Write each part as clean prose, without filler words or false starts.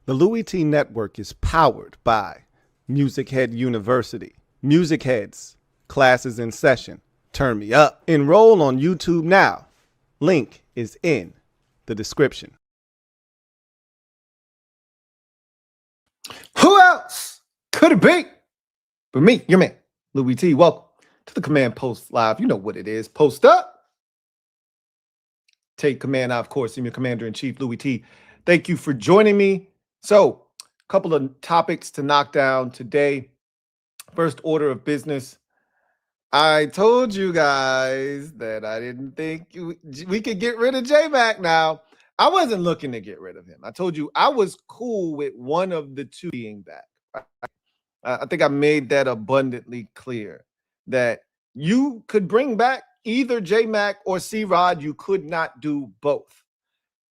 The Louie T Network is powered by MusicHead University. MusicHeads, classes in session. Turn me up. Enroll on YouTube now. Link is in the description. Who else could it be but me, your man, Louie T? Welcome to the Command Post Live. You know what it is. Post up. Take command. I, of course, am your Commander-in-Chief, Louie T. Thank you for joining me. So, a couple of topics to knock down today. First order of business. I told you guys that I didn't think we could get rid of J-Mack now. I wasn't looking to get rid of him. I told you I was cool with one of the two being back. I think I made that abundantly clear that you could bring back either J-Mack or C-Rod. You could not do both.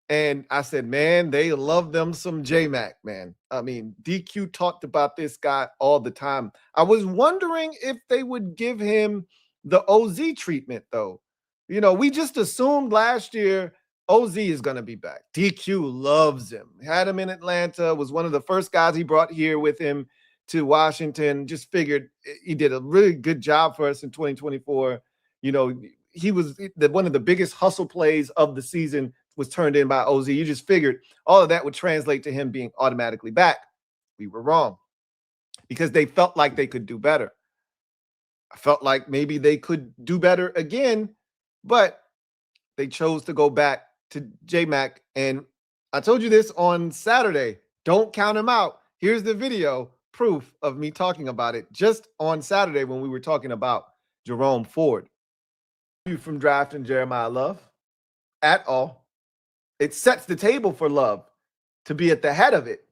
And I said, man, they love them some J-Mack, man. I mean, DQ talked about this guy all the time. I was wondering if they would give him the OZ treatment, though. You know, we just assumed last year OZ is going to be back. DQ loves him. Had him in Atlanta, was one of the first guys he brought here with him to Washington. Just figured he did a really good job for us in 2024. You know, he was one of the biggest hustle plays of the season was turned in by OZ. You just figured all of that would translate to him being automatically back. We were wrong because they felt like they could do better. I felt like maybe they could do better again, but they chose to go back to J-Mack. And I told you this on Saturday. Don't count him out. Here's the video proof of me talking about it just on Saturday when we were talking about Jerome Ford. You from drafting Jeremiah Love at all. It sets the table for Love to be at the head of it.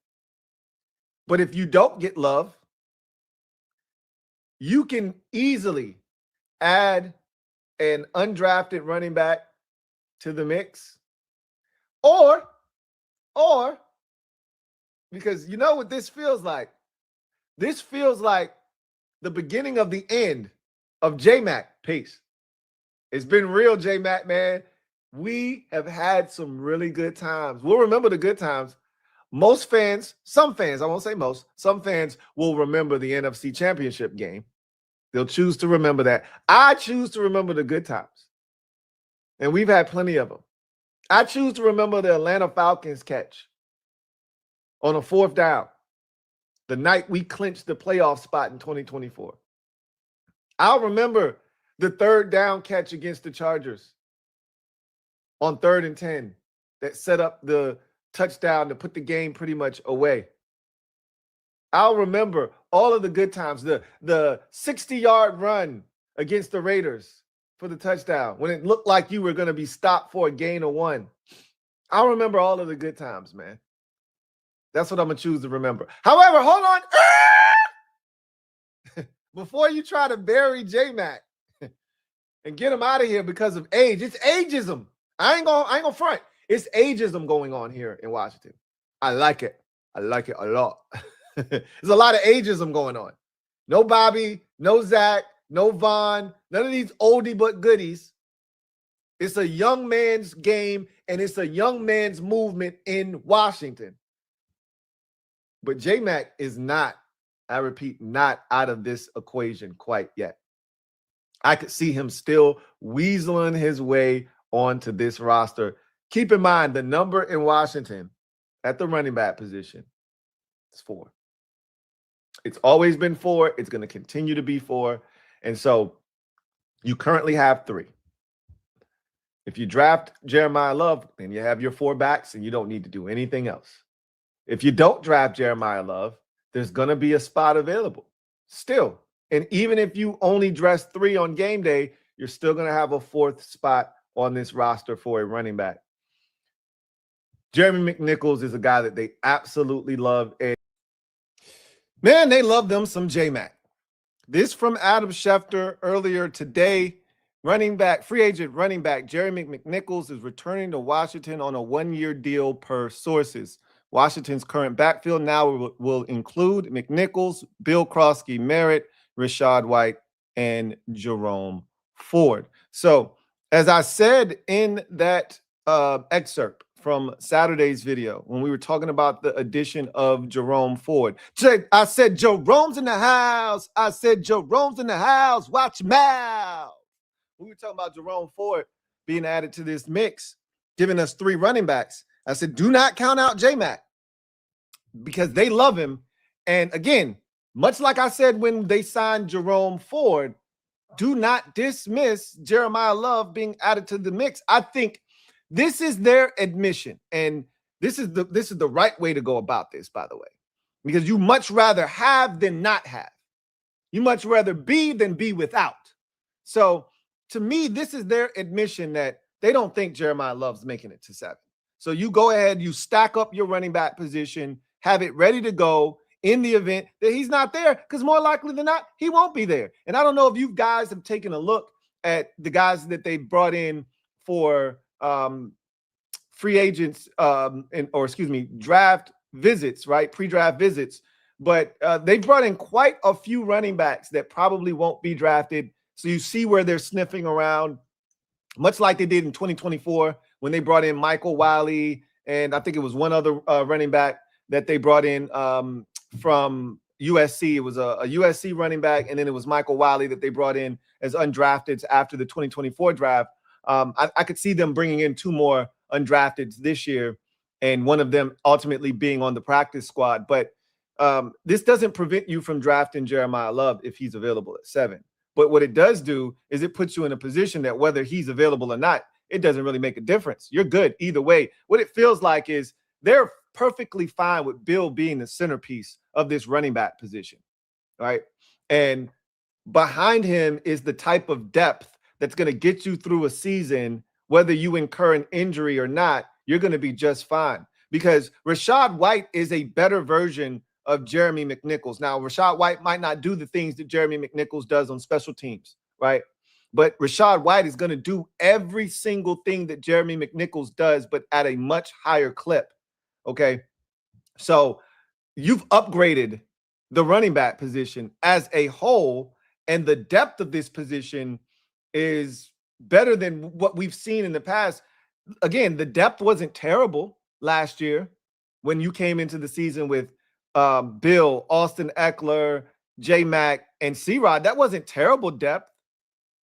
But if you don't get Love, you can easily add an undrafted running back to the mix. Or because you know what this feels like? This feels like the beginning of the end of J-Mack. Peace. It's been real, J-Mack, man. We have had some really good times. We'll remember the good times. Most fans, some fans, I won't say most, some fans will remember the NFC Championship game. They'll choose to remember that. I choose to remember the good times. And we've had plenty of them. I choose to remember the Atlanta Falcons catch on a 4th down, the night we clinched the playoff spot in 2024. I'll remember the 3rd down catch against the Chargers on 3rd and 10 that set up the touchdown to put the game pretty much away. I'll remember all of the good times, the 60-yard run against the Raiders for the touchdown when it looked like you were going to be stopped for a gain of 1. I'll remember all of the good times, man. That's what I'm going to choose to remember. However, hold on. Before you try to bury J-Mack and get him out of here because of age, it's ageism. I ain't gonna front. It's ageism going on here in Washington. I like it. I like it a lot. There's a lot of ageism going on. No Bobby, no Zach, no Vaughn, none of these oldie but goodies. It's a young man's game, and it's a young man's movement in Washington. But J-Mack is not, I repeat, not out of this equation quite yet. I could see him still weaseling his way onto this roster. Keep in mind, the number in Washington at the running back position is 4. It's always been 4. It's going to continue to be 4. And so you currently have 3. If you draft Jeremiah Love, then you have your 4 backs and you don't need to do anything else. If you don't draft Jeremiah Love, there's going to be a spot available still. And even if you only dress 3 on game day, you're still going to have a 4th spot on this roster for a running back. Jeremy McNichols is a guy that they absolutely love. And man, they love them some J-Mack. This from Adam Schefter earlier today. Running back, free agent running back Jeremy McNichols is returning to Washington on a 1-year deal per sources. Washington's current backfield now will include McNichols, Bill Krosky-Merritt, Rashad White, and Jerome Ford. So, as I said in that excerpt from Saturday's video when we were talking about the addition of Jerome Ford. I said, Jerome's in the house. I said, Jerome's in the house. Watch your mouth. We were talking about Jerome Ford being added to this mix, giving us 3 running backs. I said, do not count out J-Mack because they love him. And again, much like I said when they signed Jerome Ford, do not dismiss Jeremiah Love being added to the mix. I think this is their admission, and this is the right way to go about this, by the way, because you much rather have than not have. You much rather be than be without. So to me, this is their admission that they don't think Jeremiah Love's making it to 7. So you go ahead, you stack up your running back position, have it ready to go in the event that he's not there, because more likely than not, he won't be there. And I don't know if you guys have taken a look at the guys that they brought in for free agents, draft visits, right? Pre-draft visits. But they brought in quite a few running backs that probably won't be drafted. So you see where they're sniffing around, much like they did in 2024 when they brought in Michael Wiley, and I think it was one other running back that they brought in from USC. It was a USC running back, and then it was Michael Wiley that they brought in as undrafted after the 2024 draft. I could see them bringing in 2 more undrafteds this year, and one of them ultimately being on the practice squad. But this doesn't prevent you from drafting Jeremiah Love if he's available at 7. But what it does do is it puts you in a position that whether he's available or not, it doesn't really make a difference. You're good either way. What it feels like is they're perfectly fine with Bill being the centerpiece of this running back position, right? And behind him is the type of depth that's going to get you through a season. Whether you incur an injury or not, you're going to be just fine, because Rachaad White is a better version of Jeremy McNichols. Now, Rachaad White might not do the things that Jeremy McNichols does on special teams, right? But Rachaad White is going to do every single thing that Jeremy McNichols does, but at a much higher clip. Okay, so you've upgraded the running back position as a whole, and the depth of this position is better than what we've seen in the past. Again, the depth wasn't terrible last year when you came into the season with Bill, Austin Eckler, J-Mack, and C-Rod. That wasn't terrible depth.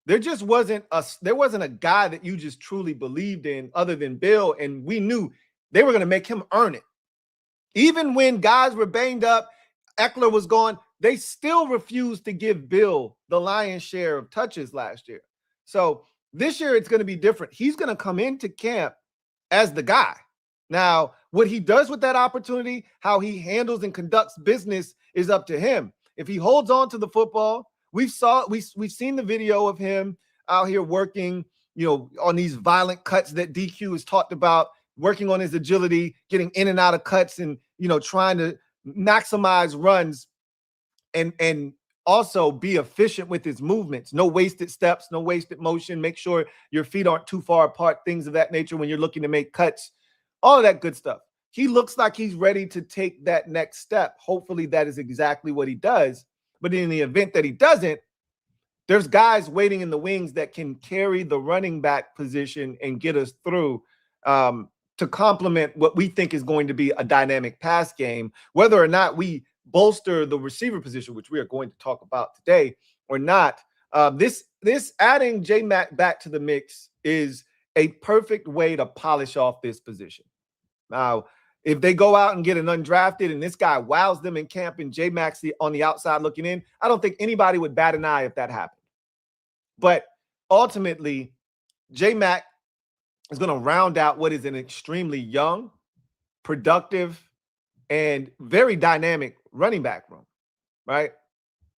There just wasn't a guy that you just truly believed in other than Bill, and we knew they were going to make him earn it. Even when guys were banged up, Eckler was gone, they still refused to give Bill the lion's share of touches last year. So this year it's going to be different. He's going to come into camp as the guy. Now, what he does with that opportunity, how he handles and conducts business is up to him. If he holds on to the football, we've seen the video of him out here working, on these violent cuts that DQ has talked about, working on his agility, getting in and out of cuts, and trying to maximize runs and also be efficient with his movements. No wasted steps, no wasted motion. Make sure your feet aren't too far apart, things of that nature when you're looking to make cuts, all of that good stuff. He looks like he's ready to take that next step. Hopefully that is exactly what he does. But in the event that he doesn't, there's guys waiting in the wings that can carry the running back position and get us through to complement what we think is going to be a dynamic pass game, whether or not we bolster the receiver position, which we are going to talk about today, or not. This adding J-Mack back to the mix is a perfect way to polish off this position. Now, if they go out and get an undrafted and this guy wows them in camp and J-Mack's on the outside looking in, I don't think anybody would bat an eye if that happened. But ultimately, J-Mack is going to round out what is an extremely young, productive, and very dynamic running back room, right?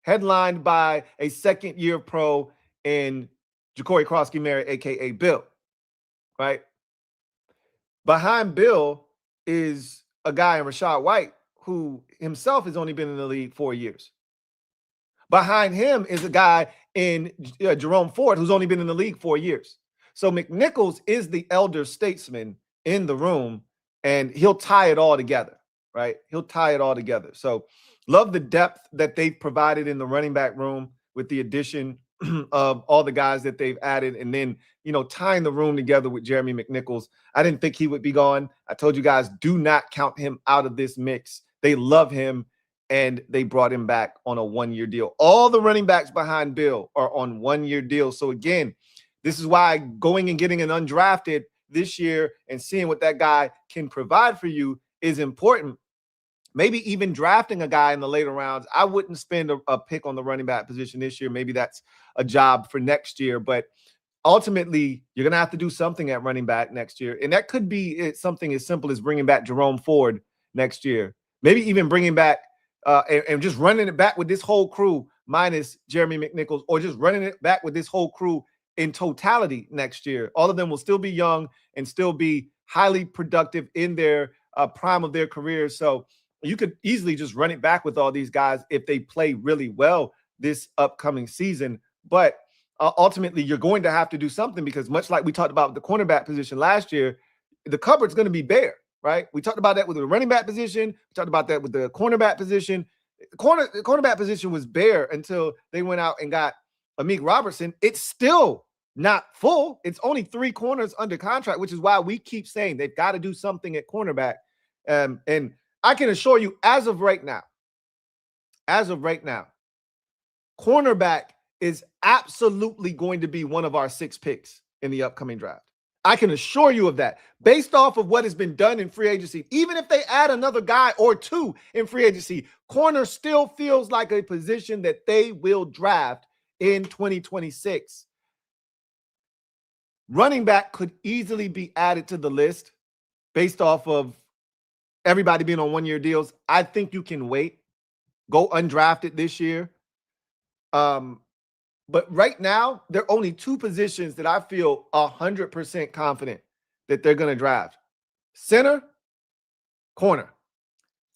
Headlined by a second-year pro in Ja'Cory Crosby-Merritt, a.k.a. Bill, right? Behind Bill is a guy in Rachaad White who himself has only been in the league 4 years. Behind him is a guy in Jerome Ford who's only been in the league 4 years. So McNichols is the elder statesman in the room, and he'll tie it all together, right? He'll tie it all together. So love the depth that they've provided in the running back room with the addition of all the guys that they've added, and then, tying the room together with Jeremy McNichols. I didn't think he would be gone. I told you guys, do not count him out of this mix. They love him, and they brought him back on a one-year deal. All the running backs behind Bill are on one-year deals. So again, this is why going and getting an undrafted this year and seeing what that guy can provide for you is important. Maybe even drafting a guy in the later rounds. I wouldn't spend a pick on the running back position this year. Maybe that's a job for next year. But ultimately, you're going to have to do something at running back next year. And that could be something as simple as bringing back Jerome Ford next year. Maybe even bringing back and just running it back with this whole crew minus Jeremy McNichols, or just running it back with this whole crew in totality next year. All of them will still be young and still be highly productive in their prime of their careers. So you could easily just run it back with all these guys if they play really well this upcoming season. But ultimately, you're going to have to do something, because much like we talked about the cornerback position last year, the cupboard's going to be bare, right? We talked about that with the running back position. We talked about that with the cornerback position. The cornerback position was bare until they went out and got Amik Robertson. It's still not full. It's only 3 corners under contract, which is why we keep saying they've got to do something at cornerback. And I can assure you, as of right now, cornerback is absolutely going to be one of our 6 picks in the upcoming draft. I can assure you of that, based off of what has been done in free agency. Even if they add another guy or 2 in free agency, corner still feels like a position that they will draft in 2026. Running back could easily be added to the list based off of everybody being on one-year deals. I think you can wait. Go undrafted this year. But right now, there are only 2 positions that I feel 100% confident that they're going to draft. Center, corner.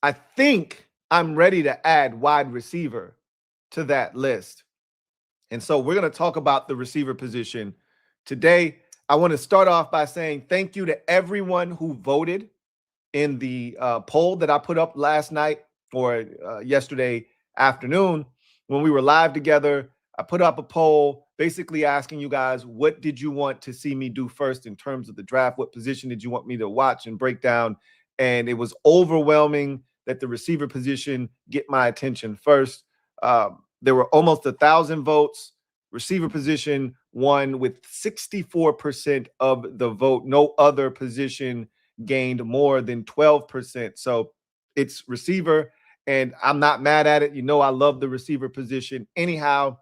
I think I'm ready to add wide receiver to that list. And so we're going to talk about the receiver position today. I want to start off by saying thank you to everyone who voted in the poll that I put up last night, or yesterday afternoon when we were live together. I put up a poll basically asking you guys, what did you want to see me do first in terms of the draft? What position did you want me to watch and break down? And it was overwhelming that the receiver position get my attention first. There were almost 1,000 votes. Receiver position won with 64% of the vote. No other position gained more than 12%. So it's receiver, and I'm not mad at it. I love the receiver position anyhow.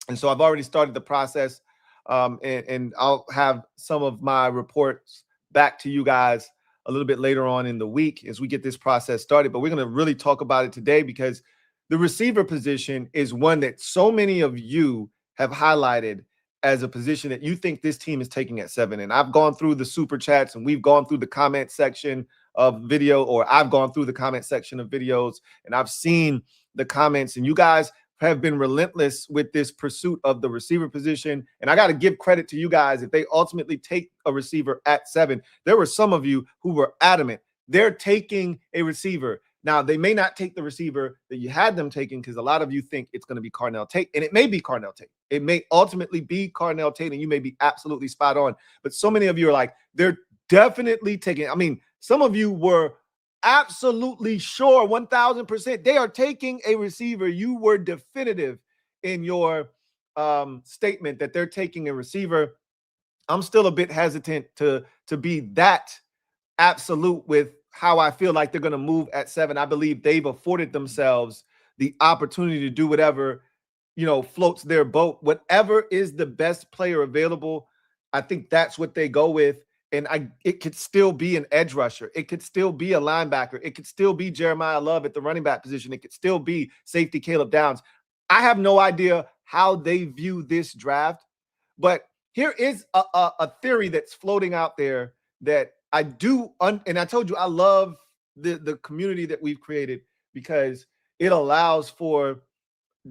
And so I've already started the process, and I'll have some of my reports back to you guys a little bit later on in the week as we get this process started. But we're going to really talk about it today, because the receiver position is one that so many of you have highlighted as a position that you think this team is taking at 7. And I've gone through the super chats, and we've gone through the comment section of video, or I've gone through the comment section of videos, and I've seen the comments, and you guys have been relentless with this pursuit of the receiver position. And I got to give credit to you guys. If they ultimately take a receiver at 7, there were some of you who were adamant they're taking a receiver. Now, they may not take the receiver that you had them taking, because a lot of you think it's going to be Carnell Tate, and it may be Carnell Tate. It may ultimately be Carnell Tate, and you may be absolutely spot on. But so many of you are like, they're definitely taking. I mean, some of you were absolutely sure, 1,000%, they are taking a receiver. You were definitive in your statement that they're taking a receiver. I'm still a bit hesitant to be that absolute with how I feel like they're going to move at 7. I believe they've afforded themselves the opportunity to do whatever, floats their boat. Whatever is the best player available, I think that's what they go with. And it could still be an edge rusher. It could still be a linebacker. It could still be Jeremiah Love at the running back position. It could still be safety Caleb Downs. I have no idea how they view this draft, but here is a theory that's floating out there that I do. And I told you, I love the community that we've created, because it allows for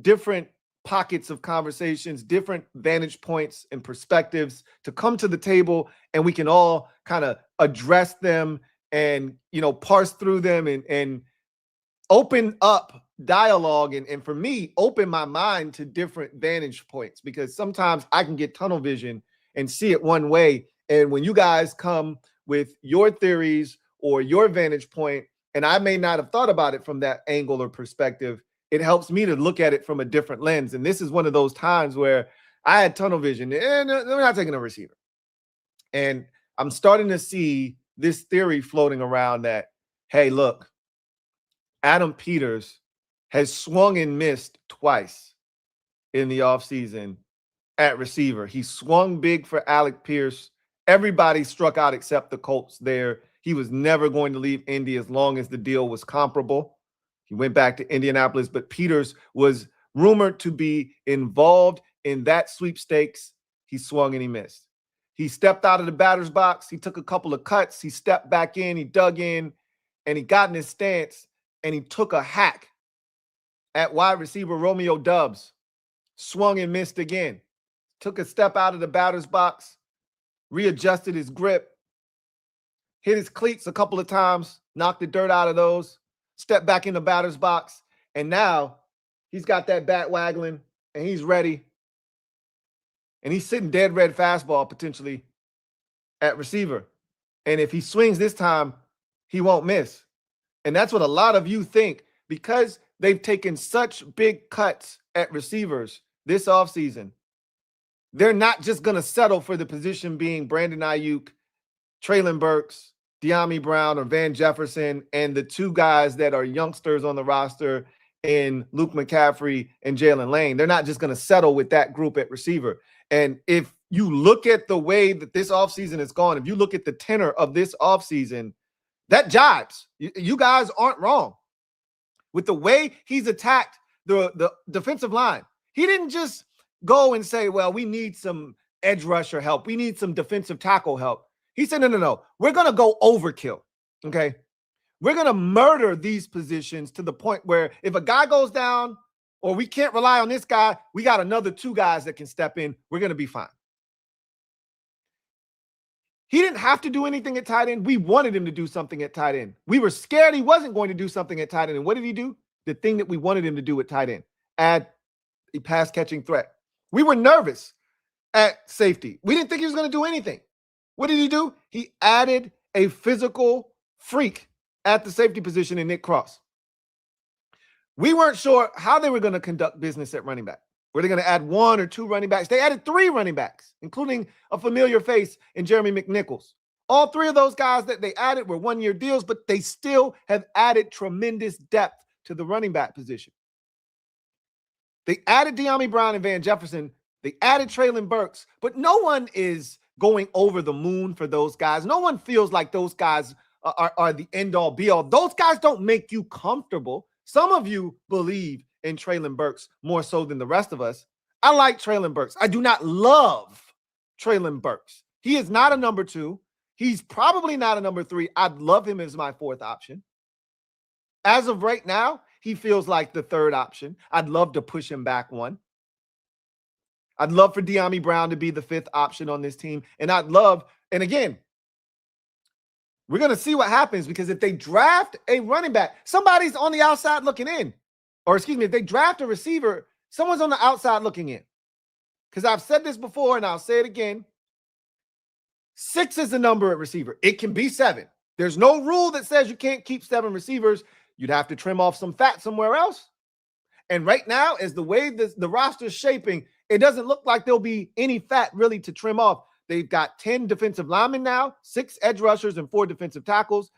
different pockets of conversations, different vantage points and perspectives to come to the table, and we can all kind of address them and, parse through them and open up dialogue and for me, open my mind to different vantage points, because sometimes I can get tunnel vision and see it one way. And when you guys come with your theories or your vantage point, and I may not have thought about it from that angle or perspective, it helps me to look at it from a different lens. And this is one of those times where I had tunnel vision and we're not taking a receiver. And I'm starting to see this theory floating around that, hey, look, Adam Peters has swung and missed twice in the offseason at receiver. He swung big for Alec Pierce. Everybody struck out except the Colts there. He was never going to leave Indy as long as the deal was comparable. He went back to Indianapolis, but Peters was rumored to be involved in that sweepstakes. He swung and he missed. He stepped out of the batter's box. He took a couple of cuts. He stepped back in. He dug in, and he got in his stance, and he took a hack at wide receiver Romeo Doubs. Swung and missed again. Took a step out of the batter's box, readjusted his grip, hit his cleats a couple of times, knocked the dirt out of those, stepped back in the batter's box, and now he's got that bat waggling, and he's ready. And he's sitting dead red fastball potentially at receiver. And if he swings this time, he won't miss. And that's what a lot of you think, because they've taken such big cuts at receivers this offseason. They're not just going to settle for the position being Brandon Ayuk, Traylon Burks, De'Ami Brown, or Van Jefferson, and the two guys that are youngsters on the roster in Luke McCaffrey and Jalen Lane. They're not just going to settle with that group at receiver. And if you look at the way that this offseason has gone, if you look at the tenor of this offseason, that jibes. You guys aren't wrong. With the way he's attacked the defensive line, he didn't just go and say, well, we need some edge rusher help. We need some defensive tackle help. He said, no. We're going to go overkill, okay? We're going to murder these positions to the point where if a guy goes down or we can't rely on this guy, we got another two guys that can step in. We're going to be fine. He didn't have to do anything at tight end. We wanted him to do something at tight end. We were scared he wasn't going to do something at tight end. And what did he do? The thing that we wanted him to do at tight end, add a pass-catching threat. We were nervous at safety. We didn't think he was going to do anything. What did he do? He added a physical freak at the safety position in Nick Cross. We weren't sure how they were going to conduct business at running back. Were they going to add one or two running backs? They added three running backs, including a familiar face in Jeremy McNichols. All three of those guys that they added were one-year deals, but they still have added tremendous depth to the running back position. They added De'Ami Brown and Van Jefferson. They added Traylon Burks, but no one is going over the moon for those guys. No one feels like those guys are the end-all, be-all. Those guys don't make you comfortable. Some of you believe in Traylon Burks more so than the rest of us. I like Traylon Burks. I do not love Traylon Burks. He is not a number two. He's probably not a number three. I'd love him as my fourth option. As of right now, he feels like the third option. I'd love to push him back one. I'd love for De'Ami Brown to be the fifth option on this team. And I'd love, and again, we're going to see what happens, because if they draft a running back, somebody's on the outside looking in. Or excuse me, if they draft a receiver, someone's on the outside looking in. Because I've said this before and I'll say it again. 6 is the number at receiver. It can be 7. There's no rule that says you can't keep 7 receivers. You'd have to trim off some fat somewhere else. And right now, as the way the roster is shaping, it doesn't look like there'll be any fat really to trim off. They've got 10 defensive linemen now, 6 edge rushers, and 4 defensive tackles.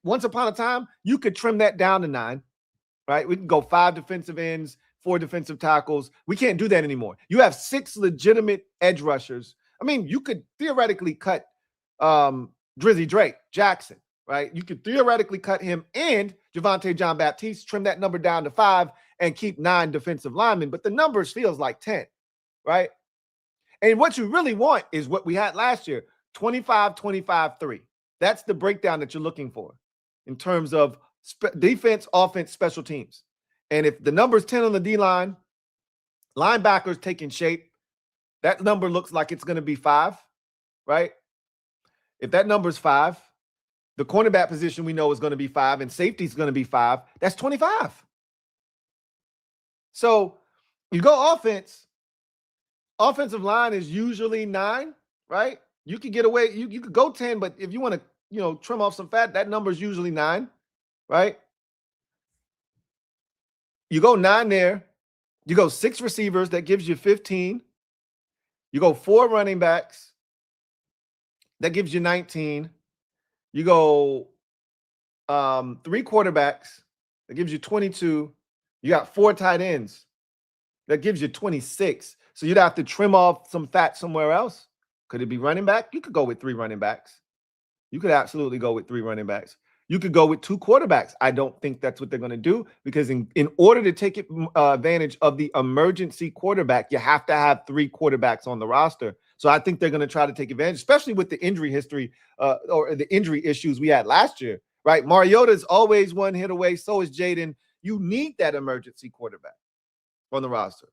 Once upon a time, you could trim that down to 9, right? We can go 5 defensive ends, 4 defensive tackles. We can't do that anymore. You have 6 legitimate edge rushers. I mean, you could theoretically cut Drizzy Drake Jackson, right? You could theoretically cut him and Javonte John-Baptiste, trim that number down to 5 and keep 9 defensive linemen. But the numbers feels like 10, right? And what you really want is what we had last year, 25-25-3. That's the breakdown that you're looking for in terms of defense, offense, special teams. And if the number's 10 on the D-line, linebackers taking shape, that number looks like it's going to be 5, right? If that number's 5, the cornerback position we know is going to be 5, and safety is going to be 5. That's 25. So you go offense. Offensive line is usually 9, right? You could get away. You could go 10, but if you want to, trim off some fat, that number is usually 9, right? You go 9 there. You go 6 receivers. That gives you 15. You go 4 running backs. That gives you 19. You go 3 quarterbacks. That gives you 22. You got 4 tight ends. That gives you 26. So you'd have to trim off some fat somewhere else. Could it be running back? You could go with 3 running backs. You could absolutely go with 3 running backs. You could go with 2 quarterbacks. I don't think that's what they're going to do, because in order to take advantage of the emergency quarterback, you have to have 3 quarterbacks on the roster. So I think they're going to try to take advantage, especially with the injury history or the injury issues we had last year, right? Mariota's always one hit away. So is Jaden. You need that emergency quarterback on the roster,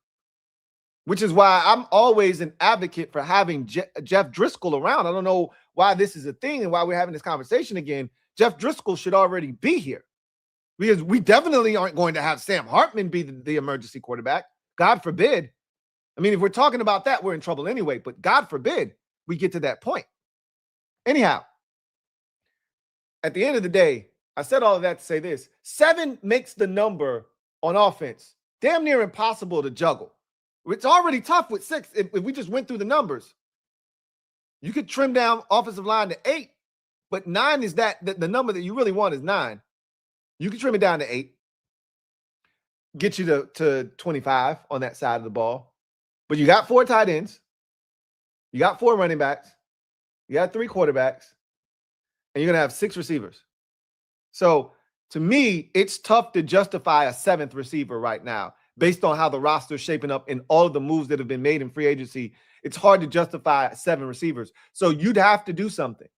which is why I'm always an advocate for having Jeff Driscoll around. I don't know why this is a thing and why we're having this conversation again. Jeff Driscoll should already be here, because we definitely aren't going to have Sam Hartman be the emergency quarterback. God forbid. I mean, if we're talking about that, we're in trouble anyway, but God forbid we get to that point. Anyhow, at the end of the day, I said all of that to say this. 7 makes the number on offense damn near impossible to juggle. It's already tough with 6 if we just went through the numbers. You could trim down offensive line to 8, but 9 is the number that you really want is 9. You can trim it down to 8, get you to 25 on that side of the ball. But you got 4 tight ends. You got 4 running backs. You got 3 quarterbacks. And you're going to have 6 receivers. So to me, it's tough to justify a 7th receiver right now based on how the roster is shaping up and all of the moves that have been made in free agency. It's hard to justify 7 receivers. So you'd have to do something.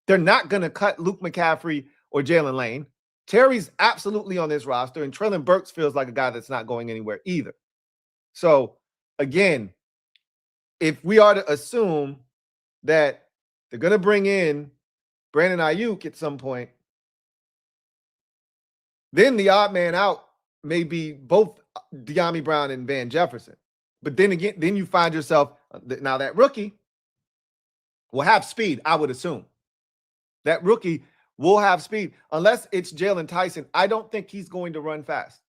They're not going to cut Luke McCaffrey or Jalen Lane. Terry's absolutely on this roster, and Treylon Burks feels like a guy that's not going anywhere either. So, again, if we are to assume that they're going to bring in Brandon Ayuk at some point, then the odd man out may be both De'Ami Brown and Van Jefferson. But then again, then you find yourself, now that rookie will have speed, I would assume. That rookie will have speed. Unless it's Jalen Tyson, I don't think he's going to run fast.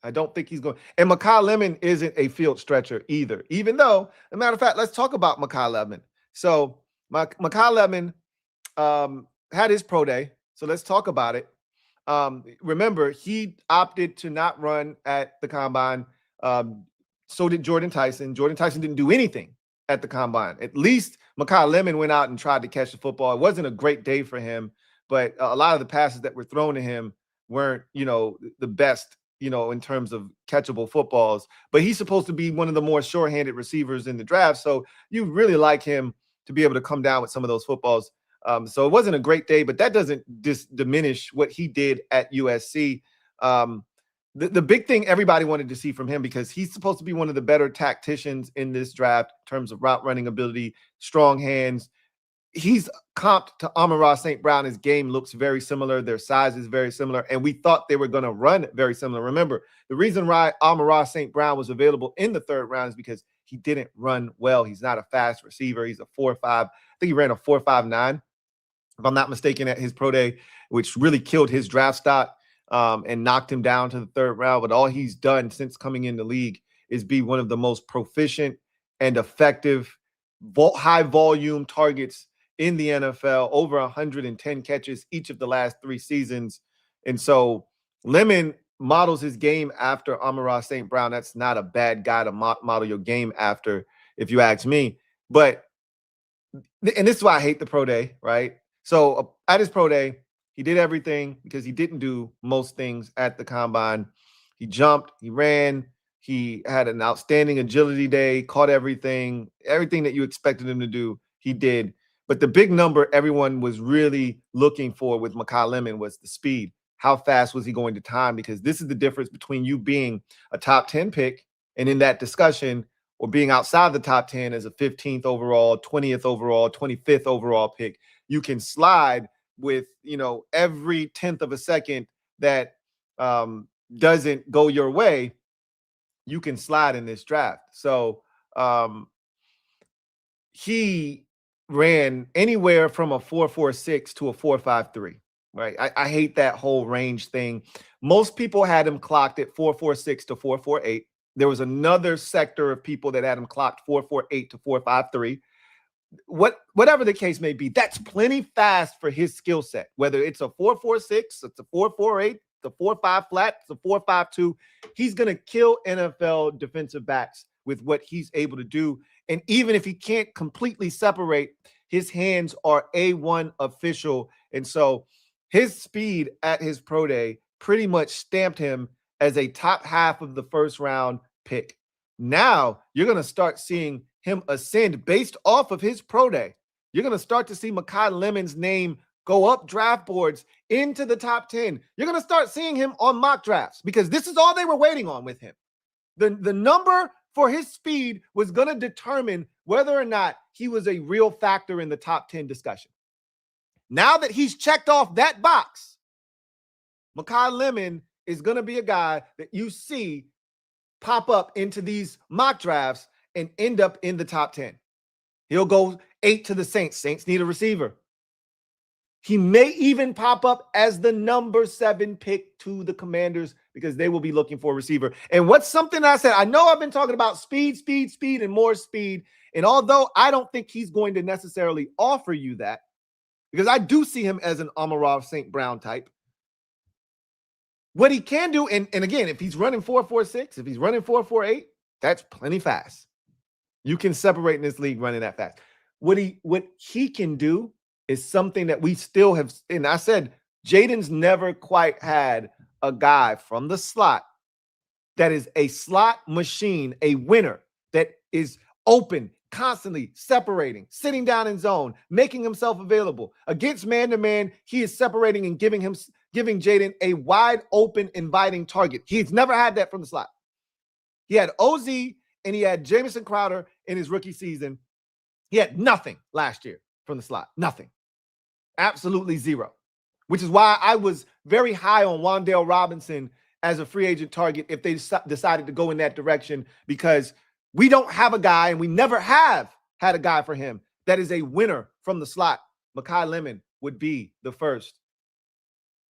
I don't think he's going. And Makai Lemon isn't a field stretcher either. Even though, as a matter of fact, let's talk about Makai Lemon. So Makai Lemon had his pro day. So let's talk about it. Remember, he opted to not run at the combine. So did Jordan Tyson. Jordan Tyson didn't do anything at the combine. At least Makai Lemon went out and tried to catch the football. It wasn't a great day for him, but a lot of the passes that were thrown to him weren't, the best, in terms of catchable footballs. But he's supposed to be one of the more sure-handed receivers in the draft. So you really like him to be able to come down with some of those footballs. So it wasn't a great day, but that doesn't diminish what he did at USC. The big thing everybody wanted to see from him, because he's supposed to be one of the better tacticians in this draft in terms of route running ability, strong hands. He's comped to Amon-Ra St. Brown. His game looks very similar. Their size is very similar. And we thought they were going to run very similar. Remember, the reason why Amon-Ra St. Brown was available in the 3rd round is because he didn't run well. He's not a fast receiver. He's a 4.5. I think he ran a 4.59, if I'm not mistaken, at his pro day, which really killed his draft stock and knocked him down to the 3rd round. But all he's done since coming in the league is be one of the most proficient and effective high volume targets in the NFL, over 110 catches each of the last 3 seasons. And so Lemon models his game after Amon-Ra St. Brown. That's not a bad guy to model your game after, if you ask me. But, and this is why I hate the pro day, right? So at his pro day, he did everything because he didn't do most things at the combine. He jumped, he ran, he had an outstanding agility day, caught everything that you expected him to do, he did. But the big number everyone was really looking for with Makai Lemon was the speed. How fast was he going to time? Because this is the difference between you being a top 10 pick and in that discussion, or being outside the top 10 as a 15th overall, 20th overall, 25th overall pick. You can slide with, every 10th of a second that doesn't go your way, you can slide in this draft. So he ran anywhere from a 4.46 to a 4.53, right? I hate that whole range thing. Most people had him clocked at 4.46 to 4.48. There was another sector of people that had him clocked 4.48 to 4.53. Whatever the case may be, that's plenty fast for his skill set. Whether it's a 4.46, it's a 4.48, it's a 4.5 flat, it's a 4.52. He's going to kill NFL defensive backs with what he's able to do. And even if he can't completely separate, his hands are A1 official. And so his speed at his pro day pretty much stamped him as a top half of the first round pick. Now you're going to start seeing him ascend based off of his pro day. You're going to start to see Makai Lemon's name go up draft boards into the top 10. You're going to start seeing him on mock drafts because this is all they were waiting on with him. The number for his speed was going to determine whether or not he was a real factor in the top 10 discussion. Now that he's checked off that box, Makai Lemon is going to be a guy that you see pop up into these mock drafts and end up in the top 10. He'll go 8 to the Saints. Saints need a receiver. He may even pop up as the number 7 pick to the Commanders because they will be looking for a receiver. And what's something I said, I know I've been talking about speed, and more speed. And although I don't think he's going to necessarily offer you that, because I do see him as an Amon-Ra St. Brown type, what he can do, and again, if he's running 4.46, if he's running 4.48, that's plenty fast. You can separate in this league running that fast. What he can do is something that we still have, and I said, Jaden's never quite had a guy from the slot that is a slot machine, a winner that is open, constantly separating, sitting down in zone, making himself available. Against man-to-man, he is separating and giving Jaden a wide open, inviting target. He's never had that from the slot. He had OZ and he had Jamison Crowder in his rookie season. He had nothing last year from the slot. Nothing. Absolutely zero. Which is why I was very high on Wan'Dale Robinson as a free agent target if they decided to go in that direction, because we don't have a guy, and we never have had a guy for him that is a winner from the slot. Makai Lemon would be the first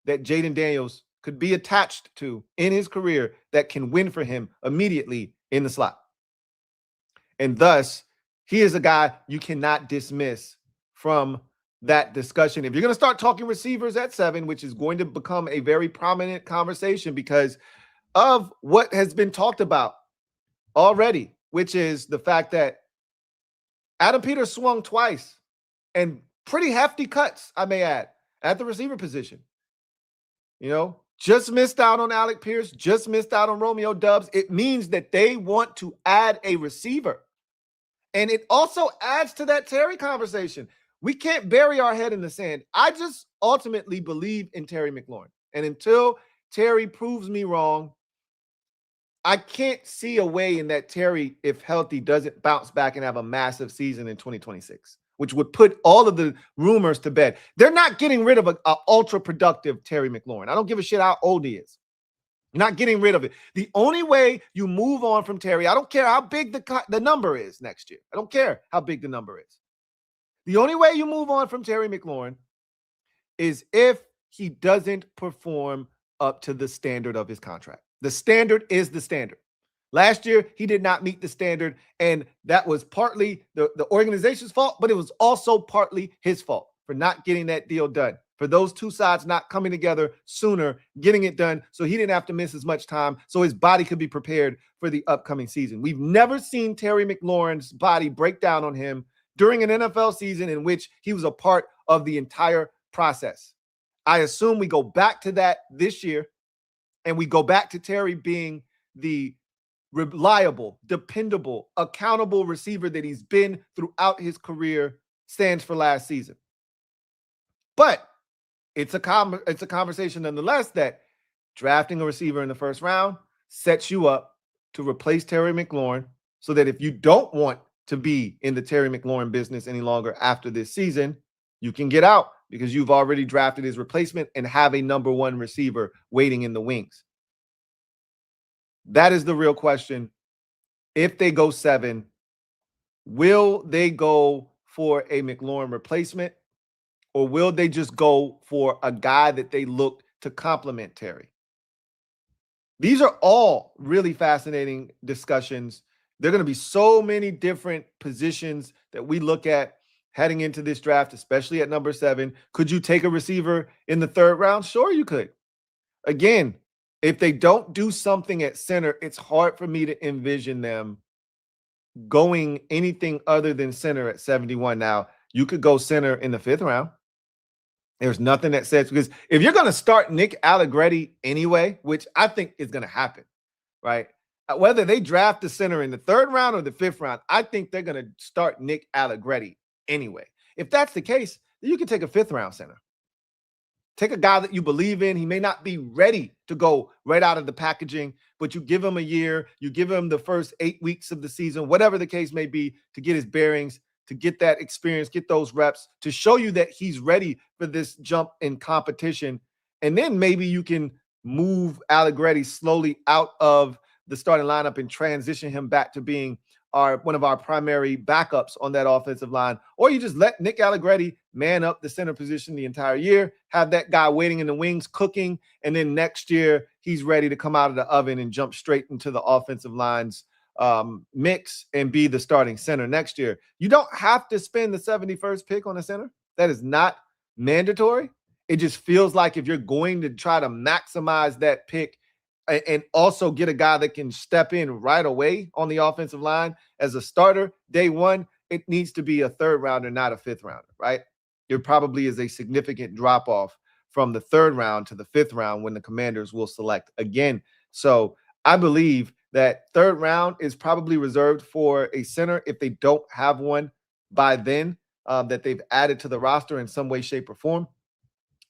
that Jaden Daniels could be attached to in his career that can win for him immediately in the slot. And thus, he is a guy you cannot dismiss from that discussion. If you're going to start talking receivers at 7, which is going to become a very prominent conversation because of what has been talked about already, which is the fact that Adam Peters swung twice and pretty hefty cuts, I may add, at the receiver position. You know, just missed out on Alec Pierce, just missed out on Romeo Doubs. It means that they want to add a receiver. And it also adds to that Terry conversation. We can't bury our head in the sand. I just ultimately believe in Terry McLaurin. And until Terry proves me wrong, I can't see a way in that Terry, if healthy, doesn't bounce back and have a massive season in 2026, which would put all of the rumors to bed. They're not getting rid of an ultra-productive Terry McLaurin. I don't give a shit how old he is. Not getting rid of it. The only way you move on from Terry, I don't care how big the number is next year. I don't care how big the number is. The only way you move on from Terry McLaurin is if he doesn't perform up to the standard of his contract. The standard is the standard. Last year, he did not meet the standard, and that was partly the organization's fault, but it was also partly his fault for not getting that deal done, for those two sides not coming together sooner, getting it done so he didn't have to miss as much time, so his body could be prepared for the upcoming season. We've never seen Terry McLaurin's body break down on him during an NFL season in which he was a part of the entire process. I assume we go back to that this year, and we go back to Terry being the reliable, dependable, accountable receiver that he's been throughout his career, stands for last season. But it's a conversation nonetheless that drafting a receiver in the first round sets you up to replace Terry McLaurin, so that if you don't want to be in the Terry McLaurin business any longer after this season, you can get out because you've already drafted his replacement and have a number 1 receiver waiting in the wings. That is the real question. If they go 7, will they go for a McLaurin replacement, or will they just go for a guy that they look to complement Terry? These are all really fascinating discussions. There are going to be so many different positions that we look at heading into this draft, especially at number 7. Could you take a receiver in the 3rd round? Sure, you could. Again, if they don't do something at center, it's hard for me to envision them going anything other than center at 71. Now, you could go center in the 5th round. There's nothing that says, because if you're going to start Nick Allegretti anyway, which I think is going to happen, right? Whether they draft the center in the 3rd round or the 5th round, I think they're going to start Nick Allegretti anyway. If that's the case, then you can take a 5th round center. Take a guy that you believe in. He may not be ready to go right out of the packaging, but you give him a year, you give him the first 8 weeks of the season, whatever the case may be, to get his bearings, to get that experience, get those reps, to show you that he's ready for this jump in competition. And then maybe you can move Allegretti slowly out of the starting lineup and transition him back to being one of our primary backups on that offensive line. Or you just let Nick Allegretti man up the center position the entire year, have that guy waiting in the wings cooking, and then next year he's ready to come out of the oven and jump straight into the offensive line's mix and be the starting center next year. You don't have to spend the 71st pick on a center. That is not mandatory. It just feels like if you're going to try to maximize that pick and also get a guy that can step in right away on the offensive line as a starter day one, it needs to be a 3rd rounder, not a 5th rounder, right? There probably is a significant drop off from the 3rd round to the 5th round when the Commanders will select again. So I believe that 3rd round is probably reserved for a center if they don't have one by then that they've added to the roster in some way, shape, or form.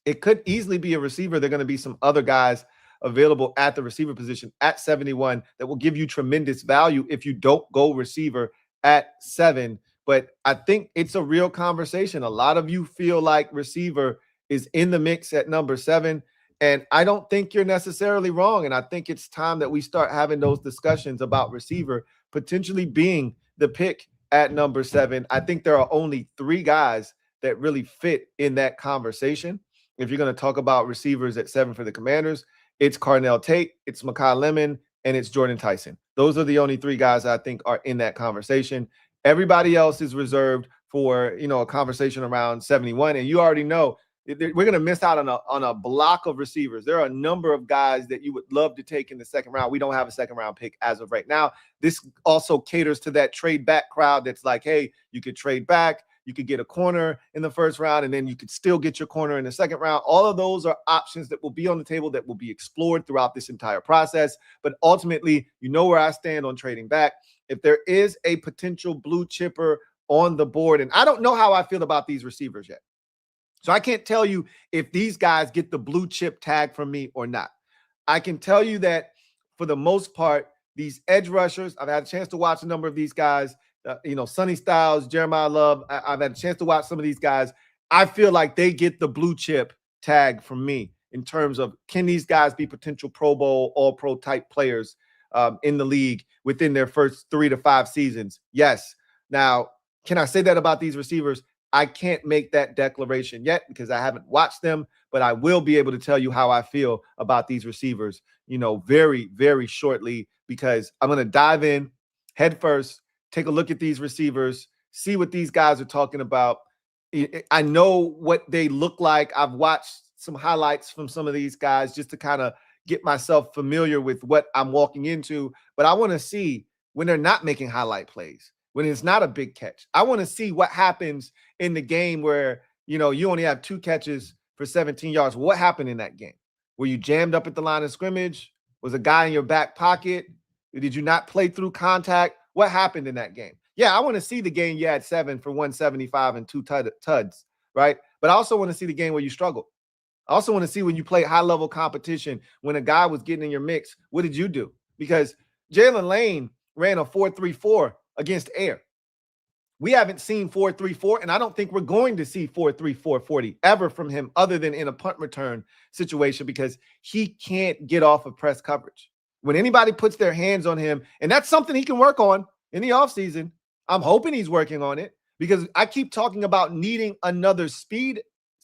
It could easily be a receiver. There are going to be some other guys available at the receiver position at 71 that will give you tremendous value if you don't go receiver at 7. But I think it's a real conversation. A lot of you feel like receiver is in the mix at number 7. And I don't think you're necessarily wrong. And I think it's time that we start having those discussions about receiver potentially being the pick at number 7. I think there are only 3 guys that really fit in that conversation. If you're going to talk about receivers at 7 for the Commanders, it's Carnell Tate, it's Makai Lemon, and it's Jordan Tyson. Those are the only 3 guys I think are in that conversation. Everybody else is reserved for, a conversation around 71. And you already know we're going to miss out on a block of receivers. There are a number of guys that you would love to take in the 2nd round. We don't have a 2nd round pick as of right now. This also caters to that trade back crowd that's like, hey, you could trade back. You could get a corner in the 1st round, and then you could still get your corner in the 2nd round. All of those are options that will be on the table that will be explored throughout this entire process. But ultimately, you know where I stand on trading back. If there is a potential blue chipper on the board, and I don't know how I feel about these receivers yet. So I can't tell you if these guys get the blue chip tag from me or not. I can tell you that for the most part, these edge rushers, I've had a chance to watch a number of these guys. Sonny Styles, Jeremiah Love. I've had a chance to watch some of these guys. I feel like they get the blue chip tag from me in terms of, can these guys be potential Pro Bowl, All-Pro type players in the league within their first 3 to 5 seasons? Yes. Now, can I say that about these receivers? I can't make that declaration yet because I haven't watched them, but I will be able to tell you how I feel about these receivers, very, very shortly, because I'm going to dive in head first. Take a look at these receivers, see what these guys are talking about. I know what they look like. I've watched some highlights from some of these guys just to kind of get myself familiar with what I'm walking into. But I want to see when they're not making highlight plays, when it's not a big catch. I want to see what happens in the game where, you only have 2 catches for 17 yards. What happened in that game? Were you jammed up at the line of scrimmage? Was a guy in your back pocket? Did you not play through contact? What happened in that game? Yeah, I want to see the game you had 7 for 175 and 2 tuds, right? But I also want to see the game where you struggled. I also want to see when you play high-level competition, when a guy was getting in your mix, what did you do? Because Jalen Lane ran a 4.34 against air. We haven't seen 4.34, and I don't think we're going to see 4.34 40 ever from him other than in a punt return situation because he can't get off of press coverage. When anybody puts their hands on him, and that's something he can work on in the offseason. I'm hoping he's working on it because I keep talking about needing another speed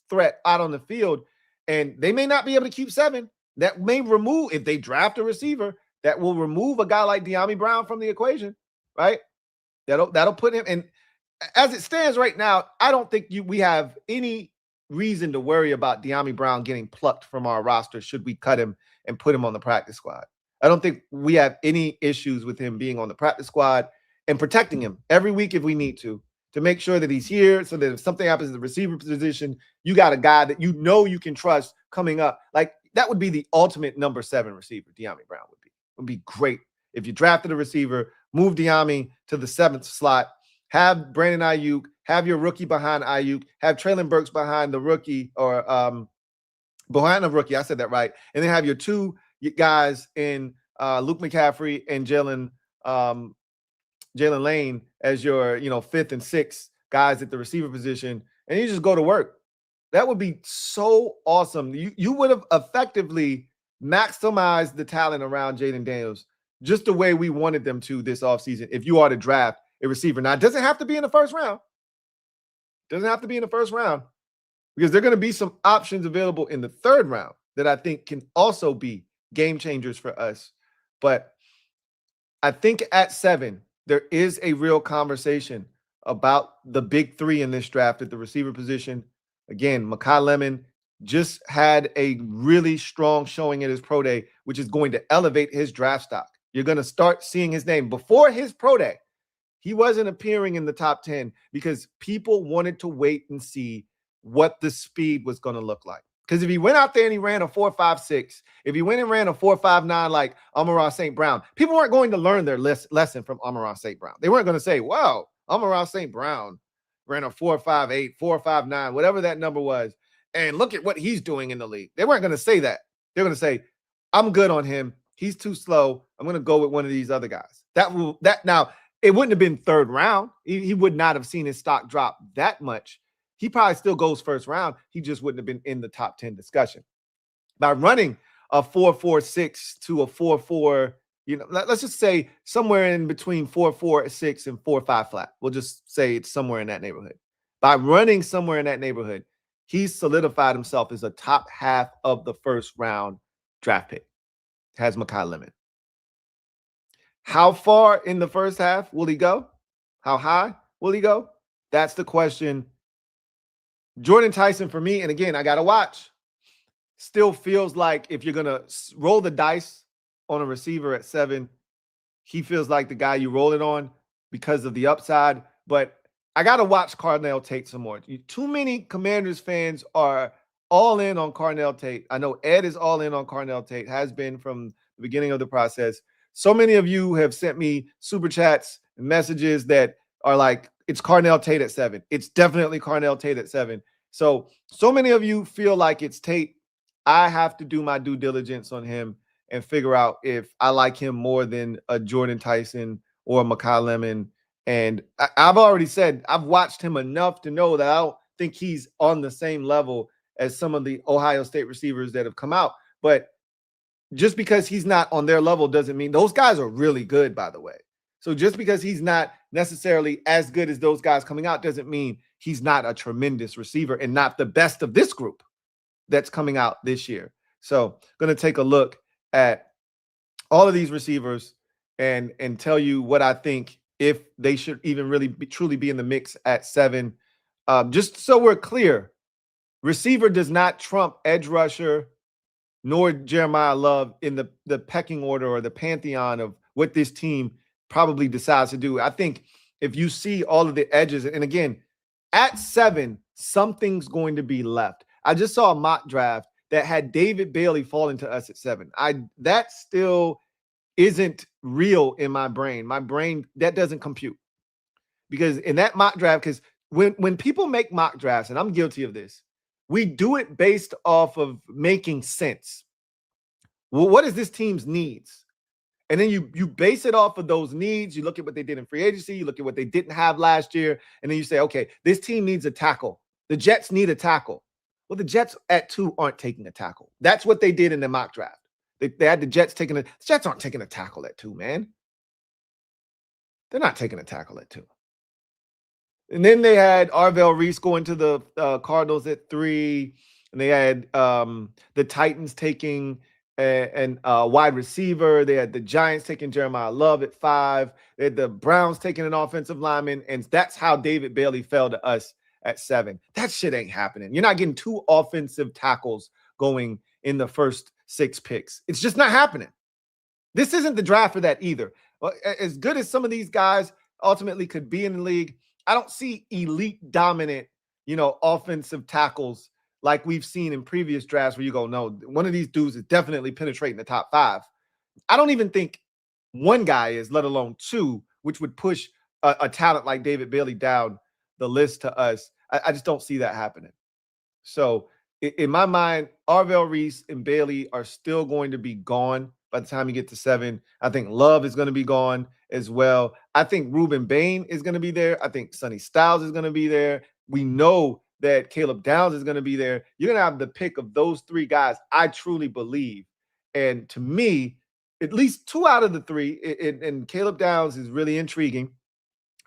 threat out on the field, and they may not be able to keep 7. That may remove, if they draft a receiver, that will remove a guy like Dyami Brown from the equation, right? That'll put him in. As it stands right now, I don't think we have any reason to worry about Dyami Brown getting plucked from our roster should we cut him and put him on the practice squad. I don't think we have any issues with him being on the practice squad and protecting him every week if we need to make sure that he's here so that if something happens in the receiver position, you got a guy that you know you can trust coming up. Like, that would be the ultimate number 7 receiver, Dyami Brown would be. It would be great if you drafted a receiver, move Dyami to the 7th slot, have Brandon Ayuk, have your rookie behind Ayuk, have Traylon Burks behind the rookie or behind the rookie. I said that right. And then have your 2 guys in Luke McCaffrey and Jalen Lane as your 5th and 6th guys at the receiver position, and you just go to work. That would be so awesome. You would have effectively maximized the talent around Jaden Daniels just the way we wanted them to this offseason if you are to draft a receiver. Now, it doesn't have to be in the first round. Doesn't have to be in the first round because there are going to be some options available in the 3rd round that I think can also be game changers for us. But I think at 7, there is a real conversation about the big 3 in this draft at the receiver position. Again, Makai Lemon just had a really strong showing at his pro day, which is going to elevate his draft stock. You're going to start seeing his name. Before his pro day, he wasn't appearing in the top 10 because people wanted to wait and see what the speed was going to look like. Because if he went out there and he ran a 4.56, if he went and ran a 4.59 like Amon-Ra St. Brown, people weren't going to learn their lesson from Amon-Ra St. Brown. They weren't going to say, wow, Amon-Ra St. Brown ran a 4.58, 4.59, whatever that number was, and look at what he's doing in the league. They weren't going to say that. They're going to say, I'm good on him. He's too slow. I'm going to go with one of these other guys. Now, it wouldn't have been 3rd round. He would not have seen his stock drop that much. He probably still goes 1st round. He just wouldn't have been in the top 10 discussion. By running a 4.46 to a 4.4, let's just say somewhere in between 4.46 and 4.5 flat. We'll just say it's somewhere in that neighborhood. By running somewhere in that neighborhood, he's solidified himself as a top half of the 1st round draft pick. Has Makai Lemon. How far in the first half will he go? How high will he go? That's the question. Jordan Tyson, for me, and again, I got to watch, still feels like if you're going to roll the dice on a receiver at 7, he feels like the guy you roll it on because of the upside. But I got to watch Carnell Tate some more. Too many Commanders fans are all in on Carnell Tate. I know Ed is all in on Carnell Tate, has been from the beginning of the process. So many of you have sent me super chats and messages that are like, it's Carnell Tate at 7. It's definitely Carnell Tate at 7. So many of you feel like it's Tate. I have to do my due diligence on him and figure out if I like him more than a Jordan Tyson or a Makai Lemon. And I've already said I've watched him enough to know that I don't think he's on the same level as some of the Ohio State receivers that have come out. But just because he's not on their level doesn't mean those guys are really good, by the way. So just because he's not necessarily as good as those guys coming out doesn't mean he's not a tremendous receiver and not the best of this group that's coming out this year. So going to take a look at all of these receivers and tell you what I think if they should even really truly be in the mix at 7. Just so we're clear, receiver does not trump edge rusher nor Jeremiah Love in the pecking order or the pantheon of what this team probably decides to do. I think if you see all of the edges, and again, at 7, something's going to be left. I just saw a mock draft that had David Bailey falling to us at 7. That still isn't real in my brain. My brain, that doesn't compute. Because in that mock draft, because when people make mock drafts, and I'm guilty of this, we do it based off of making sense. Well, what is this team's needs? And then you base it off of those needs. You look at what they did in free agency. You look at what they didn't have last year. And then you say, okay, this team needs a tackle. The Jets need a tackle. Well, the Jets at 2 aren't taking a tackle. That's what they did in the mock draft. They had the Jets taking the Jets aren't taking a tackle at 2, man. They're not taking a tackle at 2. And then they had Arvell Reese going to the Cardinals at 3. And they had the Titans taking a wide receiver. They had the Giants taking Jeremiah Love at 5. They had the Browns taking an offensive lineman. And that's how David Bailey fell to us at 7. That shit ain't happening. You're not getting 2 offensive tackles going in the first 6 picks. It's just not happening. This isn't the draft for that either. Well, as good as some of these guys ultimately could be in the league, I don't see elite dominant, offensive tackles like we've seen in previous drafts where you go, no, one of these dudes is definitely penetrating the top 5. I don't even think one guy is, let alone 2, which would push a talent like David Bailey down the list to us. I just don't see that happening. So in my mind, Arvell Reese and Bailey are still going to be gone by the time you get to 7. I think Love is going to be gone as well. I think Ruben Bain is going to be there. I think Sonny Styles is going to be there. We know that Caleb Downs is going to be there. You're going to have the pick of those 3 guys, I truly believe. And to me, at least 2 out of the 3, and Caleb Downs is really intriguing,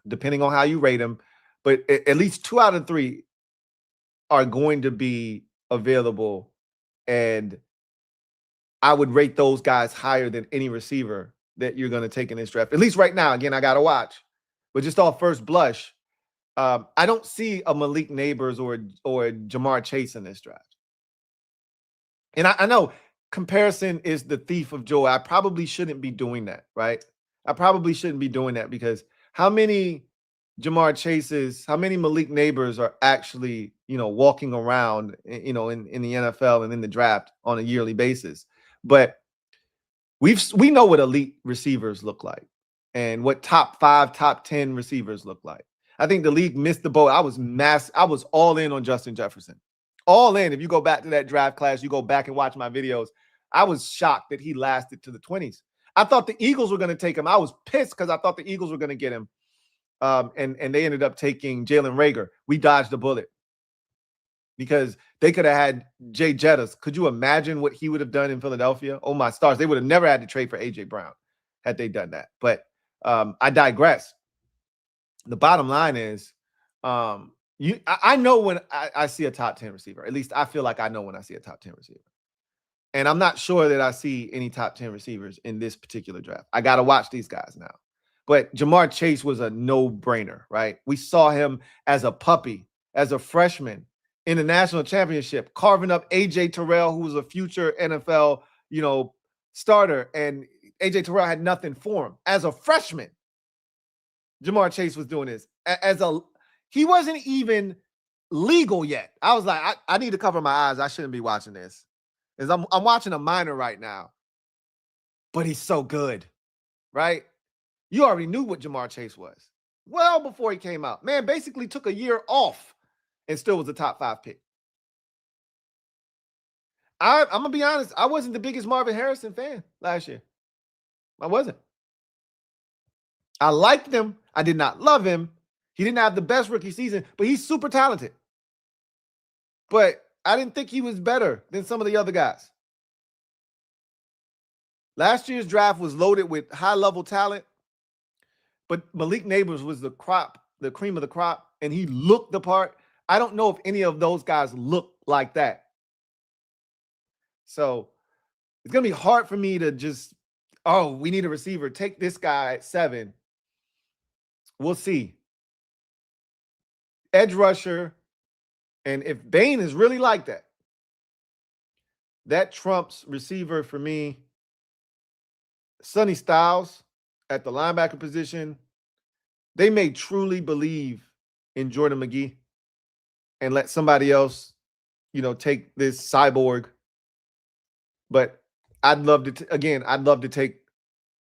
depending on how you rate him. But at least 2 out of 3 are going to be available. And I would rate those guys higher than any receiver that you're going to take in this draft. At least right now. Again, I got to watch. But just off first blush, I don't see a Malik Neighbors or a Jamar Chase in this draft. And I know comparison is the thief of joy. I probably shouldn't be doing that, right? I probably shouldn't be doing that because how many Jamar Chases, how many Malik Neighbors are actually, walking around, in the NFL and in the draft on a yearly basis? But we know what elite receivers look like and what top 5, top 10 receivers look like. I think the league missed the boat. I was all in on Justin Jefferson. All in. If you go back to that draft class, you go back and watch my videos, I was shocked that he lasted to the 20s. I thought the Eagles were going to take him. I was pissed because I thought the Eagles were going to get him. And they ended up taking Jalen Reagor. We dodged a bullet because they could have had Jay Jettas. Could you imagine what he would have done in Philadelphia? Oh, my stars. They would have never had to trade for A.J. Brown had they done that. But I digress. The bottom line is I know when I see a top 10 receiver. At least I feel like I know when I see a top 10 receiver. And I'm not sure that I see any top 10 receivers in this particular draft. I got to watch these guys now. But Jamar Chase was a no-brainer, right? We saw him as a puppy, as a freshman in the national championship, carving up A.J. Terrell, who was a future NFL, starter. And A.J. Terrell had nothing for him. As a freshman, Jamar Chase was doing this. He wasn't even legal yet. I was like, I need to cover my eyes. I shouldn't be watching this. Because I'm watching a minor right now. But he's so good, right? You already knew what Jamar Chase was well before he came out. Man, basically took a year off and still was a top 5 pick. I'm going to be honest. I wasn't the biggest Marvin Harrison fan last year. I wasn't. I liked him. I did not love him. He didn't have the best rookie season, but he's super talented. But I didn't think he was better than some of the other guys. Last year's draft was loaded with high-level talent. But Malik Neighbors was the cream of the crop, and he looked the part. I don't know if any of those guys look like that. So it's going to be hard for me to just, we need a receiver. Take this guy at 7. We'll see. Edge rusher. And if Bain is really like that, that trumps receiver for me. Sonny Styles at the linebacker position. They may truly believe in Jordan McGee and let somebody else, take this cyborg. But I'd love to take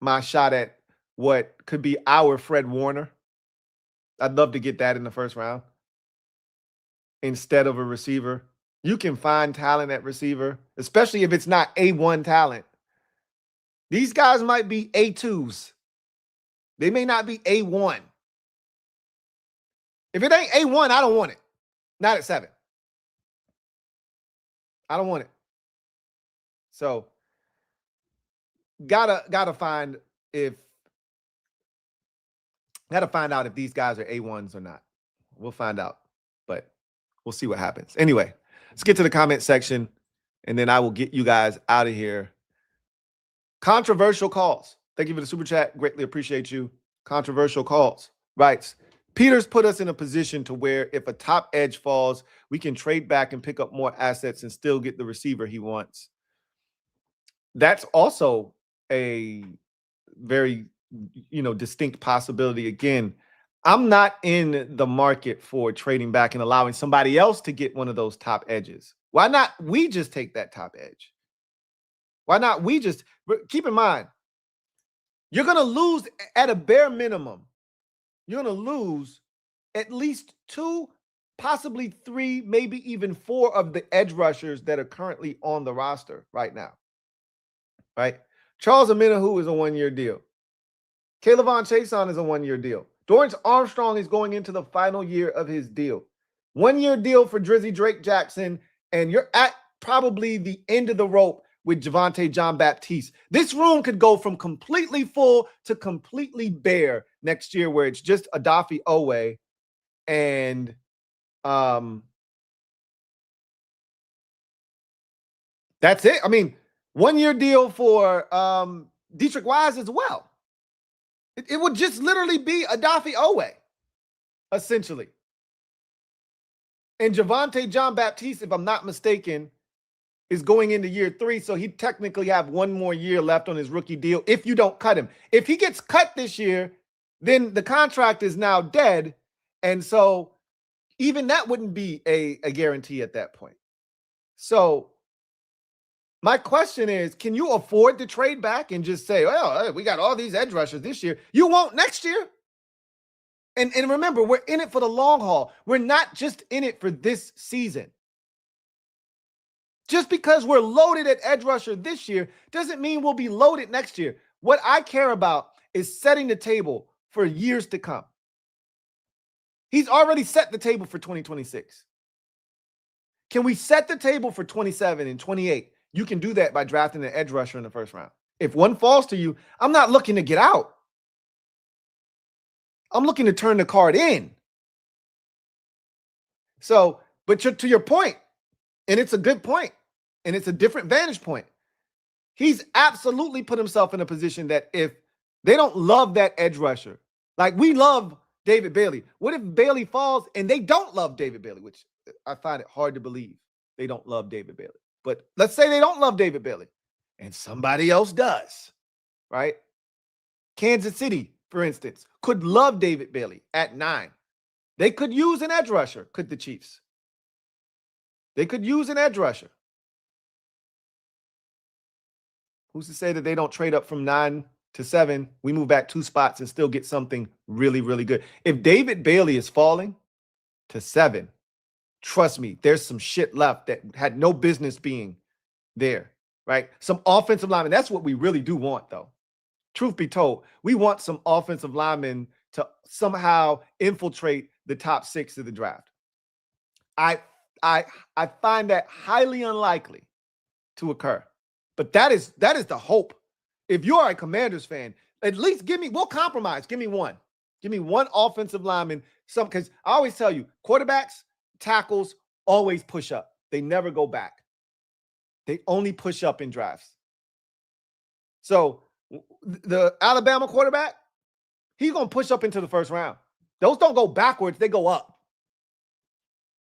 my shot at what could be our Fred Warner. I'd love to get that in the first round instead of a receiver. You can find talent at receiver, especially if it's not A1 talent. These guys might be A2s. They may not be A1. If it ain't A1, I don't want it. Not at 7. I don't want it. So gotta find out if these guys are A1s or not. We'll find out, but we'll see what happens. Anyway, let's get to the comment section, and then I will get you guys out of here. Controversial calls. Thank you for the super chat. Greatly appreciate you. Controversial calls. Writes, Peters put us in a position to where if a top edge falls, we can trade back and pick up more assets and still get the receiver he wants. That's also a very, distinct possibility. Again, I'm not in the market for trading back and allowing somebody else to get one of those top edges. Why not we just take that top edge? Why not we just keep in mind, you're going to lose at a bare minimum. You're going to lose at least 2, possibly 3, maybe even 4 of the edge rushers that are currently on the roster right now. Right? Charles Omenihu is a 1-year deal. Kaylavon Chason is a 1-year deal. Dorrance Armstrong is going into the final year of his deal. 1-year deal for Drizzy Drake Jackson, and you're at probably the end of the rope with Javonte Jean-Baptiste. This room could go from completely full to completely bare next year, where it's just Adafi Owe and that's it. I mean, 1-year deal for Dietrich Wise as well. It would just literally be Adafi Owe, essentially. And Javonte Jean-Baptiste, if I'm not mistaken, is going into year 3, so he'd technically have 1 more year left on his rookie deal if you don't cut him. If he gets cut this year, then the contract is now dead, and so even that wouldn't be a guarantee at that point. So my question is, can you afford to trade back and just say, well, we got all these edge rushers this year? You won't next year. And remember, we're in it for the long haul. We're not just in it for this season. Just because we're loaded at edge rusher this year doesn't mean we'll be loaded next year. What I care about is setting the table for years to come. He's already set the table for 2026. Can we set the table for 27 and 28? You can do that by drafting an edge rusher in the first round. If one falls to you, I'm not looking to get out. I'm looking to turn the card in. So, but to your point, and it's a good point, and it's a different vantage point. He's absolutely put himself in a position that if they don't love that edge rusher, like we love David Bailey. What if Bailey falls and they don't love David Bailey, which I find it hard to believe they don't love David Bailey. But let's say they don't love David Bailey and somebody else does, right? Kansas City, for instance, could love David Bailey at 9. They could use an edge rusher, could the Chiefs? They could use an edge rusher. Who's to say that they don't trade up from 9 to 7? We move back 2 spots and still get something really, really good. If David Bailey is falling to 7, trust me, there's some shit left that had no business being there, right? Some offensive linemen. That's what we really do want, though. Truth be told, we want some offensive linemen to somehow infiltrate the top 6 of the draft. I find that highly unlikely to occur. But that is the hope. If you are a Commanders fan, at least we'll compromise. Give me one. Give me one offensive lineman. Because I always tell you, quarterbacks, tackles always push up. They never go back. They only push up in drafts. So the Alabama quarterback, he's going to push up into the first round. Those don't go backwards. They go up.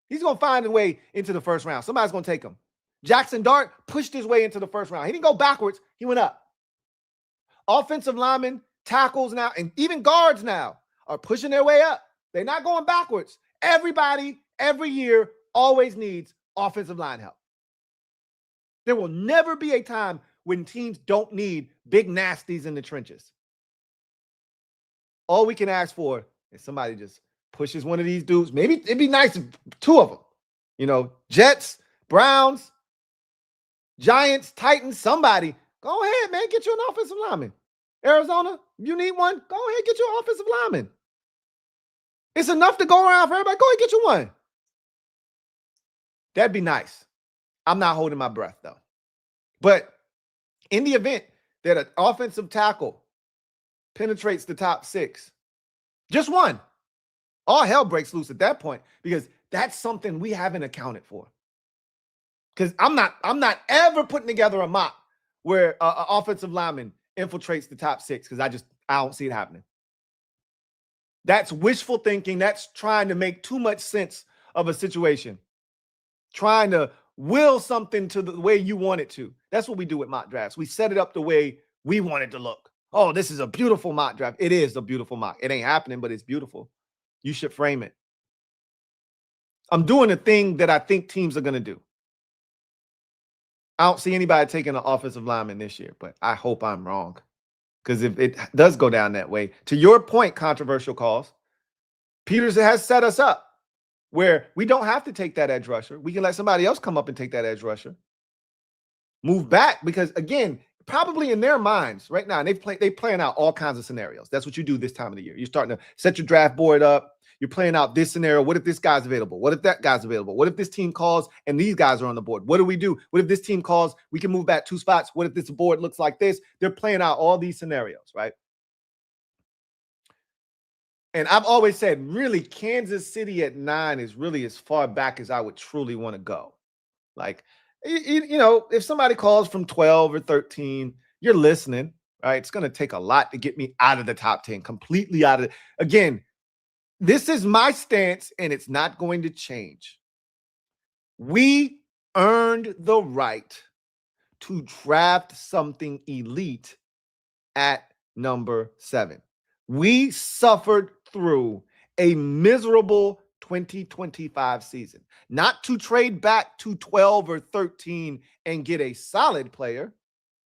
He's going to find a way into the first round. Somebody's going to take him. Jackson Dart pushed his way into the first round. He didn't go backwards. He went up. Offensive linemen, tackles now, and even guards now are pushing their way up. They're not going backwards. Everybody, every year, always needs offensive line help. There will never be a time when teams don't need big nasties in the trenches. All we can ask for is somebody just pushes one of these dudes. Maybe it'd be nice if 2 of them. Jets, Browns, Giants, Titans, somebody. Go ahead, man. Get you an offensive lineman. Arizona, you need one? Go ahead, get you an offensive lineman. It's enough to go around for everybody. Go ahead, get you one. That'd be nice. I'm not holding my breath, though. But in the event that an offensive tackle penetrates the top 6. Just one. All hell breaks loose at that point because that's something we haven't accounted for. Because I'm not ever putting together a mock where an offensive lineman infiltrates the top 6 because I don't see it happening. That's wishful thinking. That's trying to make too much sense of a situation. Trying to will something to the way you want it to. That's what we do with mock drafts. We set it up the way we want it to look. Oh, this is a beautiful mock draft. It is a beautiful mock. It ain't happening, but it's beautiful. You should frame it. I'm doing a thing that I think teams are going to do. I don't see anybody taking an offensive lineman this year, but I hope I'm wrong. Because if it does go down that way, to your point, controversial calls, Peters has set us up where we don't have to take that edge rusher. We can let somebody else come up and take that edge rusher. Move back because, again, probably in their minds right now, and they playing out all kinds of scenarios. That's what you do this time of the year. You're starting to set your draft board up. You're playing out this scenario. What if this guy's available? What if that guy's available? What if this team calls and these guys are on the board? What do we do? What if this team calls? We can move back 2 spots. What if this board looks like this? They're playing out all these scenarios, right? And I've always said, really, Kansas City at 9 is really as far back as I would truly want to go. Like, you know, if somebody calls from 12 or 13, you're listening, right? It's going to take a lot to get me out of the top 10, completely out of it. Again, this is my stance, and it's not going to change. We earned the right to draft something elite at number 7. We suffered through a miserable 2025 season, not to trade back to 12 or 13 and get a solid player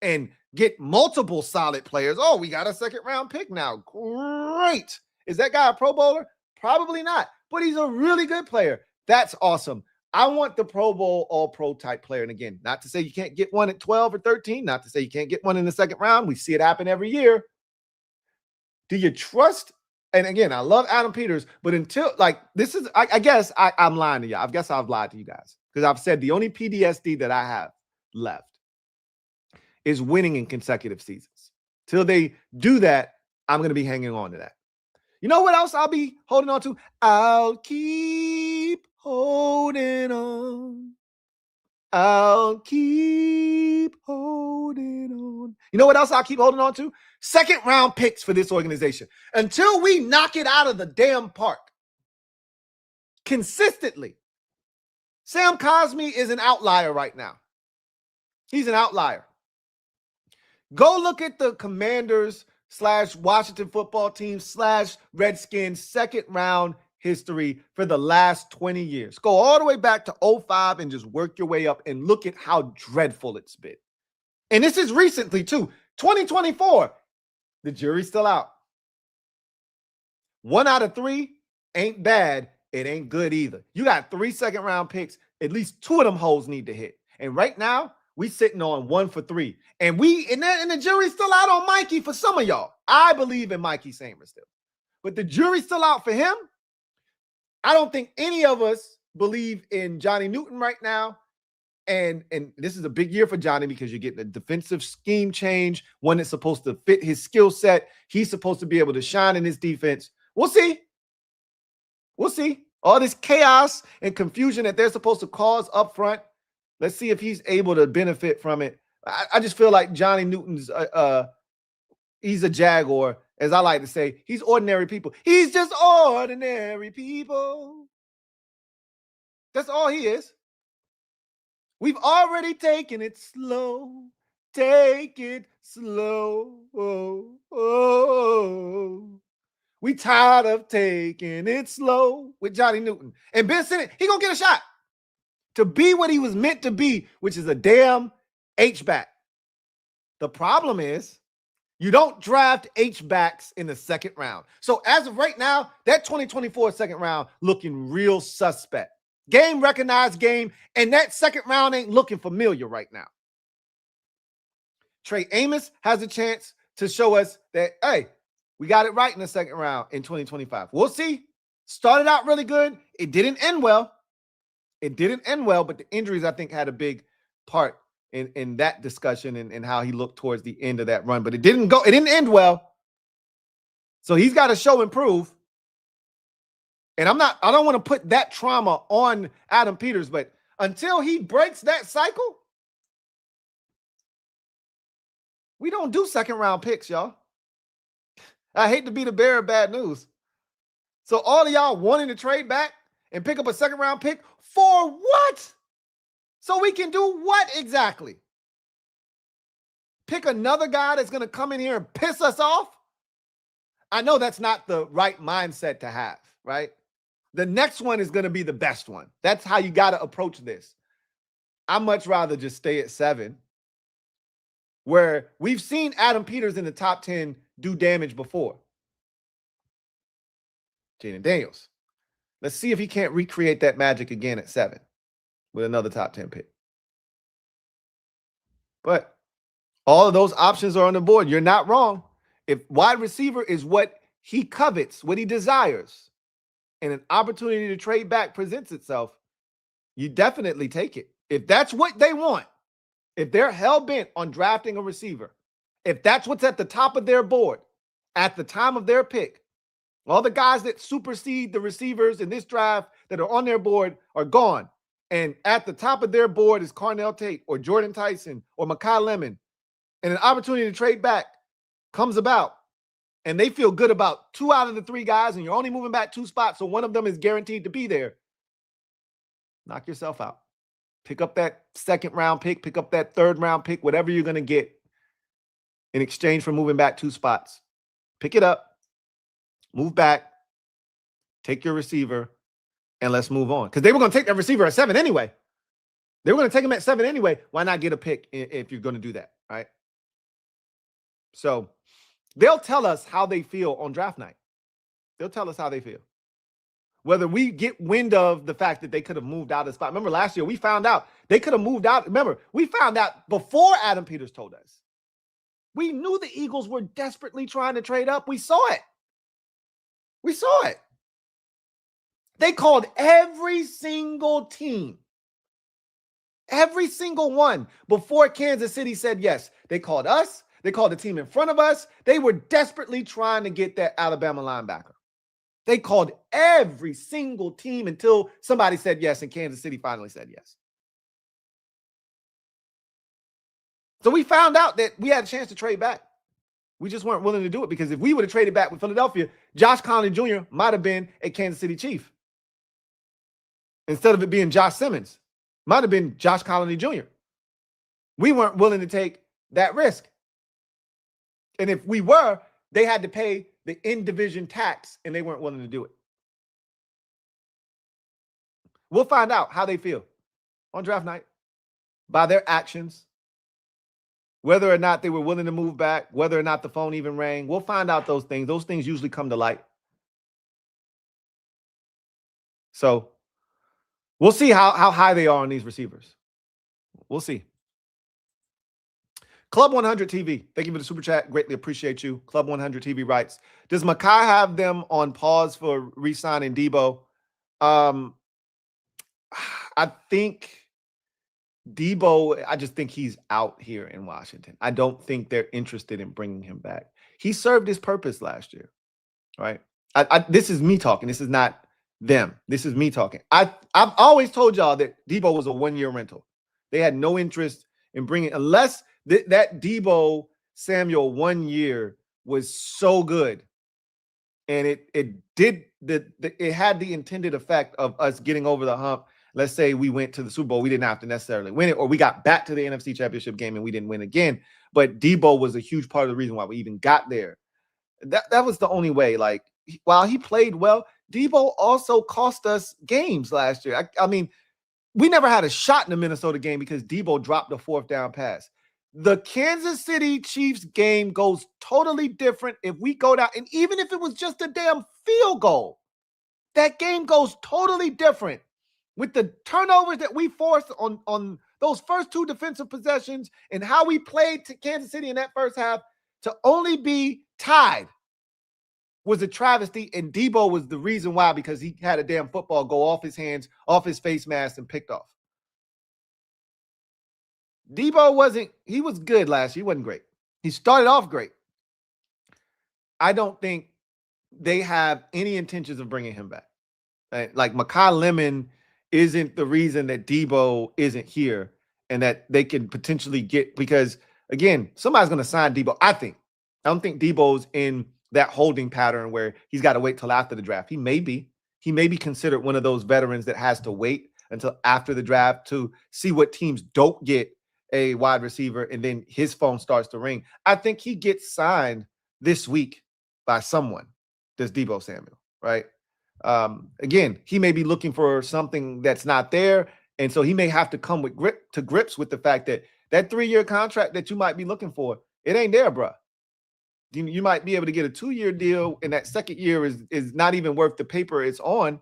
and get multiple solid players. Oh, we got a second-round pick now. Great. Is that guy a Pro Bowler? Probably not, but he's a really good player. That's awesome. I want the Pro Bowl All-Pro type player. And again, not to say you can't get one at 12 or 13, not to say you can't get one in the second round. We see it happen every year. Do you trust? And again, I love Adam Peters, but until like this is, I guess I'm lying to you. I guess I've lied to you guys because I've said the only PTSD that I have left is winning in consecutive seasons. Till they do that, I'm going to be hanging on to that. You know what else I'll be holding on to? I'll keep holding on. I'll keep holding on. You know what else I'll keep holding on to? Second round picks for this organization. Until we knock it out of the damn park. Consistently. Sam Cosmi is an outlier right now. He's an outlier. Go look at the Commanders / Washington football team / Redskins second round history for the last 20 years. Go all the way back to 2005 and just work your way up and look at how dreadful it's been. And this is recently too. 2024, the jury's still out. 1 out of 3 ain't bad. It ain't good either. You got 3 second round picks. At least 2 of them holes need to hit. And right now, we sitting on 1 for 3. And the jury's still out on Mikey for some of y'all. I believe in Mikey Samer still. But the jury's still out for him. I don't think any of us believe in Johnny Newton right now. And this is a big year for Johnny because you're getting a defensive scheme change, one that's supposed to fit his skill set. He's supposed to be able to shine in his defense. We'll see. We'll see. All this chaos and confusion that they're supposed to cause up front. Let's see if he's able to benefit from it. I just feel like Johnny Newton's he's a Jaguar, as I like to say. He's ordinary people. He's just ordinary people. That's all he is. We've already taken it slow. Take it slow. We tired of taking it slow with Johnny Newton. And Ben Simmons, he gonna get a shot to be what he was meant to be, which is a damn H-back. The problem is you don't draft H-backs in the second round. So as of right now, that 2024 second round looking real suspect. Game recognized game, and that second round ain't looking familiar right now. Trey Amos has a chance to show us that, hey, we got it right in the second round in 2025. We'll see. Started out really good. It didn't end well. It didn't end well, but the injuries, I think, had a big part in that discussion and how he looked towards the end of that run. But it didn't end well. So he's got to show and prove. And I don't want to put that trauma on Adam Peters, but until he breaks that cycle, we don't do second round picks, y'all. I hate to be the bearer of bad news. So all of y'all wanting to trade back and pick up a second round pick for what? So we can do what exactly? Pick another guy that's going to come in here and piss us off? I know that's not the right mindset to have, right? The next one is going to be the best one. That's how you got to approach this. I'd much rather just stay at 7, where we've seen Adam Peters in the top 10 do damage before. Jaden Daniels. Let's see if he can't recreate that magic again at 7 with another top 10 pick. But all of those options are on the board. You're not wrong. If wide receiver is what he covets, what he desires, and an opportunity to trade back presents itself, you definitely take it. If that's what they want, if they're hell-bent on drafting a receiver, if that's what's at the top of their board at the time of their pick, all the guys that supersede the receivers in this draft that are on their board are gone. And at the top of their board is Carnell Tate or Jordan Tyson or Makai Lemon, and an opportunity to trade back comes about, and they feel good about 2 out of the 3 guys, and you're only moving back 2 spots, so one of them is guaranteed to be there, knock yourself out. Pick up that second round pick, pick up that third round pick, whatever you're going to get in exchange for moving back 2 spots. Pick it up, move back, take your receiver, and let's move on. Because they were going to take that receiver at 7 anyway. They were going to take him at 7 anyway. Why not get a pick if you're going to do that, right? So they'll tell us how they feel on draft night. They'll tell us how they feel. Whether we get wind of the fact that they could have moved out of the spot. Remember last year, we found out they could have moved out. Remember, we found out before Adam Peters told us. We knew the Eagles were desperately trying to trade up. We saw it. We saw it. They called every single team. Every single one before Kansas City said yes. They called us. They called the team in front of us. They were desperately trying to get that Alabama linebacker. They called every single team until somebody said yes, and Kansas City finally said yes. So we found out that we had a chance to trade back. We just weren't willing to do it because if we would have traded back with Philadelphia, Josh Conley Jr. might have been a Kansas City Chief. Instead of it being Josh Simmons, might have been Josh Conley Jr. We weren't willing to take that risk. And if we were, they had to pay the in-division tax, and they weren't willing to do it. We'll find out how they feel on draft night by their actions, whether or not they were willing to move back, whether or not the phone even rang. We'll find out those things. Those things usually come to light. So we'll see how high they are on these receivers. We'll see. Club 100 TV, thank you for the super chat. Greatly appreciate you. Club 100 TV writes, does Makai have them on pause for re-signing Deebo? I think Deebo, I just think he's out here in Washington. I don't think they're interested in bringing him back. He served his purpose last year, right? This is me talking. This is not them. This is me talking. I've always told y'all that Deebo was a 1-year rental. They had no interest in bringing, unless that Deebo Samuel 1 year was so good, and it had the intended effect of us getting over the hump. Let's say we went to the Super Bowl, we didn't have to necessarily win it, or we got back to the NFC Championship game and we didn't win again. But Deebo was a huge part of the reason why we even got there. That was the only way. Like, while he played well, Deebo also cost us games last year. I mean, we never had a shot in the Minnesota game because Deebo dropped the 4th down pass. The Kansas City Chiefs game goes totally different if we go down, and even if it was just a damn field goal, that game goes totally different with the turnovers that we forced on those first 2 defensive possessions and how we played to Kansas City in that first half. To only be tied was a travesty, and Deebo was the reason why, because he had a damn football go off his hands, off his face mask, and picked off. Deebo he was good last year. He wasn't great. He started off great. I don't think they have any intentions of bringing him back. Like Makai Lemon isn't the reason that Deebo isn't here and that they can potentially get, because again, somebody's going to sign Deebo. I don't think Deebo's in that holding pattern where he's got to wait till after the draft. He may be considered one of those veterans that has to wait until after the draft to see what teams don't get a wide receiver, and then his phone starts to ring. I think he gets signed this week by someone. There's Deebo Samuel, right? Again, he may be looking for something that's not there, and so he may have to come with grips with the fact that that 3-year contract that you might be looking for, it ain't there, bro. You might be able to get a 2-year deal, and that second year is not even worth the paper it's on,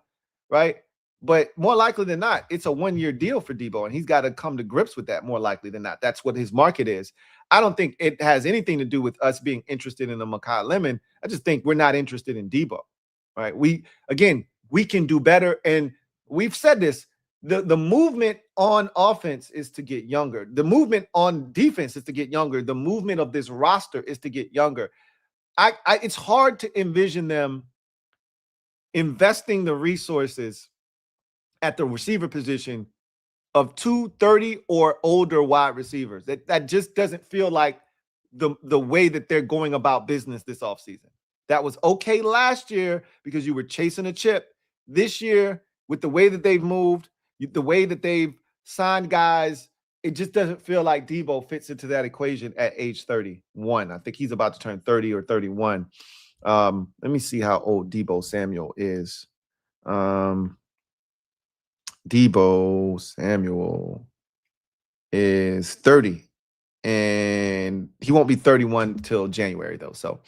right? But more likely than not, it's a 1-year deal for Deebo, and he's got to come to grips with that more likely than not. That's what his market is. I don't think it has anything to do with us being interested in a Makai Lemon. I just think we're not interested in Deebo, right? We can do better, and we've said this. The movement on offense is to get younger. The movement on defense is to get younger. The movement of this roster is to get younger. It's hard to envision them investing the resources at the receiver position of 230 or older wide receivers. That just doesn't feel like the way that they're going about business this offseason. That was okay last year because you were chasing a chip. This year, with the way that they've moved, the way that they've signed guys, it just doesn't feel like Deebo fits into that equation at age 31. I think he's about to turn 30 or 31. Let me see how old Deebo Samuel is. Deebo Samuel is 30, and he won't be 31 until January, though. So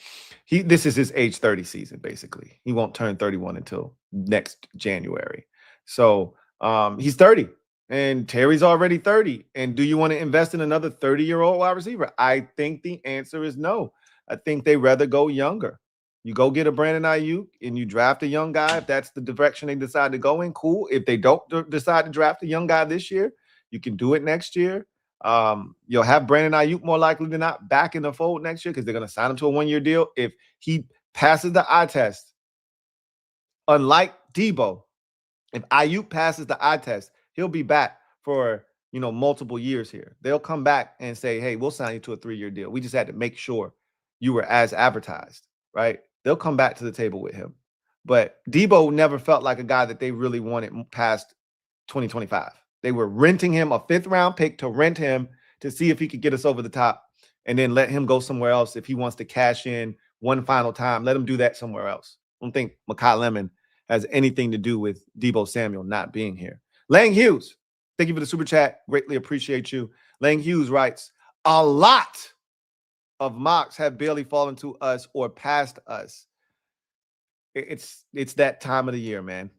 this is his age 30 season, basically. He won't turn 31 until next January. So he's 30, and Terry's already 30. And do you want to invest in another 30-year-old wide receiver? I think the answer is no. I think they rather go younger. You go get a Brandon Ayuk and you draft a young guy. If that's the direction they decide to go in, cool. If they don't decide to draft a young guy this year, you can do it next year. You'll have Brandon Ayuk more likely than not back in the fold next year because they're going to sign him to a 1-year deal. If he passes the eye test, unlike Deebo, if Ayuk passes the eye test, he'll be back for multiple years here. They'll come back and say, hey, we'll sign you to a 3-year deal. We just had to make sure you were as advertised, right? They'll come back to the table with him. But Deebo never felt like a guy that they really wanted past 2025. They were renting him a 5th-round pick to rent him to see if he could get us over the top and then let him go somewhere else. If he wants to cash in one final time, let him do that somewhere else. I don't think Makai Lemon has anything to do with Deebo Samuel not being here. Lang Hughes, thank you for the super chat. Greatly appreciate you. Lang Hughes writes, a lot of mocks have barely fallen to us or past us. It's that time of the year, man.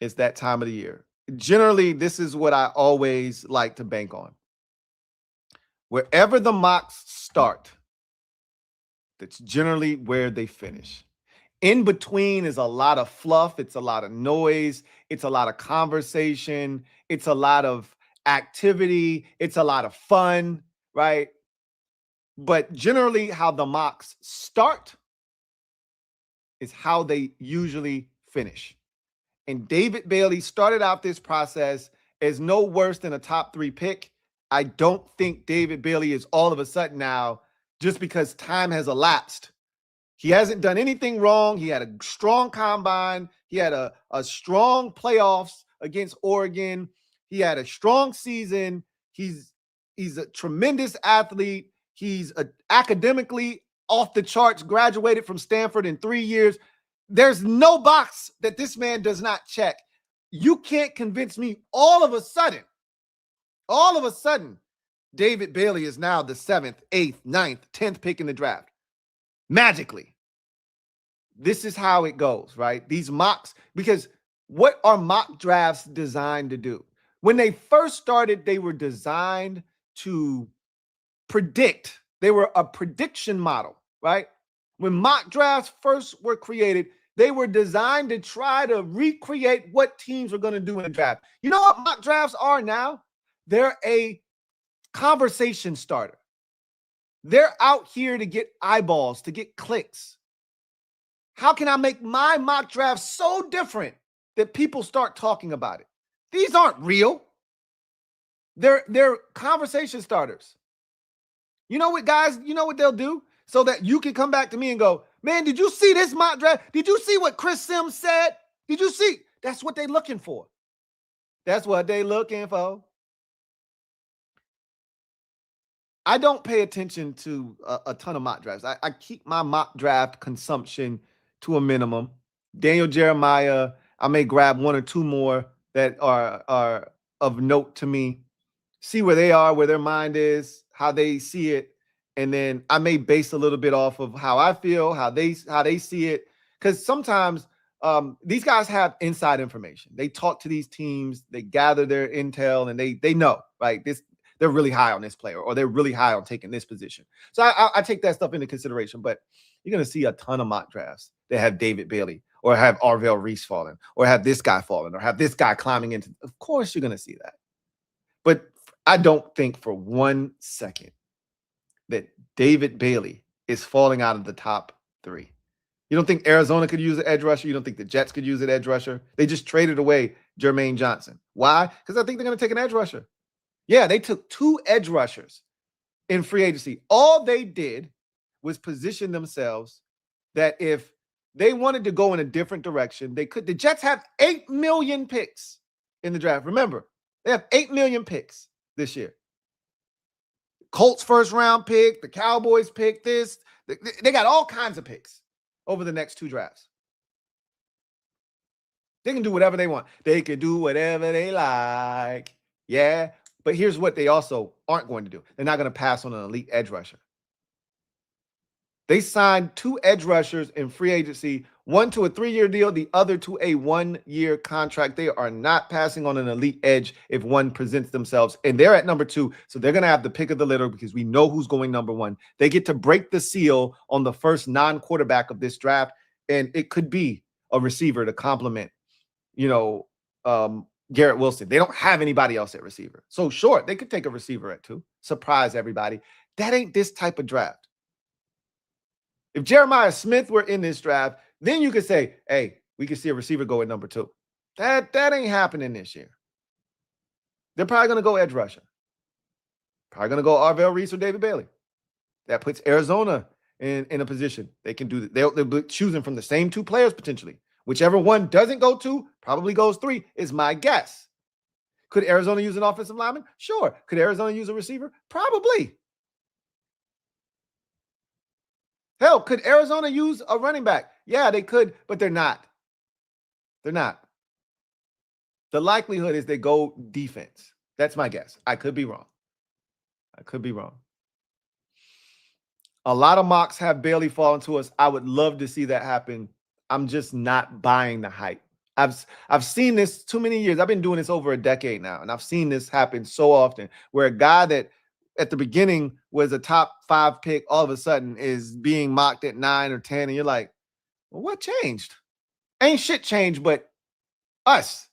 It's that time of the year. Generally, this is what I always like to bank on. Wherever the mocks start, that's generally where they finish. In between is a lot of fluff. It's a lot of noise. It's a lot of conversation. It's a lot of activity. It's a lot of fun, right? But generally, how the mocks start is how they usually finish. And David Bailey started out this process as no worse than a top 3 pick. I don't think David Bailey is all of a sudden now, just because time has elapsed. He hasn't done anything wrong. He had a strong combine. He had a strong playoffs against Oregon. He had a strong season. He's a tremendous athlete. He's academically off the charts, graduated from Stanford in 3 years. There's no box that this man does not check. You can't convince me all of a sudden, David Bailey is now the 7th, 8th, 9th, 10th pick in the draft. Magically. This is how it goes, right? These mocks, because what are mock drafts designed to do? When they first started, they were designed to predict. They were a prediction model, right? When mock drafts first were created, they were designed to try to recreate what teams were going to do in the draft. You know what mock drafts are now? They're a conversation starter. They're out here to get eyeballs, to get clicks. How can I make my mock draft so different that people start talking about it? These aren't real. They're conversation starters. You know what, guys? You know what they'll do? So that you can come back to me and go, man, did you see this mock draft? Did you see what Chris Sims said? Did you see? That's what they're looking for. That's what they're looking for. I don't pay attention to a ton of mock drafts. I keep my mock draft consumption to a minimum. Daniel Jeremiah, I may grab one or two more that are of note to me, see where they are, where their mind is, how they see it. And then I may base a little bit off of how I feel, how they see it. Because sometimes these guys have inside information. They talk to these teams, they gather their intel, and they know, right? They're really high on this player, or they're really high on taking this position. So I take that stuff into consideration. But you're going to see a ton of mock drafts that have David Bailey, or have Arvell Reese falling, or have this guy falling, or have this guy climbing into. Of course, you're going to see that. But I don't think for 1 second that David Bailey is falling out of the top 3. You don't think Arizona could use an edge rusher? You don't think the Jets could use an edge rusher? They just traded away Jermaine Johnson. Why? Because I think they're going to take an edge rusher. Yeah, they took 2 edge rushers in free agency. All they did was position themselves that if they wanted to go in a different direction, they could. The Jets have 8 million picks in the draft. Remember, they have 8 million picks this year. Colts first round pick, the Cowboys pick this. They got all kinds of picks over the next 2 drafts. They can do whatever they want. They can do whatever they like. Yeah. But here's what they also aren't going to do. They're not going to pass on an elite edge rusher. They signed 2 edge rushers in free agency, one to a 3-year deal, the other to a 1-year contract. They are not passing on an elite edge if one presents themselves. And they're at number 2, so they're going to have the pick of the litter because we know who's going number 1. They get to break the seal on the first non-quarterback of this draft, and it could be a receiver to complement, Garrett Wilson. They don't have anybody else at receiver. So sure, they could take a receiver at 2, surprise everybody. That ain't this type of draft. If Jeremiah Smith were in this draft, then you could say, hey, we could see a receiver go at number 2. That ain't happening this year. They're probably going to go edge rusher. Probably going to go Arvell Reese or David Bailey. That puts Arizona in a position. They can do that. They'll be choosing from the same 2 players potentially. Whichever one doesn't go 2, probably goes 3, is my guess. Could Arizona use an offensive lineman? Sure. Could Arizona use a receiver? Probably. Hell, could Arizona use a running back? Yeah, they could, but they're not. They're not. The likelihood is they go defense. That's my guess. I could be wrong. A lot of mocks have Bailey falling to us. I would love to see that happen. I'm just not buying the hype. I've seen this too many years. I've been doing this over a decade now, and I've seen this happen so often where a guy that at the beginning was a top 5 pick all of a sudden is being mocked at 9 or 10, and you're like, well, what changed? Ain't shit changed but us,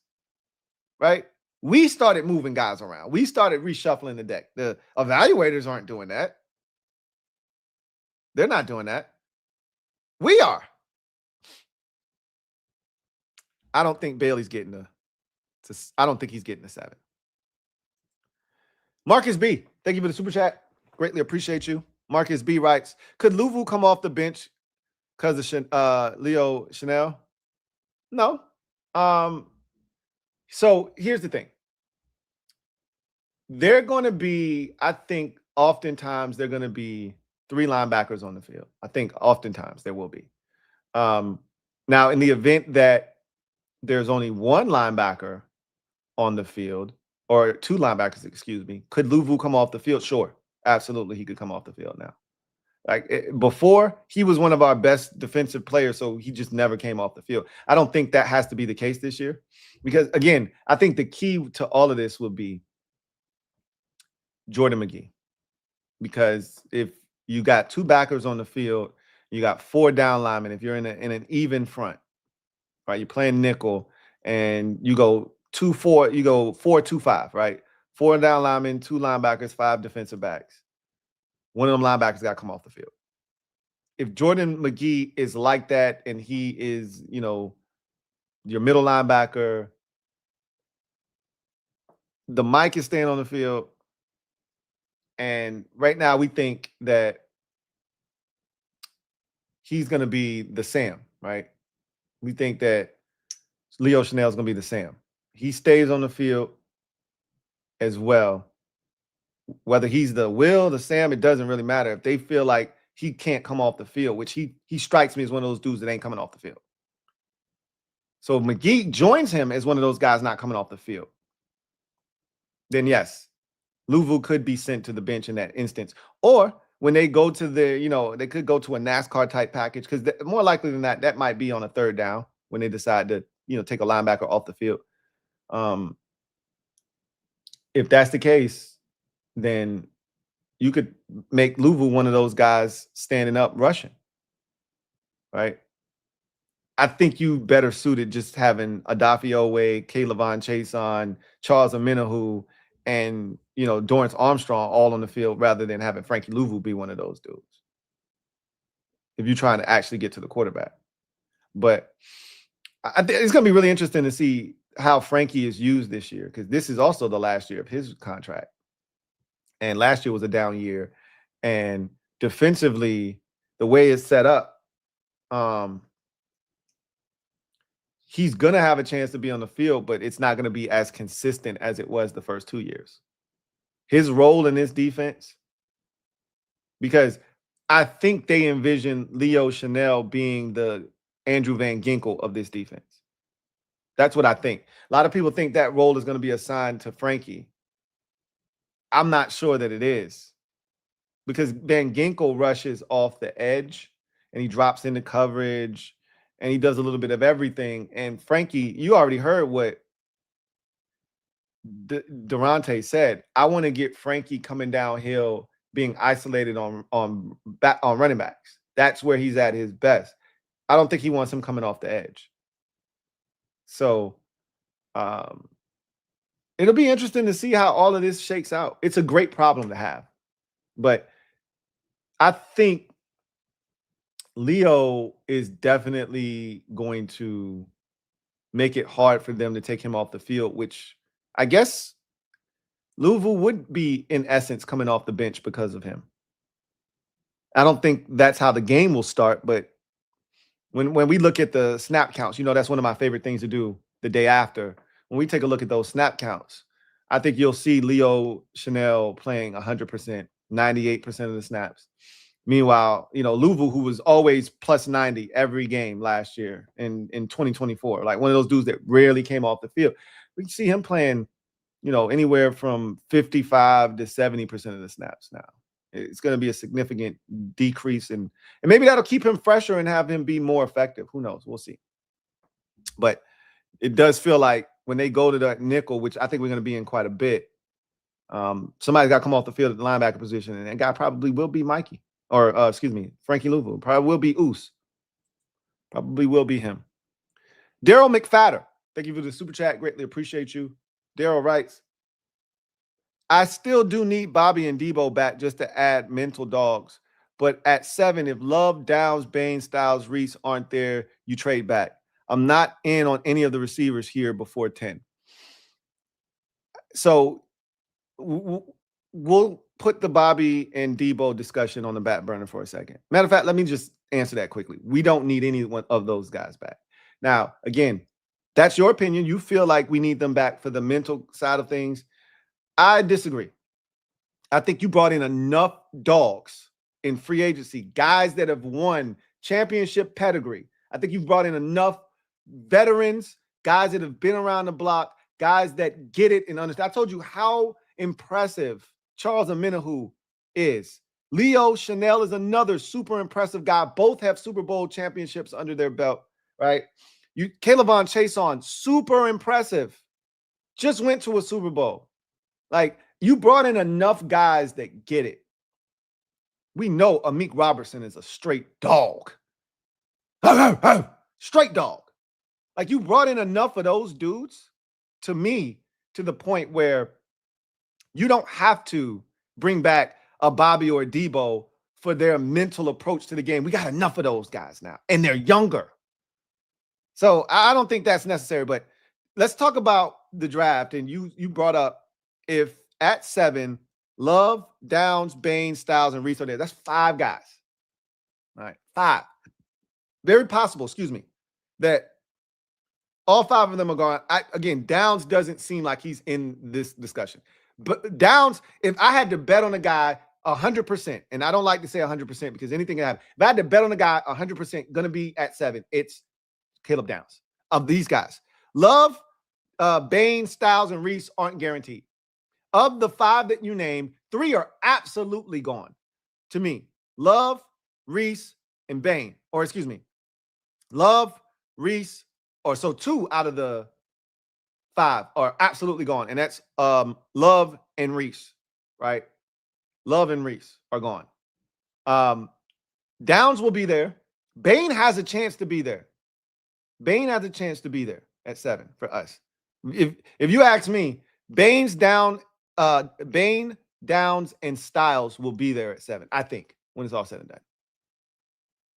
right? We started moving guys around. We started reshuffling the deck. The evaluators aren't doing that. They're not doing that. We are. I don't think Bailey's getting I don't think he's getting a 7. Marcus B, thank you for the super chat. Greatly appreciate you. Marcus B writes, could Louvu come off the bench because of Leo Chanel? No. So here's the thing. They're going to be, I think, oftentimes they're going to be 3 linebackers on the field. I think oftentimes there will be. Now, in the event that there's only 1 linebacker on the field, or 2 linebackers, excuse me, could Louvu come off the field? Sure. Absolutely, he could come off the field now. Before, he was one of our best defensive players, so he just never came off the field. I don't think that has to be the case this year because, again, I think the key to all of this will be Jordan McGee. Because if you got 2 backers on the field, you got 4 down linemen. If you're in an even front, right? You're playing nickel, and you go 2-4, you go 4-2-5, right? 4 down linemen, 2 linebackers, 5 defensive backs. One of them linebackers got to come off the field. If Jordan McGee is like that and he is, your middle linebacker, the Mike is staying on the field. And right now we think that he's going to be the Sam, right? We think that Leo Chanel is going to be the Sam. He stays on the field as well. Whether he's the Will, the Sam, it doesn't really matter. If they feel like he can't come off the field, which he strikes me as one of those dudes that ain't coming off the field. So if McGee joins him as one of those guys not coming off the field, then yes, Louisville could be sent to the bench in that instance. Or when they go to they could go to a NASCAR type package, because more likely than that, that might be on a 3rd down when they decide to, take a linebacker off the field. If that's the case, then you could make Louisville one of those guys standing up rushing, right? I think you better suited just having Adafiowe, Kaylavon Chason, Charles Amenahu, and Dorrance Armstrong all on the field rather than having Frankie Louisville be one of those dudes. If you're trying to actually get to the quarterback. But I think it's going to be really interesting to see how Frankie is used this year, because this is also the last year of his contract. And last year was a down year. And defensively, the way it's set up, he's going to have a chance to be on the field, but it's not going to be as consistent as it was the first 2 years. His role in this defense, because I think they envision Leo Chanel being the Andrew Van Ginkel of this defense. That's what I think. A lot of people think that role is going to be assigned to Frankie. I'm not sure that it is, because Van Ginkel rushes off the edge and he drops into coverage and he does a little bit of everything. And Frankie, you already heard what Durante said. I want to get Frankie coming downhill, being isolated on running backs. That's where he's at his best. I don't think he wants him coming off the edge. So it'll be interesting to see how all of this shakes out. It's a great problem to have. But I think Leo is definitely going to make it hard for them to take him off the field, which I guess Louisville would be, in essence, coming off the bench because of him. I don't think that's how the game will start, but when we look at the snap counts, that's one of my favorite things to do the day after. When we take a look at those snap counts, I think you'll see Leo Chanel playing 100%, 98% of the snaps. Meanwhile, Louisville, who was always plus 90 every game last year in 2024, like one of those dudes that rarely came off the field, we can see him playing, anywhere from 55 to 70% of the snaps now. It's going to be a significant decrease, and maybe that'll keep him fresher and have him be more effective. Who knows? We'll see. But it does feel like when they go to that nickel, which I think we're going to be in quite a bit, somebody's got to come off the field at the linebacker position, and that guy probably will be Mikey. Or, Frankie Louisville. Probably will be Oos. Probably will be him. Daryl McFadder. Thank you for the super chat. Greatly appreciate you. Daryl writes, I still do need Bobby and Deebo back just to add mental dogs. But at 7, if Love, Downs, Bain, Styles, Reese aren't there, you trade back. I'm not in on any of the receivers here before 10. So we'll put the Bobby and Deebo discussion on the back burner for a second. Matter of fact, let me just answer that quickly. We don't need any one of those guys back. Now, again, that's your opinion. You feel like we need them back for the mental side of things. I disagree. I think you brought in enough dogs in free agency, guys that have won championship pedigree. I think you've brought in enough veterans, guys that have been around the block, guys that get it and understand. I told you how impressive Charles Amenahu is. Leo Chanel is another super impressive guy. Both have Super Bowl championships under their belt, right? Kaylavon Chason, super impressive. Just went to a Super Bowl. Like, you brought in enough guys that get it. We know Amik Robertson is a straight dog. Straight dog. Like, you brought in enough of those dudes, to me, to the point where You don't have to bring back a Bobby or a Deebo for their mental approach to the game. We got enough of those guys now, and they're younger. So I don't think that's necessary, but let's talk about the draft. And you brought up if at 7, Love, Downs, Bain, Styles, and Reese are there. That's 5 guys. All right, 5. Very possible, that all 5 of them are gone. Again, Downs doesn't seem like he's in this discussion. But Downs, if I had to bet on a guy 100%, and I don't like to say 100% because anything can happen. If I had to bet on a guy 100% going to be at 7, it's Caleb Downs. Of these guys, Love, Bain, Styles, and Reese aren't guaranteed. Of the 5 that you named, 3 are absolutely gone to me. Love, Reese, and Bain. Or excuse me, Love, Reese, or so 2 out of the 5 are absolutely gone. And that's Love and Reese, right? Love and Reese are gone. Downs will be there. Bain has a chance to be there. Bain has a chance to be there at 7 for us. If you ask me, Bain, Downs, and Styles will be there at 7, I think, when it's all said and done.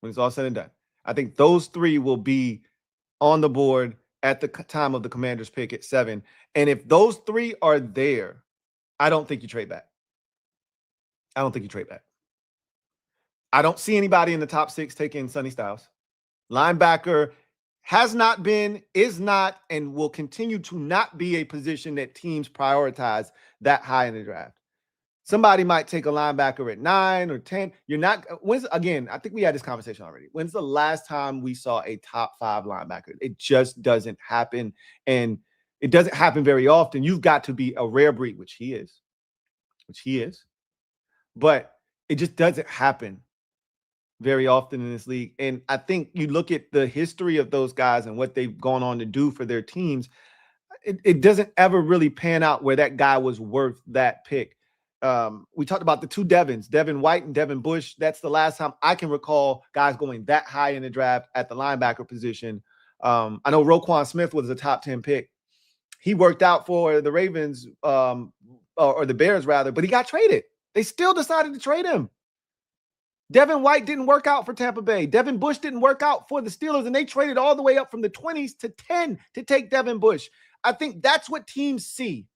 When it's all said and done. I think those 3 will be on the board at the time of the Commanders pick at 7. And if those 3 are there, I don't think you trade back. I don't think you trade back. I don't see anybody in the top 6 taking Sonny Styles. Linebacker has not been, is not, and will continue to not be a position that teams prioritize that high in the draft. Somebody might take a linebacker at 9 or 10. You're not, again, I think we had this conversation already. When's the last time we saw a top 5 linebacker? It just doesn't happen. And it doesn't happen very often. You've got to be a rare breed, which he is. But it just doesn't happen very often in this league. And I think you look at the history of those guys and what they've gone on to do for their teams, it doesn't ever really pan out where that guy was worth that pick. We talked about the 2 Devins, Devin White and Devin Bush. That's the last time I can recall guys going that high in the draft at the linebacker position. I know Roquan Smith was a top 10 pick. He worked out for the Ravens or the Bears rather, but he got traded. They still decided to trade him. Devin White didn't work out for Tampa Bay. Devin Bush didn't work out for the Steelers, and they traded all the way up from the 20s to 10 to take Devin Bush. I think that's what teams see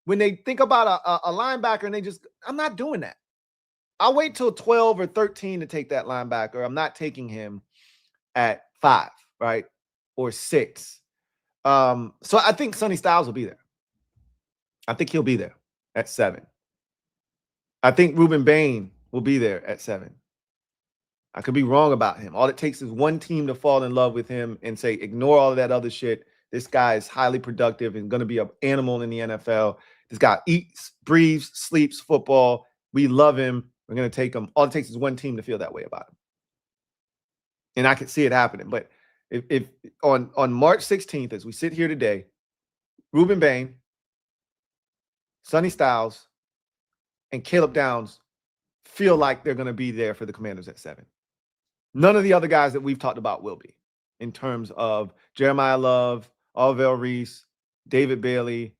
when they think about a linebacker, and they just, I'm not doing that. I'll wait till 12 or 13 to take that linebacker. I'm not taking him at 5, right? Or 6. So I think Sonny Styles will be there. I think he'll be there at 7. I think Ruben Bain will be there at 7. I could be wrong about him. All it takes is one team to fall in love with him and say, ignore all of that other shit. This guy is highly productive and going to be an animal in the NFL. This guy eats, breathes, sleeps football. We love him. We're going to take him. All it takes is one team to feel that way about him. And I can see it happening. But if on March 16th, as we sit here today, Ruben Bain, Sonny Styles, and Caleb Downs feel like they're going to be there for the Commanders at 7. None of the other guys that we've talked about will be, in terms of Jeremiah Love, Alvell Reese, David Bailey.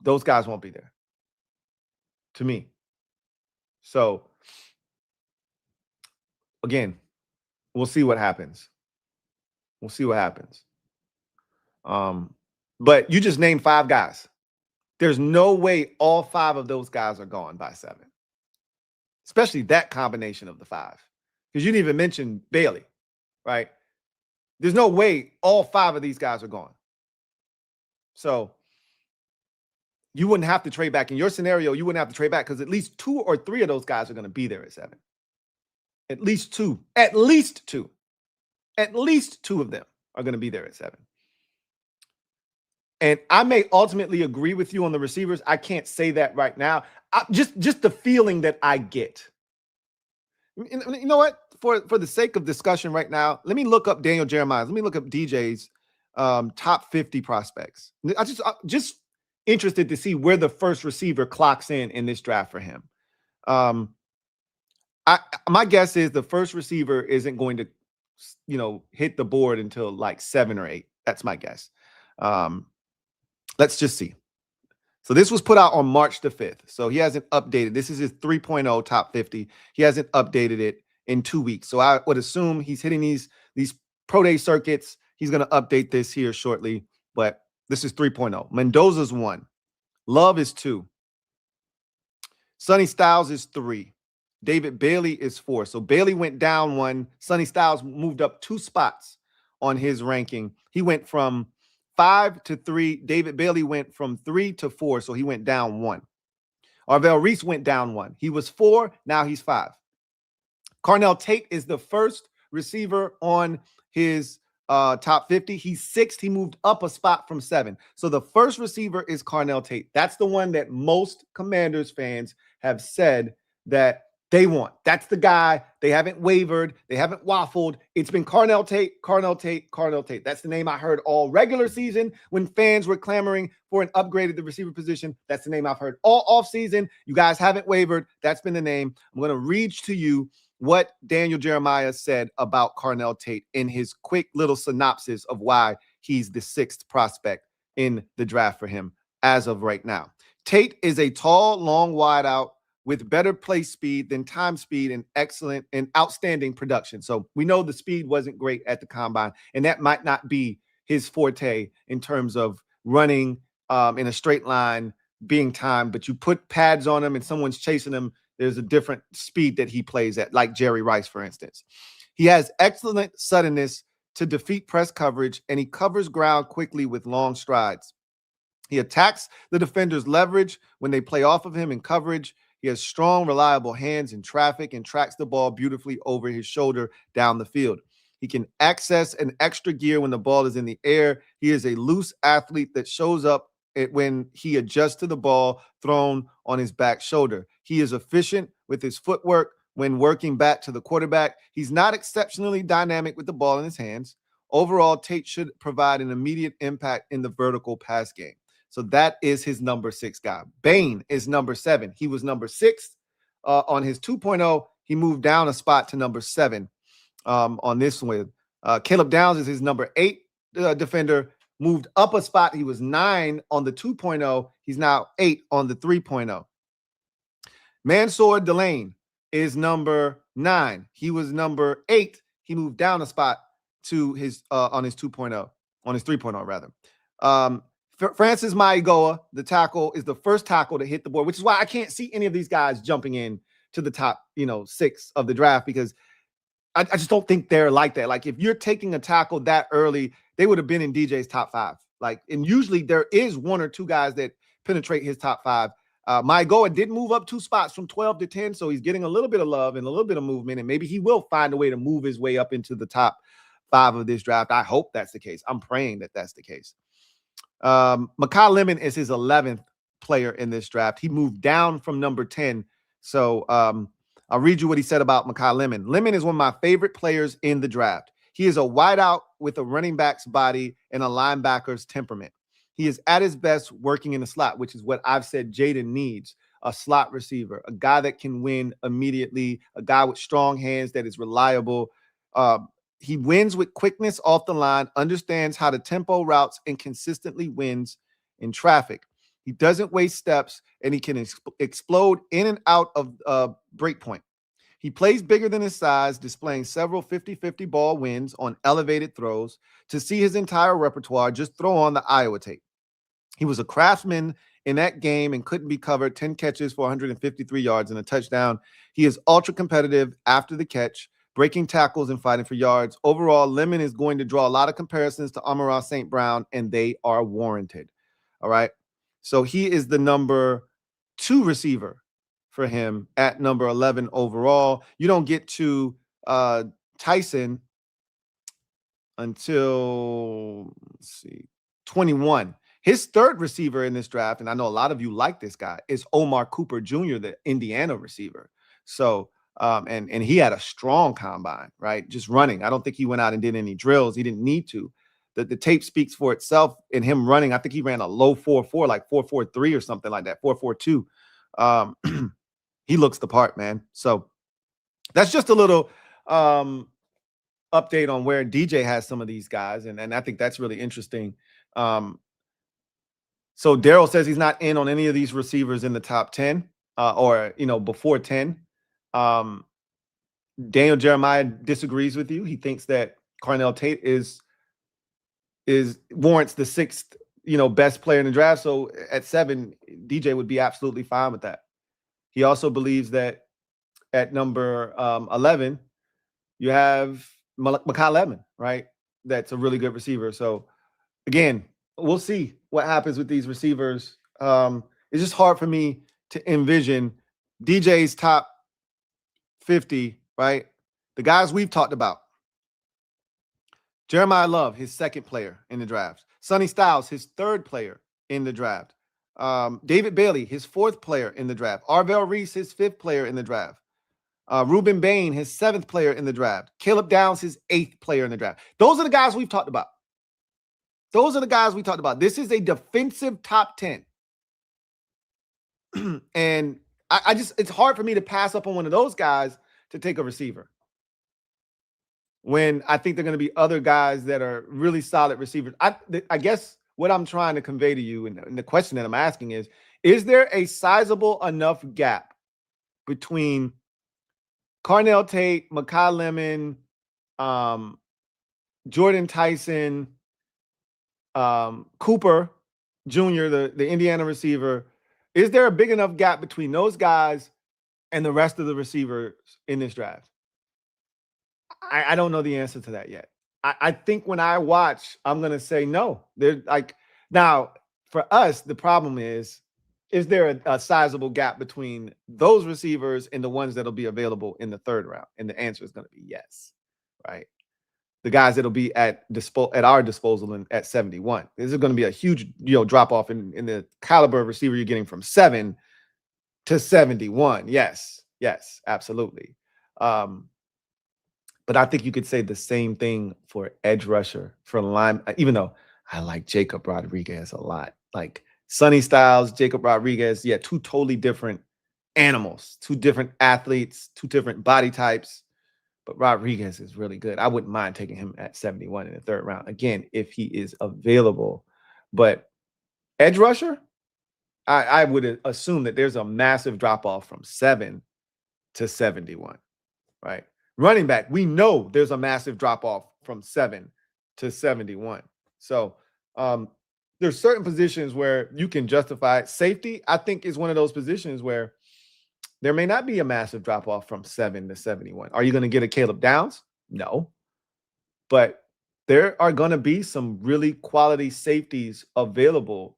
Those guys won't be there, to me. So, again, we'll see what happens. We'll see what happens. But you just named 5 guys. There's no way all 5 of those guys are gone by 7. Especially that combination of the 5. Because you didn't even mention Bailey, right? There's no way all 5 of these guys are gone. So you wouldn't have to trade back. In your scenario, you wouldn't have to trade back because at least 2 or 3 of those guys are going to be there at 7. At least 2. At least 2. At least 2 of them are going to be there at 7. And I may ultimately agree with you on the receivers. I can't say that right now. Just the feeling that I get. You know what? For the sake of discussion right now, let me look up Daniel Jeremiah. Let me look up DJ's top 50 prospects. I'm just interested to see where the first receiver clocks in this draft for him. My guess is the first receiver isn't going to, hit the board until like 7 or 8. That's my guess. Let's just see. So this was put out on March the 5th. So he hasn't updated. This is his 3.0 top 50. He hasn't updated it in 2 weeks. So I would assume he's hitting these pro day circuits. He's going to update this here shortly, but this is 3.0. Mendoza's 1. Love is 2. Sonny Styles is 3. David Bailey is 4. So Bailey went down 1. Sonny Styles moved up 2 spots on his ranking. He went from 5 to 3. David Bailey went from 3 to 4. So he went down 1. Arvell Reese went down 1. He was 4. Now he's 5. Carnell Tate is the first receiver on his top 50. He's 6th. He moved up a spot from 7. So the first receiver is Carnell Tate. That's the one that most Commanders fans have said that they want. That's the guy. They haven't wavered. They haven't waffled. It's been Carnell Tate, Carnell Tate, Carnell Tate. That's the name I heard all regular season when fans were clamoring for an upgrade at the receiver position. That's the name I've heard all offseason. You guys haven't wavered. That's been the name. I'm going to read to you what Daniel Jeremiah said about Carnell Tate in his quick little synopsis of why he's the 6th prospect in the draft for him as of right now. Tate is a tall, long wideout with better play speed than time speed and excellent and outstanding production. So we know the speed wasn't great at the combine, and that might not be his forte in terms of running in a straight line, being timed, but you put pads on him and someone's chasing him, there's a different speed that he plays at, like Jerry Rice, for instance. He has excellent suddenness to defeat press coverage, and he covers ground quickly with long strides. He attacks the defender's leverage when they play off of him in coverage. He has strong, reliable hands in traffic and tracks the ball beautifully over his shoulder down the field. He can access an extra gear when the ball is in the air. He is a loose athlete that shows up when he adjusts to the ball thrown on his back shoulder. He is efficient with his footwork when working back to the quarterback. He's not exceptionally dynamic with the ball in his hands. Overall, Tate should provide an immediate impact in the vertical pass game. So that is his number 6 guy. Bain is number 7. He was number 6 on his 2.0. He moved down a spot to number 7 on this one. Caleb Downs is his number 8 defender. Moved up a spot. He was 9 on the 2.0. He's now 8 on the 3.0. Mansour Delane is number 9. He was number 8. He moved down a spot to his on his 2.0, on his 3.0 rather. Francis Maigoa, the tackle, is the first tackle to hit the board, which is why I can't see any of these guys jumping in to the top, 6 of the draft, because I just don't think they're like that. Like, if you're taking a tackle that early, they would have been in DJ's top 5. Like, and usually there is 1 or 2 guys that penetrate his top 5. Maigoa did move up 2 spots from 12 to 10, so he's getting a little bit of love and a little bit of movement, and maybe he will find a way to move his way up into the top 5 of this draft. I hope that's the case. I'm praying that that's the case. Makai Lemon is his 11th player in this draft. He moved down from number 10. So I'll read you what he said about Makai Lemon. Lemon is one of my favorite players in the draft. He is a wideout with a running back's body and a linebacker's temperament. He is at his best working in the slot, which is what I've said Jaden needs. A slot receiver, a guy that can win immediately, a guy with strong hands that is reliable. He wins with quickness off the line, understands how to tempo routes, and consistently wins in traffic. He doesn't waste steps, and he can explode in and out of break point. He plays bigger than his size, displaying several 50-50 ball wins on elevated throws. To see his entire repertoire, just throw on the Iowa tape. He was a craftsman in that game and couldn't be covered. 10 catches for 153 yards and a touchdown. He is ultra competitive after the catch, breaking tackles and fighting for yards. Overall, Lemon is going to draw a lot of comparisons to Amon-Ra St. Brown, and they are warranted. All right. So he is the number 2 receiver for him at number 11 overall. You don't get to Tyson until, 21. His 3rd receiver in this draft, and I know a lot of you like this guy, is Omar Cooper Jr., the Indiana receiver. So, and he had a strong combine, right? Just running. I don't think he went out and did any drills. He didn't need to. The tape speaks for itself in him running. I think he ran a low 4.4, like 4.43 or something like that, 4.42. He looks the part, man. So that's just a little update on where DJ has some of these guys. And I think that's really interesting. So Daryl says he's not in on any of these receivers in the top 10 or, before 10. Daniel Jeremiah disagrees with you. He thinks that Carnell Tate warrants the sixth, best player in the draft. So at 7, DJ would be absolutely fine with that. He also believes that at number 11, you have Makai Lemon, right? That's a really good receiver. So again, we'll see what happens with these receivers. It's just hard for me to envision DJ's top 50, right? The guys we've talked about. Jeremiah Love, his second player in the draft. Sonny Styles, his third player in the draft. David Bailey, his fourth player in the draft. Arvell Reese, his fifth player in the draft. Ruben Bain, his seventh player in the draft. Caleb Downs, his eighth player in the draft. Those are the guys we've talked about. This is a defensive top 10. And it's hard for me to pass up on one of those guys to take a receiver, when I think they're going to be other guys that are really solid receivers. I guess what I'm trying to convey to you, and the question that I'm asking is there a sizable enough gap between Carnell Tate, Makai Lemon, Jordan Tyson, Cooper Jr., the Indiana receiver? Is there a big enough gap between those guys and the rest of the receivers in this draft? I don't know the answer to that yet. I think when I watch, I'm going to say no. They're like, now for us, the problem is there a sizable gap between those receivers and the ones that'll be available in the third round? And the answer is going to be yes, right? The guys that'll be at our disposal at 71. This is going to be a huge, drop off in the caliber of receiver you're getting from 7 to 71. Yes, absolutely. But I think you could say the same thing for edge rusher, for line, even though I like Jacob Rodriguez a lot. Like Sonny Styles, Jacob Rodriguez, two totally different animals, two different athletes, two different body types. But Rodriguez is really good. I wouldn't mind taking him at 71 in the third round, again, if he is available. But edge rusher, I would assume that there's a massive drop-off from 7 to 71, right? Running back, we know there's a massive drop-off from 7 to 71. So there's certain positions where you can justify it. Safety, I think, is one of those positions where there may not be a massive drop-off from 7 to 71. Are you going to get a Caleb Downs? No. But there are going to be some really quality safeties available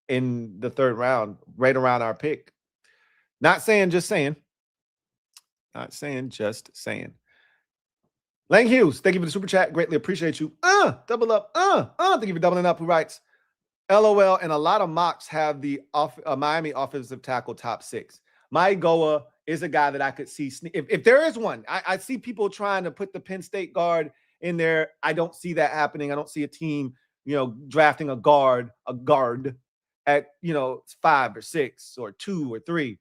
in the third round, right around our pick. Not saying, just saying. Not saying, just saying. Lang Hughes, thank you for the super chat. Greatly appreciate you. Double up. Thank you for doubling up. Who writes, LOL, and a lot of mocks have the Miami offensive tackle top 6. Mike Goa is a guy that I could see. If there is one, I see people trying to put the Penn State guard in there. I don't see that happening. I don't see a team, drafting a guard at, 5 or 6 or 2 or 3.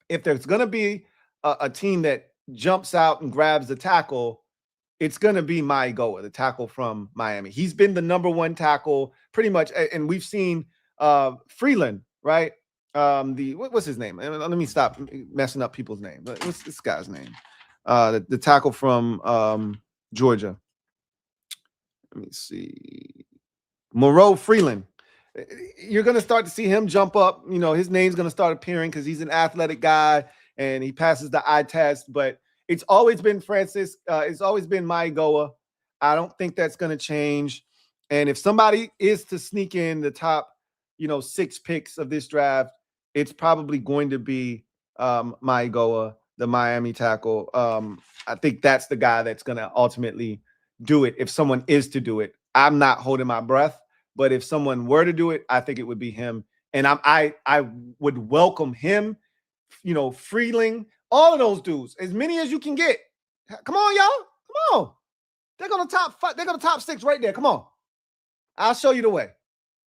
If there's going to be a team that jumps out and grabs the tackle, it's going to be Mike Goa, the tackle from Miami. He's been the number 1 tackle pretty much. And we've seen Freeland, right? What's his name? Let me stop messing up people's names. What's this guy's name? The tackle from Georgia. Let me see. Moreau Freeland. You're going to start to see him jump up. His name's going to start appearing because he's an athletic guy and he passes the eye test. But it's always been Francis. It's always been Mike Goa. I don't think that's going to change. And if somebody is to sneak in the top, 6 picks of this draft, it's probably going to be Mike Goa, the Miami tackle. I think that's the guy that's going to ultimately do it. If someone is to do it, I'm not holding my breath. But if someone were to do it, I think it would be him. And I would welcome him, Freeling, all of those dudes, as many as you can get. Come on, y'all. Come on. They're going to top 5. They're going to top 6 right there. Come on. I'll show you the way.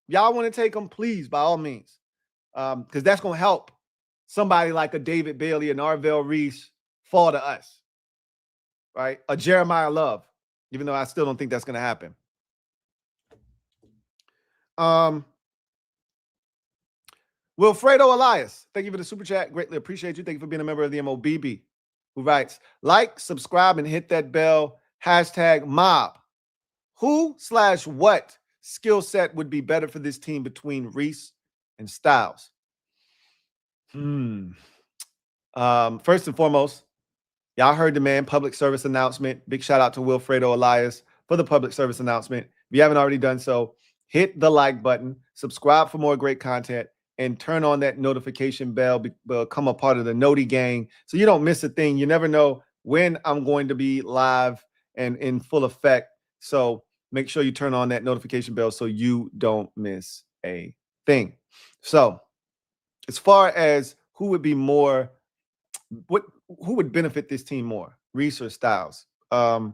Y'all want to take them, please, by all means. Because that's going to help somebody like a David Bailey and Arvell Reese fall to us. Right? A Jeremiah Love, even though I still don't think that's going to happen. Wilfredo Elias, thank you for the super chat. Greatly appreciate you. Thank you for being a member of the MOBB. Who writes, like, subscribe, and hit that bell. Hashtag mob. Who/what skill set would be better for this team between Reese and Styles? First and foremost, y'all heard the man, public service announcement. Big shout out to Wilfredo Elias for the public service announcement. If you haven't already done so, hit the like button, subscribe for more great content, and turn on that notification bell. Become a part of the Noti gang so you don't miss a thing. You never know when I'm going to be live and in full effect. So make sure you turn on that notification bell so you don't miss a thing. So as far as who would be more, who would benefit this team more, Reese or Styles? I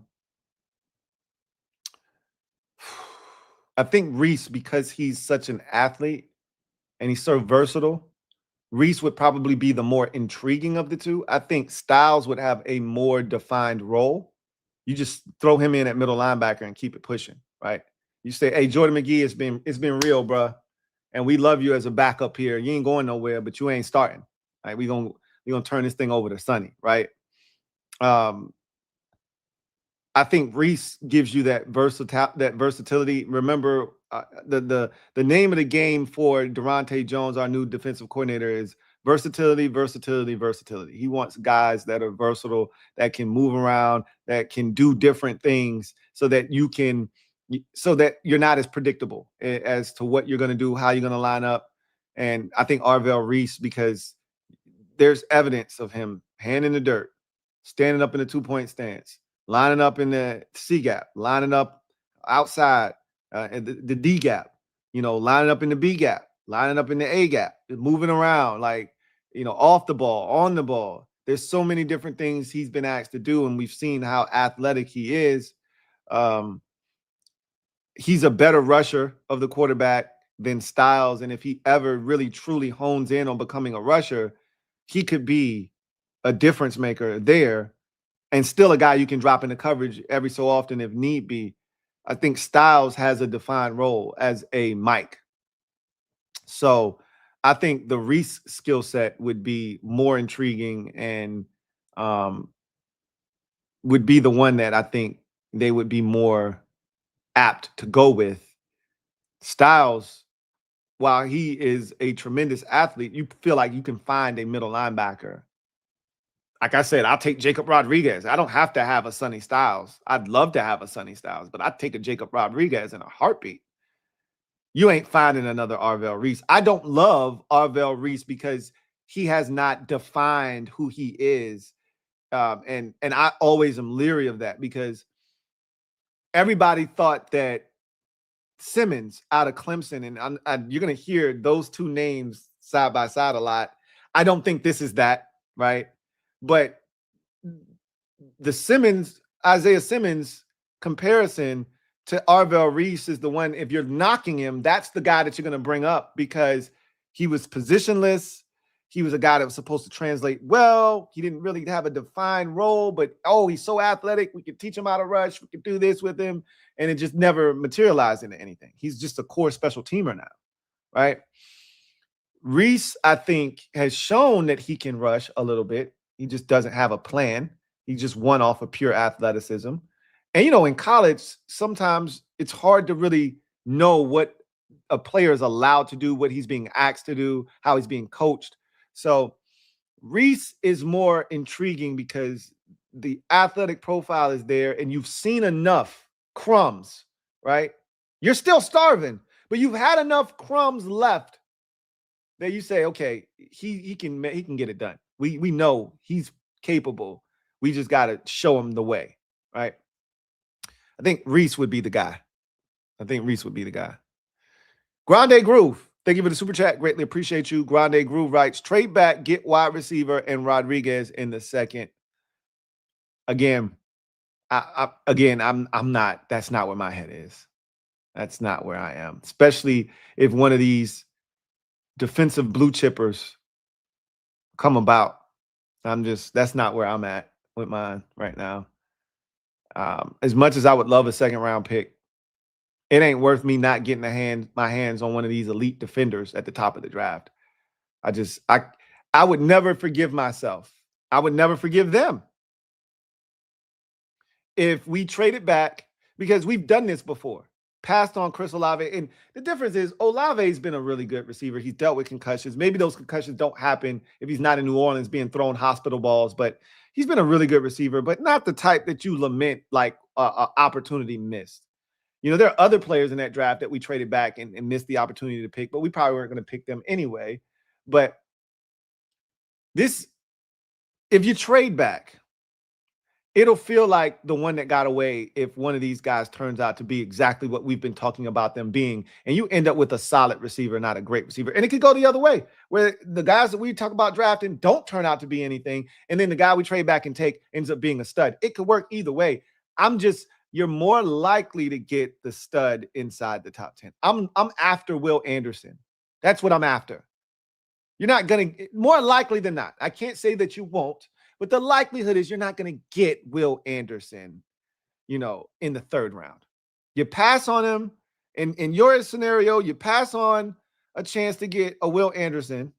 think Reese, because he's such an athlete and he's so versatile, Reese would probably be the more intriguing of the two. I think Styles would have a more defined role. You just throw him in at middle linebacker and keep it pushing, right? You say, hey, Jordan McGee, it's been real, bro. And we love you as a backup here. You ain't going nowhere, but you ain't starting. Right? We're gonna turn this thing over to Sonny, right? I think Reese gives you that versatility. Remember, the name of the game for Durante Jones, our new defensive coordinator, is versatility, versatility, versatility. He wants guys that are versatile, that can move around, that can do different things, so that you're not as predictable as to what you're going to do, how you're going to line up. And I think Arvell Reese, because there's evidence of him hand in the dirt, standing up in the 2-point stance, lining up in the C gap, lining up outside the D gap, lining up in the B gap, lining up in the A gap, moving around, like, off the ball, on the ball. There's so many different things he's been asked to do, and we've seen how athletic he is. He's a better rusher of the quarterback than Styles, and if he ever really truly hones in on becoming a rusher, he could be a difference maker there, and still a guy you can drop into coverage every so often if need be. I think Styles has a defined role as a Mike. So I think the Reese skill set would be more intriguing and would be the one that I think they would be more apt to go with. Styles, while he is a tremendous athlete, you feel like you can find a middle linebacker. Like I said, I'll take Jacob Rodriguez. I don't have to have a Sonny Styles. I'd love to have a Sonny Styles, but I'd take a Jacob Rodriguez in a heartbeat. You ain't finding another Arvell Reese. I don't love Arvell Reese because he has not defined who he is. And I always am leery of that, because everybody thought that Simmons out of Clemson, and you're going to hear those two names side by side a lot. I don't think this is that, right? But the Isaiah Simmons comparison to Arvell Reese is the one, if you're knocking him, that's the guy that you're going to bring up, because he was positionless. He was a guy that was supposed to translate well. He didn't really have a defined role, but, he's so athletic. We could teach him how to rush. We could do this with him. And it just never materialized into anything. He's just a core special teamer now, right? Reese, I think, has shown that he can rush a little bit. He just doesn't have a plan. He just won off of pure athleticism. And, in college, sometimes it's hard to really know what a player is allowed to do, what he's being asked to do, how he's being coached. So Reese is more intriguing because the athletic profile is there, and you've seen enough crumbs, right? You're still starving, but you've had enough crumbs left that you say, okay, he can get it done. We know he's capable. We just got to show him the way, right? I think Reese would be the guy. Grande Groove, thank you for the super chat. Greatly appreciate you. Grande Groove writes, trade back, get wide receiver and Rodriguez in the second. Again, I'm not. That's not where my head is. That's not where I am. Especially if one of these defensive blue chippers come about. That's not where I'm at with mine right now. As much as I would love a second round pick, it ain't worth me not getting my hands on one of these elite defenders at the top of the draft. I would never forgive myself. I would never forgive them if we traded back, because we've done this before. Passed on Chris Olave. And the difference is Olave's been a really good receiver. He's dealt with concussions. Maybe those concussions don't happen if he's not in New Orleans being thrown hospital balls, but he's been a really good receiver, but not the type that you lament like opportunity missed. You know, there are other players in that draft that we traded back and missed the opportunity to pick, but we probably weren't going to pick them anyway. But this, if you trade back, it'll feel like the one that got away if one of these guys turns out to be exactly what we've been talking about them being, and you end up with a solid receiver, not a great receiver. And it could go the other way, where the guys that we talk about drafting don't turn out to be anything, and then the guy we trade back and take ends up being a stud. It could work either way. You're more likely to get the stud inside the top 10. I'm after Will Anderson. That's what I'm after. You're not going to, more likely than not. I can't say that you won't, but the likelihood is you're not going to get Will Anderson, you know, in the third round. You pass on him. In your scenario, you pass on a chance to get a Will Anderson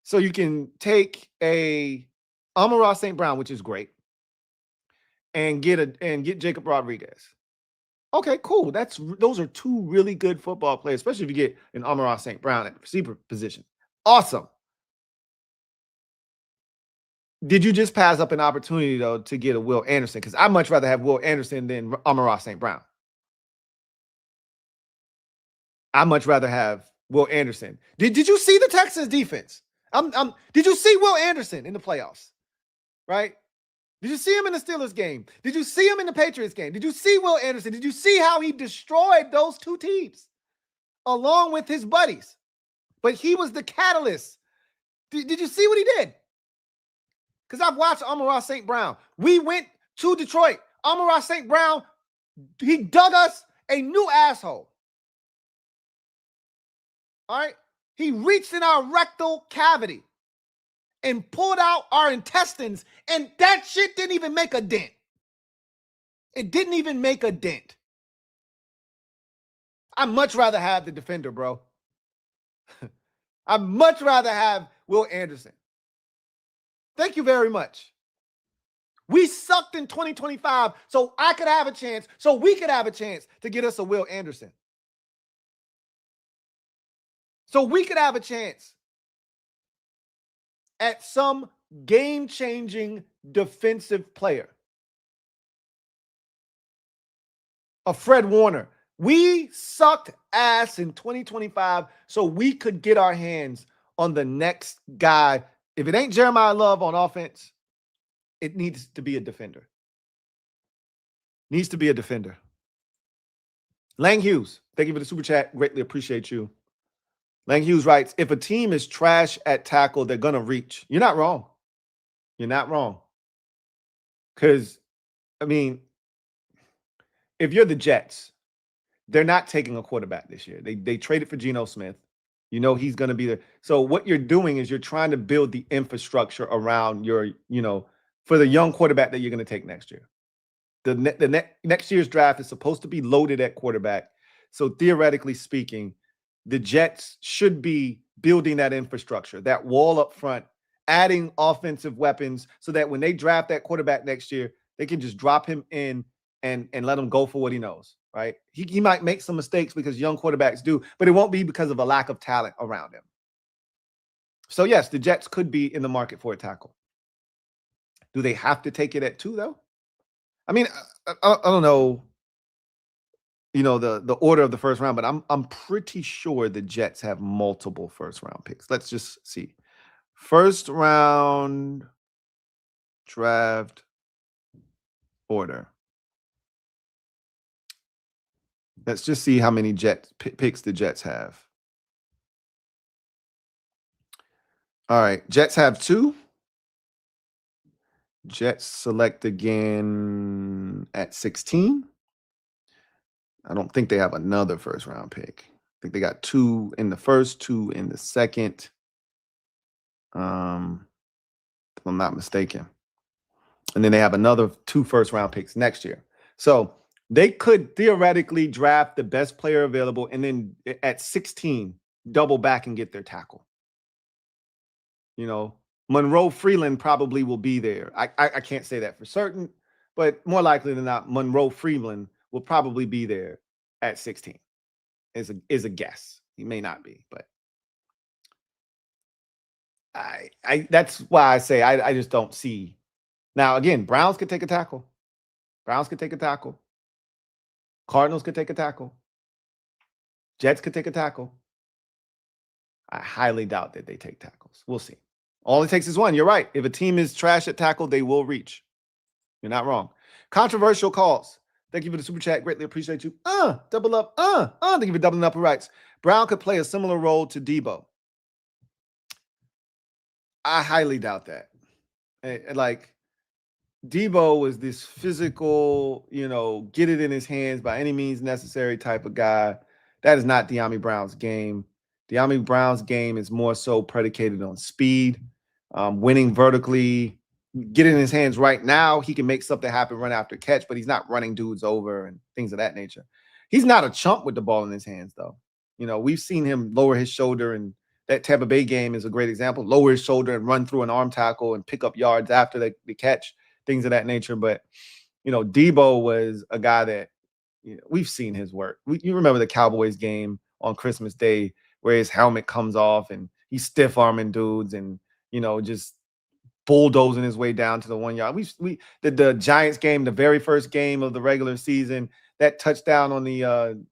so you can take a Amon-Ra St. Brown, which is great, and get Jacob Rodriguez. Okay, cool. Those are two really good football players, especially if you get an Amon-Ra St. Brown at the receiver position. Awesome. Did you just pass up an opportunity, though, to get a Will Anderson? Because I'd much rather have Will Anderson than Amon-Ra St. Brown. I'd much rather have Will Anderson. Did you see the Texans defense? Did you see Will Anderson in the playoffs? Right? Did you see him in the Steelers game? Did you see him in the Patriots game? Did you see Will Anderson? Did you see how he destroyed those two teams along with his buddies? But he was the catalyst. Did you see what he did? Because I've watched Amon-Ra St. Brown. We went to Detroit. Amon-Ra St. Brown, he dug us a new asshole. All right? He reached in our rectal cavity and pulled out our intestines, and that shit didn't even make a dent. It didn't even make a dent. I'd much rather have the defender, bro. I'd much rather have Will Anderson. Thank you very much. We sucked in 2025, so I could have a chance, so we could have a chance to get us a Will Anderson. So we could have a chance at some game-changing defensive player. A Fred Warner. We sucked ass in 2025, so we could get our hands on the next guy. If it ain't Jeremiah Love on offense, it needs to be a defender. Needs to be a defender. Lang Hughes, thank you for the super chat. Greatly appreciate you. Lang Hughes writes, if a team is trash at tackle, they're going to reach. You're not wrong. You're not wrong. Because, I mean, if you're the Jets, they're not taking a quarterback this year. They traded for Geno Smith. You know he's going to be there. So what you're doing is you're trying to build the infrastructure around your, you know, for the young quarterback that you're going to take next year. Next year's draft is supposed to be loaded at quarterback. So theoretically speaking, the Jets should be building that infrastructure, that wall up front, adding offensive weapons so that when they draft that quarterback next year, they can just drop him in and let him go for what he knows, right? He might make some mistakes because young quarterbacks do, but it won't be because of a lack of talent around him. So yes, the Jets could be in the market for a tackle. Do they have to take it at 2, though? I mean, I don't know, you know, the order of the first round, but I'm pretty sure the Jets have multiple first round picks. Let's just see. First round draft order. Let's just see how many picks the Jets have. All right, Jets have 2. Jets select again at 16. I don't think they have another first round pick. I think they got 2 in the first, 2 in the second. If I'm not mistaken. And then they have another 2 first round picks next year. So they could theoretically draft the best player available and then at 16, double back and get their tackle. Monroe Freeland probably will be there. I can't say that for certain, but more likely than not, Monroe Freeland will probably be there at 16. Is a guess. He may not be, but I that's why I say I just don't see. Now again, Browns could take a tackle. Browns could take a tackle. Cardinals could take a tackle. Jets could take a tackle. I highly doubt that they take tackles. We'll see. All it takes is one. You're right. If a team is trash at tackle, they will reach. You're not wrong. Controversial calls. Thank you for the super chat. Greatly appreciate you. Double up. Thank you for doubling up rights. Brown could play a similar role to Deebo. I highly doubt that. Like, Deebo was this physical, get it in his hands by any means necessary type of guy. That is not Dyami Brown's game. Dyami Brown's game is more so predicated on speed, winning vertically, get it in his hands right now. He can make something happen, run after catch, but he's not running dudes over and things of that nature. He's not a chump with the ball in his hands, though. We've seen him lower his shoulder, and that Tampa Bay game is a great example. Lower his shoulder and run through an arm tackle and pick up yards after the catch, things of that nature. But, Deebo was a guy that we've seen his work. You remember the Cowboys game on Christmas Day where his helmet comes off and he's stiff arming dudes and, just bulldozing his way down to the 1 yard. We did the Giants game, the very first game of the regular season, that touchdown on the,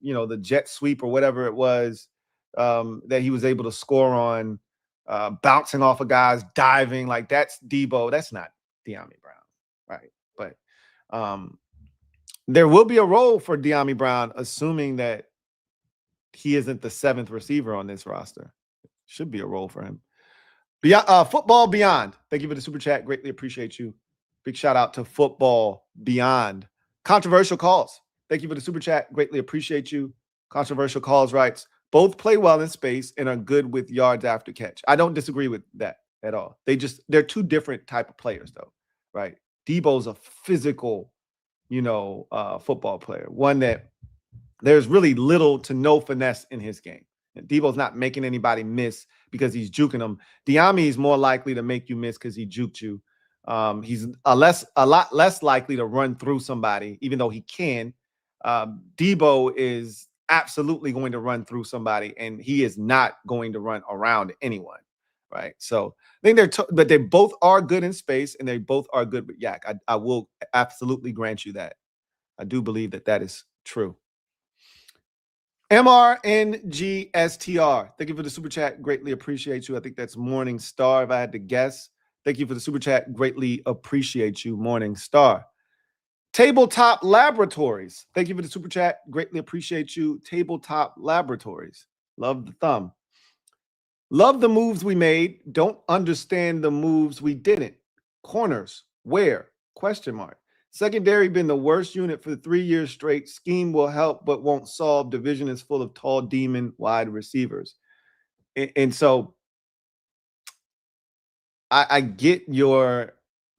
the jet sweep or whatever it was that he was able to score on, bouncing off of guys, diving. Like, that's Deebo. That's not Dyami Brown, right? But there will be a role for Dyami Brown, assuming that he isn't the 7th receiver on this roster. Should be a role for him. Beyond, Football Beyond. Thank you for the super chat. Greatly appreciate you. Big shout out to Football Beyond. Controversial calls. Thank you for the super chat. Greatly appreciate you. Controversial calls writes, both play well in space and are good with yards after catch. I don't disagree with that at all. They're two different type of players, though, right? Deebo's a physical, football player, one that there's really little to no finesse in his game. And Deebo's not making anybody miss because he's juking them. Dyami is more likely to make you miss because he juked you. He's a lot less likely to run through somebody, even though he can. Deebo is absolutely going to run through somebody, and he is not going to run around anyone, right? So I think but they both are good in space, and they both are good with yak. I will absolutely grant you that. I do believe that is true. MRNGSTR. Thank you for the super chat. Greatly appreciate you. I think that's Morning Star, if I had to guess. Thank you for the super chat. Greatly appreciate you, Morning Star. Tabletop Laboratories. Thank you for the super chat. Greatly appreciate you. Tabletop Laboratories. Love the thumb. Love the moves we made. Don't understand the moves we didn't. Corners. Where? Question mark. Secondary been the worst unit for 3 years straight. Scheme will help but won't solve. Division is full of tall demon wide receivers. And so I get your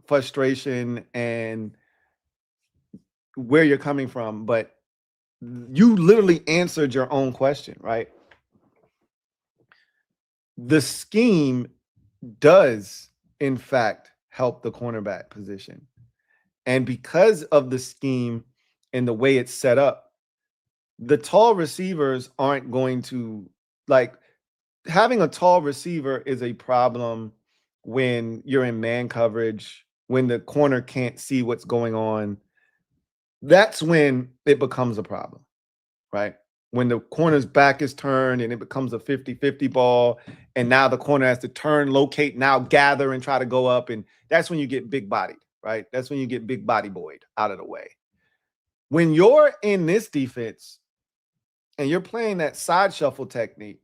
frustration and where you're coming from, but you literally answered your own question, right? The scheme does, in fact, help the cornerback position. And because of the scheme and the way it's set up, the tall receivers aren't going to, like, having a tall receiver is a problem when you're in man coverage, when the corner can't see what's going on. That's when it becomes a problem, right? When the corner's back is turned and it becomes a 50-50 ball, and now the corner has to turn, locate, now gather and try to go up. And that's when you get big bodied, right? That's when you get big body boyed out of the way. When you're in this defense and you're playing that side shuffle technique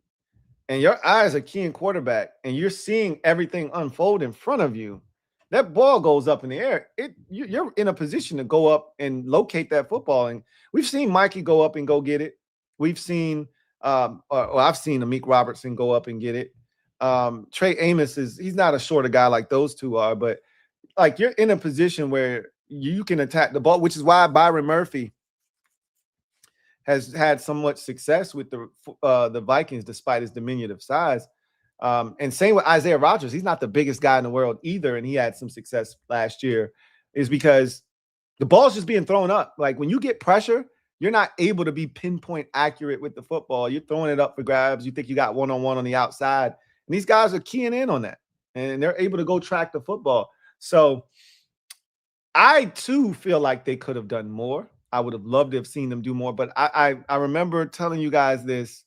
and your eyes are keying quarterback and you're seeing everything unfold in front of you, that ball goes up in the air. You're in a position to go up and locate that football. And we've seen Mikey go up and go get it. We've seen, I've seen Amik Robertson go up and get it. Trey Amos he's not a shorter guy like those two are, but like you're in a position where you can attack the ball, which is why Byron Murphy has had so much success with the Vikings despite his diminutive size. And same with Isaiah Rodgers. He's not the biggest guy in the world either, and he had some success last year, is because the ball's just being thrown up. Like when you get pressure, you're not able to be pinpoint accurate with the football. You're throwing it up for grabs. You think you got one-on-one on the outside. And these guys are keying in on that. And they're able to go track the football. So I, too, feel like they could have done more. I would have loved to have seen them do more. But I remember telling you guys this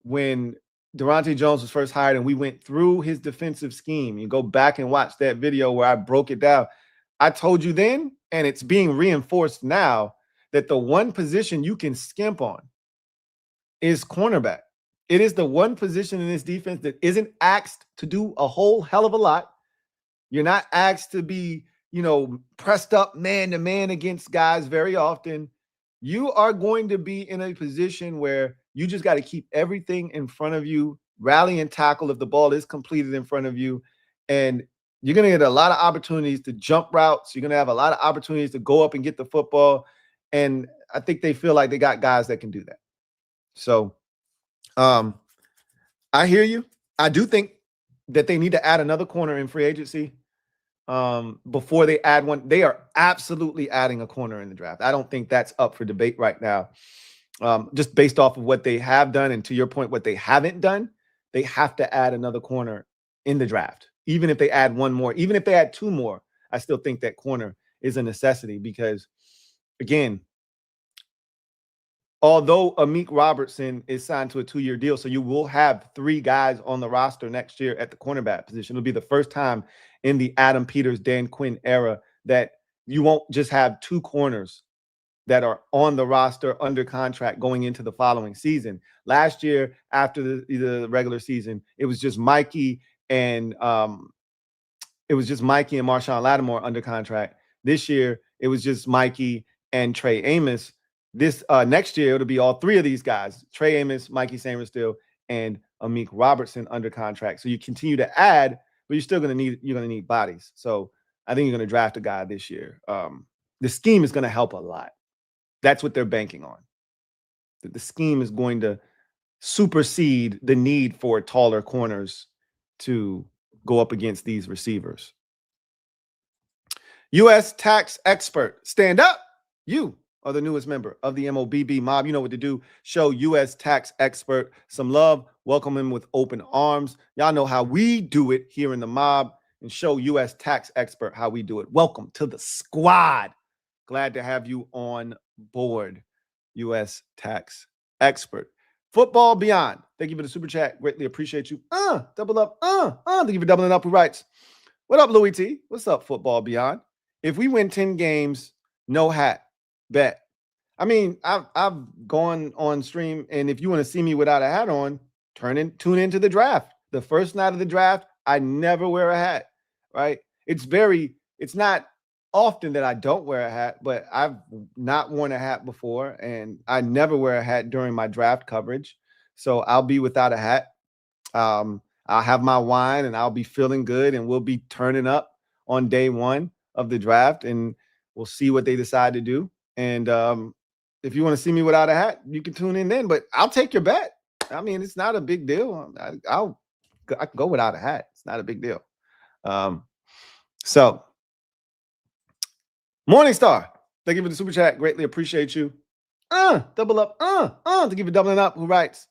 when Durante Jones was first hired and we went through his defensive scheme. You go back and watch that video where I broke it down. I told you then, and it's being reinforced now, that the one position you can skimp on is cornerback. It is the one position in this defense that isn't asked to do a whole hell of a lot. You're not asked to be, pressed up man-to-man against guys very often. You are going to be in a position where you just got to keep everything in front of you, rally and tackle if the ball is completed in front of you, and you're going to get a lot of opportunities to jump routes. You're going to have a lot of opportunities to go up and get the football. And I think they feel like they got guys that can do that. So I hear you. I do think that they need to add another corner in free agency before they add one. They are absolutely adding a corner in the draft. I don't think that's up for debate right now. Just based off of what they have done, and to your point, what they haven't done, they have to add another corner in the draft. Even if they add one more, even if they add two more, I still think that corner is a necessity because, again, although Amik Robertson is signed to a 2-year deal, so you will have 3 guys on the roster next year at the cornerback position. It'll be the first time in the Adam Peters, Dan Quinn era that you won't just have 2 corners that are on the roster under contract going into the following season. Last year, after the regular season, it was just Mikey and Marshawn Lattimore under contract. This year, it was just Mikey and Trey Amos. This next year, it'll be all 3 of these guys: Trey Amos, Mikey Sainristil, and Amik Robertson under contract. So you continue to add, but you're going to need bodies. So I think you're going to draft a guy this year. The scheme is going to help a lot. That's what they're banking on. The scheme is going to supersede the need for taller corners to go up against these receivers. U.S. tax expert, stand up. You are the newest member of the MOBB mob. You know what to do. Show U.S. tax expert some love. Welcome him with open arms. Y'all know how we do it here in the mob, and show U.S. tax expert how we do it. Welcome to the squad. Glad to have you on board, U.S. tax expert. Football Beyond, thank you for the super chat. Greatly appreciate you. Double up. Thank you for doubling up. Who writes? What up, Louie T? What's up, Football Beyond? If we win 10 games, no hat, bet. I mean, I've gone on stream, and if you want to see me without a hat on, tune into the draft. The first night of the draft, I never wear a hat, right? It's not often that I don't wear a hat, but I've not worn a hat before, and I never wear a hat during my draft coverage. So I'll be without a hat. I'll have my wine, and I'll be feeling good, and we'll be turning up on day 1 of the draft, and we'll see what they decide to do. And if you want to see me without a hat, you can tune in then, but I'll take your bet. I mean, it's not a big deal. I can go without a hat. It's not a big deal. So Morningstar, thank you for the super chat. Greatly appreciate you. Double up. Thank you for doubling up. Who writes?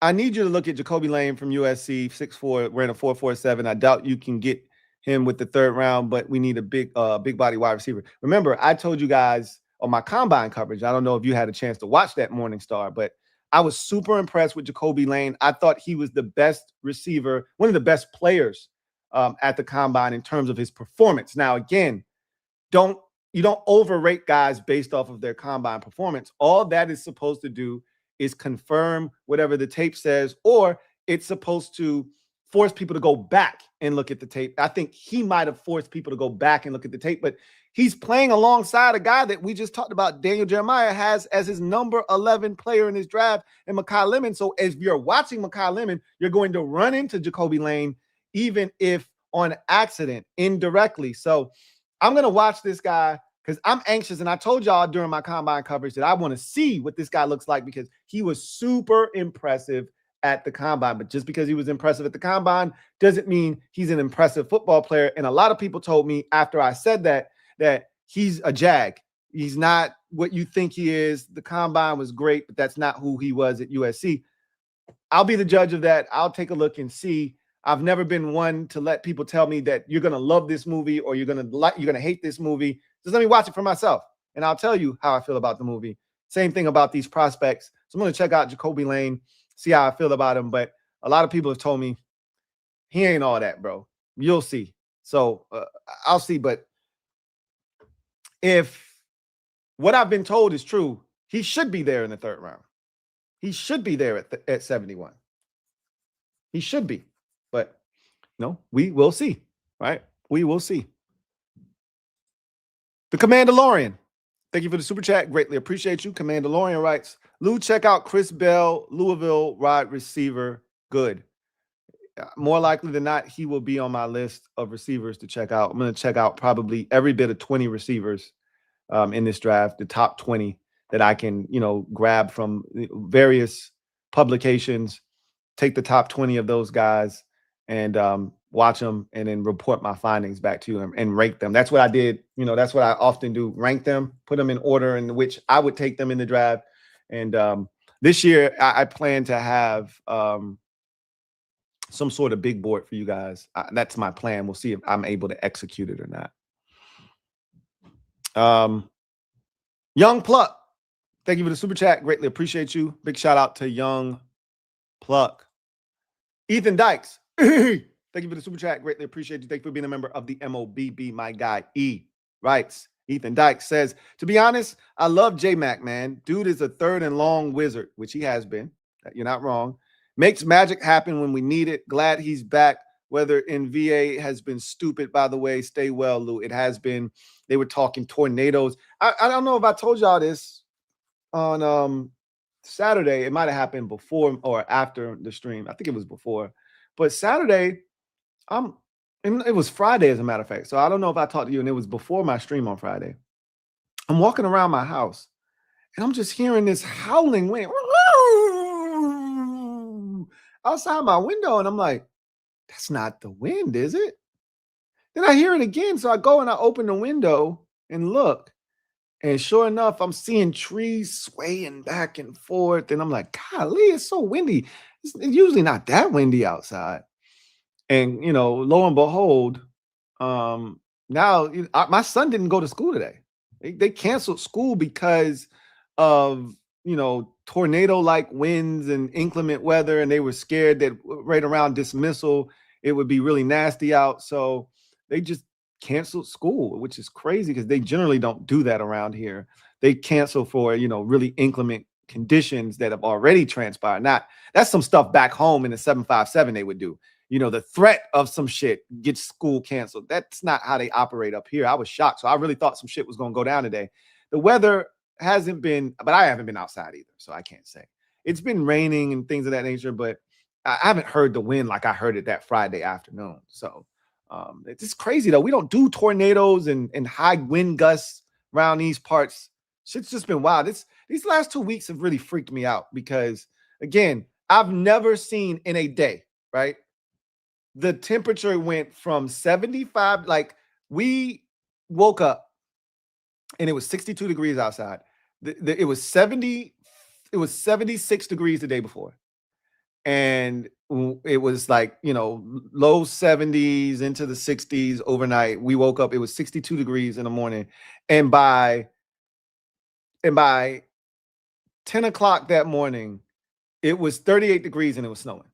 I need you to look at Jacoby Lane from USC, 6'4", ran a 4.47. I doubt you can get him with the 3rd round, but we need a big body wide receiver. Remember, I told you guys on my combine coverage, I don't know if you had a chance to watch that Morningstar, but I was super impressed with Jacoby Lane. I thought he was the best receiver, one of the best players at the combine in terms of his performance. Now, again, you don't overrate guys based off of their combine performance. All that is supposed to do is confirm whatever the tape says, or it's supposed to force people to go back and look at the tape. I think he might have forced people to go back and look at the tape, but he's playing alongside a guy that we just talked about. Daniel Jeremiah has as his number 11 player in his draft, and Makai Lemon. So as you're watching Makai Lemon, you're going to run into Jacoby Lane, even if on accident, indirectly. So I'm going to watch this guy because I'm anxious. And I told y'all during my combine coverage that I want to see what this guy looks like because he was super impressive at the combine. But just because he was impressive at the combine doesn't mean he's an impressive football player. And a lot of people told me after I said that he's a jag. He's not what you think he is. The combine was great, but that's not who he was at USC. I'll be the judge of that. I'll take a look and see. I've never been one to let people tell me that you're going to love this movie or you're going to hate this movie. Just let me watch it for myself, and I'll tell you how I feel about the movie. Same thing about these prospects. So I'm going to check out Jacoby Lane, see how I feel about him. But a lot of people have told me he ain't all that, bro. You'll see. So I'll see. But if what I've been told is true, he should be there in the third round. He should be there at 71. He should be. But no, we will see, right? We will see. The Commandalorian. Thank you for the super chat. Greatly appreciate you. Commandalorian writes, Lou, check out Chris Bell, Louisville wide receiver. Good. More likely than not, he will be on my list of receivers to check out. I'm going to check out probably every bit of 20 receivers in this draft, the top 20 that I can, grab from various publications, take the top 20 of those guys and watch them and then report my findings back to him and rank them. That's what I did. That's what I often do. Rank them, put them in order in which I would take them in the draft. And this year I plan to have some sort of big board for you guys. That's my plan. We'll see if I'm able to execute it or not. Young Pluck. Thank you for the super chat. Greatly appreciate you. Big shout out to Young Pluck. Ethan Dykes. Thank you for the super chat. Greatly appreciate you. Thank you for being a member of the MOBB. My guy E writes. Ethan Dykes says, to be honest, I love J-Mack, man. Dude is a third and long wizard, which he has been. You're not wrong. Makes magic happen when we need it. Glad he's back. Weather in VA has been stupid, by the way. Stay well, Lou. It has been. They were talking tornadoes. I don't know if I told y'all this on Saturday. It might have happened before or after the stream. I think it was before. But Saturday, and it was Friday, as a matter of fact. So I don't know if I talked to you, and it was before my stream on Friday. I'm walking around my house, and I'm just hearing this howling wind outside my window, and I'm like, that's not the wind, is it? Then I hear it again, so I go and I open the window and look, and sure enough, I'm seeing trees swaying back and forth, and I'm like, golly, it's so windy. It's usually not that windy outside. And, lo and behold, now my son didn't go to school today. They canceled school because of, tornado-like winds and inclement weather, and they were scared that right around dismissal, it would be really nasty out. So they just canceled school, which is crazy because they generally don't do that around here. They cancel for, really inclement conditions that have already transpired. That's some stuff back home in the 757 they would do. The threat of some shit gets school canceled. That's not how they operate up here. I was shocked. So I really thought some shit was going to go down today. The weather hasn't been, but I haven't been outside either, so I can't say. It's been raining and things of that nature, but I haven't heard the wind like I heard it that Friday afternoon. So it's just crazy, though. We don't do tornadoes and high wind gusts around these parts. Shit's just been wild. These last 2 weeks have really freaked me out because, again, I've never seen in a day, right? The temperature went from 75, like we woke up and it was 62 degrees outside. It was 76 degrees the day before. And it was like, low 70s into the 60s overnight. We woke up, it was 62 degrees in the morning. And by 10 o'clock that morning, it was 38 degrees and it was snowing.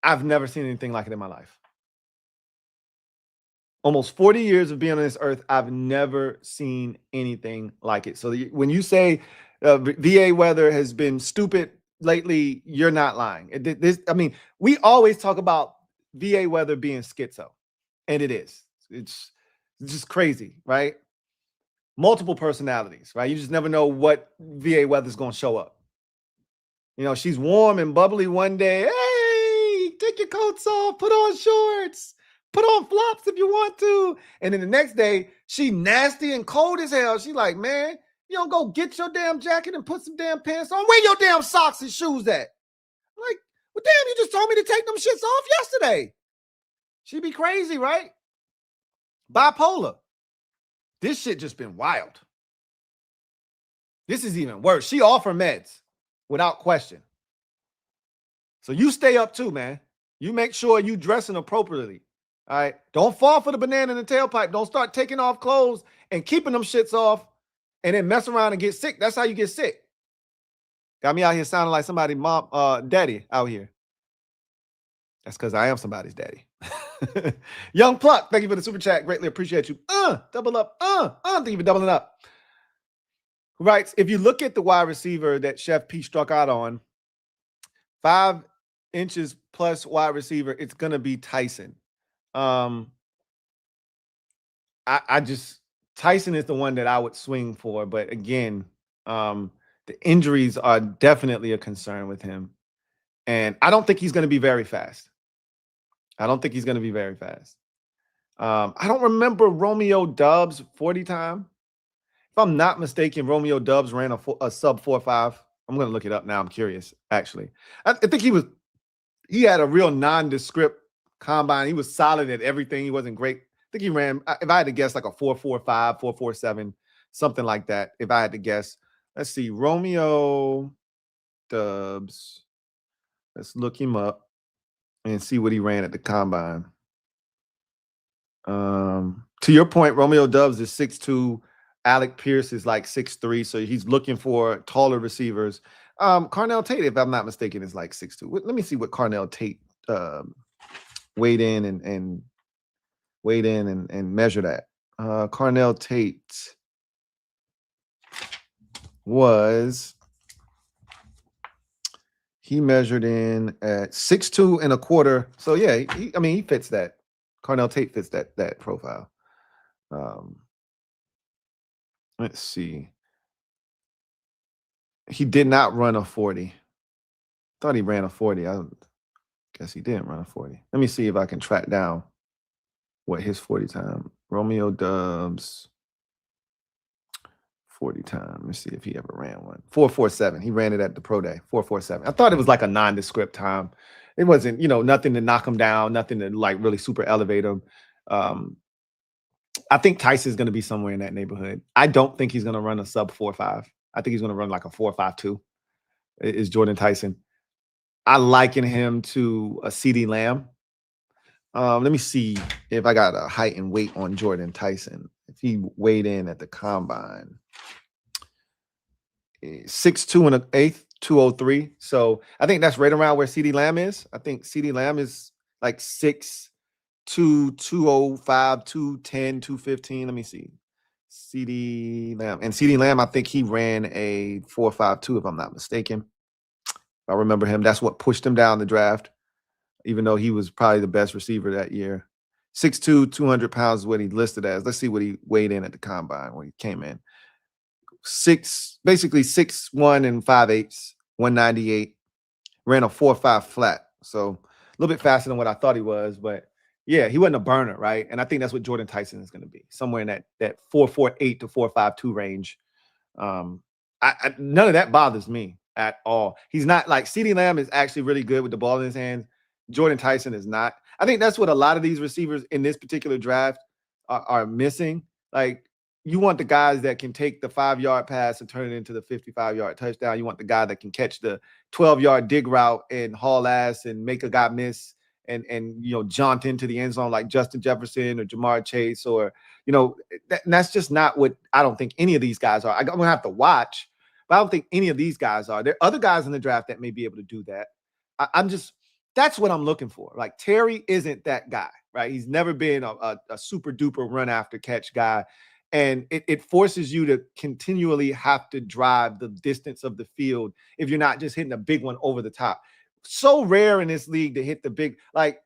I've never seen anything like it in my life. Almost 40 years of being on this earth, I've never seen anything like it. So when you say VA weather has been stupid lately, you're not lying. We always talk about VA weather being schizo, and it is. It's just crazy, right? Multiple personalities, right? You just never know what VA weather is going to show up. She's warm and bubbly one day. Hey, take your coats off, put on shorts. Put on flops if you want to. And then the next day, she nasty and cold as hell. She like, man, you don't go get your damn jacket and put some damn pants on. Where your damn socks and shoes at? Like, But damn, you just told me to take them shits off yesterday. She'd be crazy, right? Bipolar. This shit just been wild. This is even worse. She off her meds without question. So you stay up too, man. You make sure you dressing appropriately. All right. Don't fall for the banana in the tailpipe. Don't start taking off clothes and keeping them shits off and then mess around and get sick. That's how you get sick. Got me out here sounding like somebody's mom, daddy out here. That's because I am somebody's daddy. Young Pluck, thank you for the super chat. Greatly appreciate you. Double up. Thank you for doubling up. Who writes, if you look at the wide receiver that Chef P struck out on, 5 inches plus wide receiver, it's going to be Tyson. I just, Tyson is the one that I would swing for. But again, the injuries are definitely a concern with him. And I don't think he's going to be very fast. I don't think he's going to be very fast. I don't remember Romeo Doubs' 40 time. If I'm not mistaken, Romeo Doubs ran a sub 4.5. I'm going to look it up now. I'm curious, actually. I think he had a real nondescript combine. He was solid at everything. He wasn't great. I think he ran, if I had to guess, like a 4.45, 4.47, something like that, if I had to guess. Let's see, Romeo Doubs. Let's look him up and see what he ran at the combine. To your point, Romeo Doubs is 6'2". Alec Pierce is like 6'3", so he's looking for taller receivers. Carnell Tate, if I'm not mistaken, is like 6'2". Let me see what Carnell Tate weighed in and measure that. Carnell Tate he measured in at 6'2" and a quarter. So yeah, he fits that. Carnell Tate fits that profile. Let's see. He did not run a 40. Thought he ran a 40. I guess he didn't run a 40. Let me see if I can track down what his 40 time. Romeo Doubs 40 time. Let me see if he ever ran one. 4.47. He ran it at the pro day. 4.47. I thought it was like a nondescript time. It wasn't, nothing to knock him down, nothing to like really super elevate him. I think Tyson's going to be somewhere in that neighborhood. I don't think he's going to run a sub 4.5. I think he's going to run like a 4.52. Is Jordan Tyson. I liken him to a CeeDee Lamb. Let me see if I got a height and weight on Jordan Tyson. If he weighed in at the combine, 6'2" and an eighth, 203. So I think that's right around where CeeDee Lamb is. I think CeeDee Lamb is like 6'2", 205, 210, 215. Let me see. CeeDee Lamb. And CeeDee Lamb, I think he ran a 4.52, if I'm not mistaken. I remember him. That's what pushed him down the draft, even though he was probably the best receiver that year. 6'2", 200 pounds is what he listed as. Let's see what he weighed in at the combine when he came in. Basically 6'1" and 5/8, 198. Ran a 4.5 flat. So a little bit faster than what I thought he was, but yeah, he wasn't a burner, right? And I think that's what Jordan Tyson is going to be, somewhere in that 4.48 to 4.52 range. None of that bothers me at all. He's not like CeeDee Lamb is actually really good with the ball in his hands. Jordan Tyson is not. I think that's what a lot of these receivers in this particular draft are missing. Like, you want the guys that can take the 5-yard pass and turn it into the 55-yard touchdown. You want the guy that can catch the 12-yard dig route and haul ass and make a guy miss and jaunt into the end zone like Justin Jefferson or Jamar Chase or, that's just not what I don't think any of these guys are. I'm going to have to watch, but I don't think any of these guys are. There are other guys in the draft that may be able to do that. That's what I'm looking for. Like, Terry isn't that guy, right? He's never been a super duper run after catch guy. And it forces you to continually have to drive the distance of the field if you're not just hitting a big one over the top. So rare in this league to hit the big, like,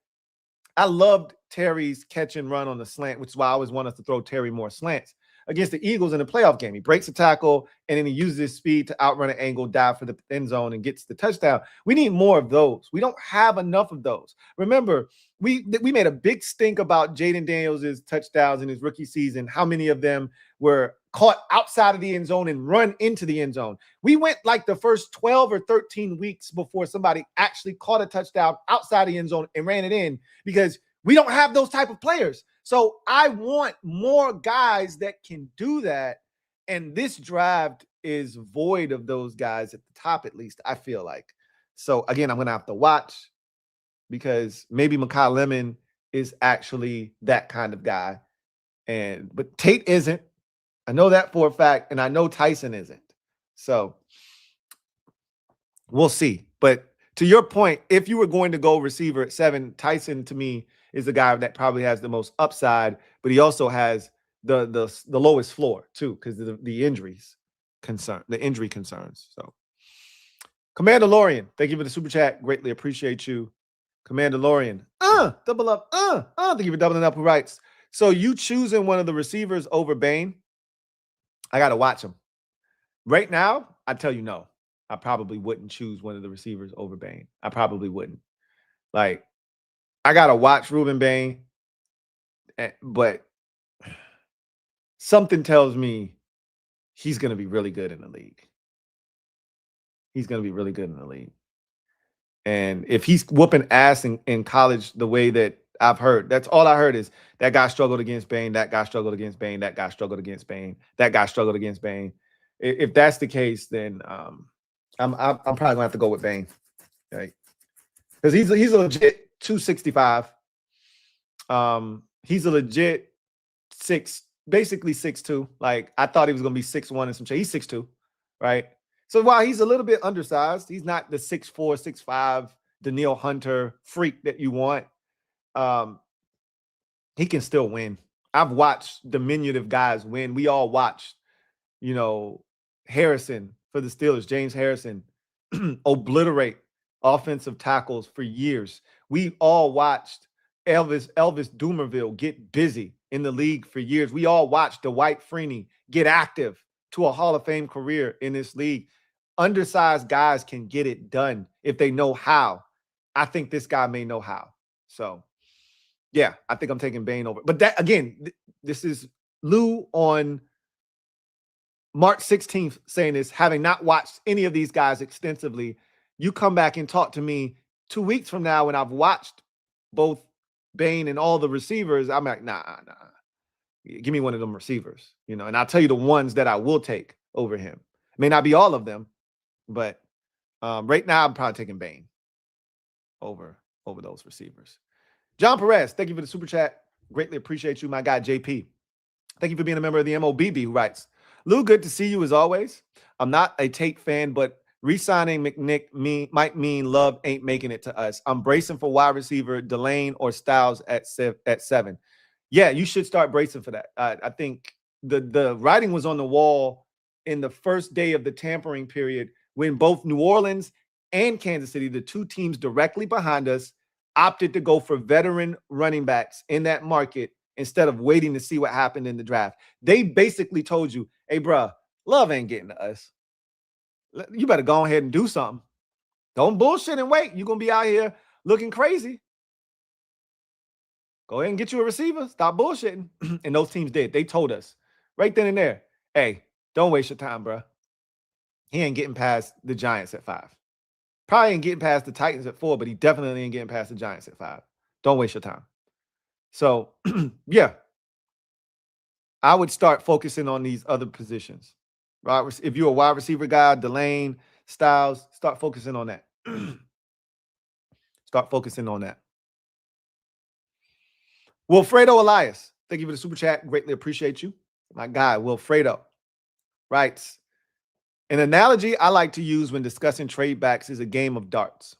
I loved Terry's catch and run on the slant, which is why I always want us to throw Terry more slants against the Eagles in the playoff game. He breaks a tackle and then he uses his speed to outrun an angle, dive for the end zone, and gets the touchdown. We need more of those. We don't have enough of those. Remember, we made a big stink about Jaden Daniels' touchdowns in his rookie season. How many of them were caught outside of the end zone and run into the end zone. We went like the first 12 or 13 weeks before somebody actually caught a touchdown outside the end zone and ran it in, because we don't have those type of players. So I want more guys that can do that. And this draft is void of those guys at the top, at least, I feel like. So again, I'm going to have to watch, because maybe Makai Lemon is actually that kind of guy. But Tate isn't. I know that for a fact, and I know Tyson isn't. So we'll see. But to your point, if you were going to go receiver at 7, Tyson to me is the guy that probably has the most upside, but he also has the lowest floor too, because the injury concerns. So Commander Lorian, thank you for the super chat. Greatly appreciate you. Commander Lorian, double up, thank you for doubling up. Who writes, so you choosing one of the receivers over Bain? I got to watch him. Right now, I tell you no. I probably wouldn't choose one of the receivers over Bain. I probably wouldn't. Like, I got to watch Ruben Bain, but something tells me he's going to be really good in the league. He's going to be really good in the league. And if he's whooping ass in college the way that I've heard, that's all I heard is that guy struggled against Bain, that guy struggled against Bain, that guy struggled against Bain, that guy struggled against Bain. If that's the case, then I'm probably gonna have to go with Bain, right? Because he's a legit 265. He's a legit basically 6'2". Like, I thought he was gonna be 6'1" and some change. He's 6'2", right? So while he's a little bit undersized, he's not the 6'4", 6'5" Daniil Hunter freak that you want. He can still win. I've watched diminutive guys win. We all watched, Harrison for the Steelers, James Harrison, obliterate offensive tackles for years. We all watched Elvis Dumerville get busy in the league for years. We all watched Dwight Freeney get active to a Hall of Fame career in this league. Undersized guys can get it done if they know how. I think this guy may know how. So, yeah, I think I'm taking Bain over. But that, again, this is Lou on March 16th saying this, having not watched any of these guys extensively. You come back and talk to me 2 weeks from now when I've watched both Bain and all the receivers. I'm like, nah. Give me one of them receivers, and I'll tell you the ones that I will take over him. May not be all of them, but right now I'm probably taking Bain over those receivers. John Perez, thank you for the super chat. Greatly appreciate you, my guy, JP. Thank you for being a member of the MOBB, who writes, Lou, good to see you as always. I'm not a Tate fan, but re-signing McNick might mean Love ain't making it to us. I'm bracing for wide receiver Delane or Styles at 7. Yeah, you should start bracing for that. I think the writing was on the wall in the first day of the tampering period when both New Orleans and Kansas City, the two teams directly behind us, opted to go for veteran running backs in that market instead of waiting to see what happened in the draft. They basically told you, hey, bruh, Love ain't getting to us. You better go ahead and do something. Don't bullshit and wait. You're going to be out here looking crazy. Go ahead and get you a receiver. Stop bullshitting. And those teams did. They told us right then and there, hey, don't waste your time, bruh. He ain't getting past the Giants at 5. Probably ain't getting past the Titans at 4, but he definitely ain't getting past the Giants at 5. Don't waste your time. So, yeah, I would start focusing on these other positions. Right? If you're a wide receiver guy, Delane, Styles, start focusing on that. Start focusing on that. Wilfredo Elias, thank you for the super chat. Greatly appreciate you. My guy, Wilfredo, writes, an analogy I like to use when discussing trade backs is a game of darts.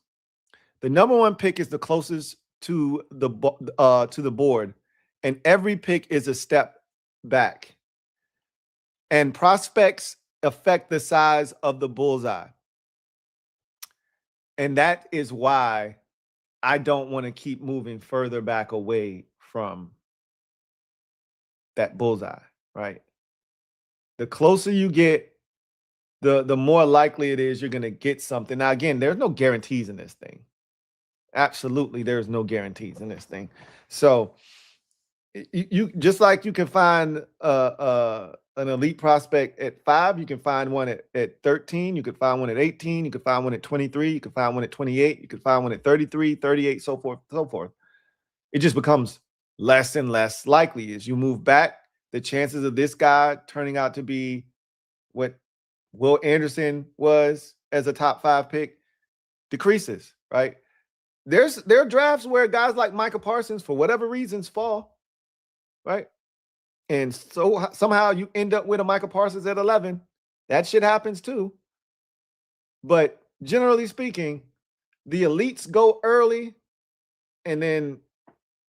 The number one pick is the closest to the board, and every pick is a step back. And prospects affect the size of the bullseye. And that is why I don't want to keep moving further back away from that bullseye, right? The closer you get, the more likely it is you're going to get something. Now, again, there's no guarantees in this thing. Absolutely, there's no guarantees in this thing. So you just like you can find a an elite prospect at 5. You can find one at 13. You could find one at 18. You could find one at 23. You could find one at 28. You could find one at 33, 38, so forth, so forth. It just becomes less and less likely as you move back. The chances of this guy turning out to be what Will Anderson was as a top 5 pick decreases, right? There are drafts where guys like Micah Parsons, for whatever reasons, fall, right? And so somehow you end up with a Micah Parsons at 11. That shit happens too. But generally speaking, the elites go early, and then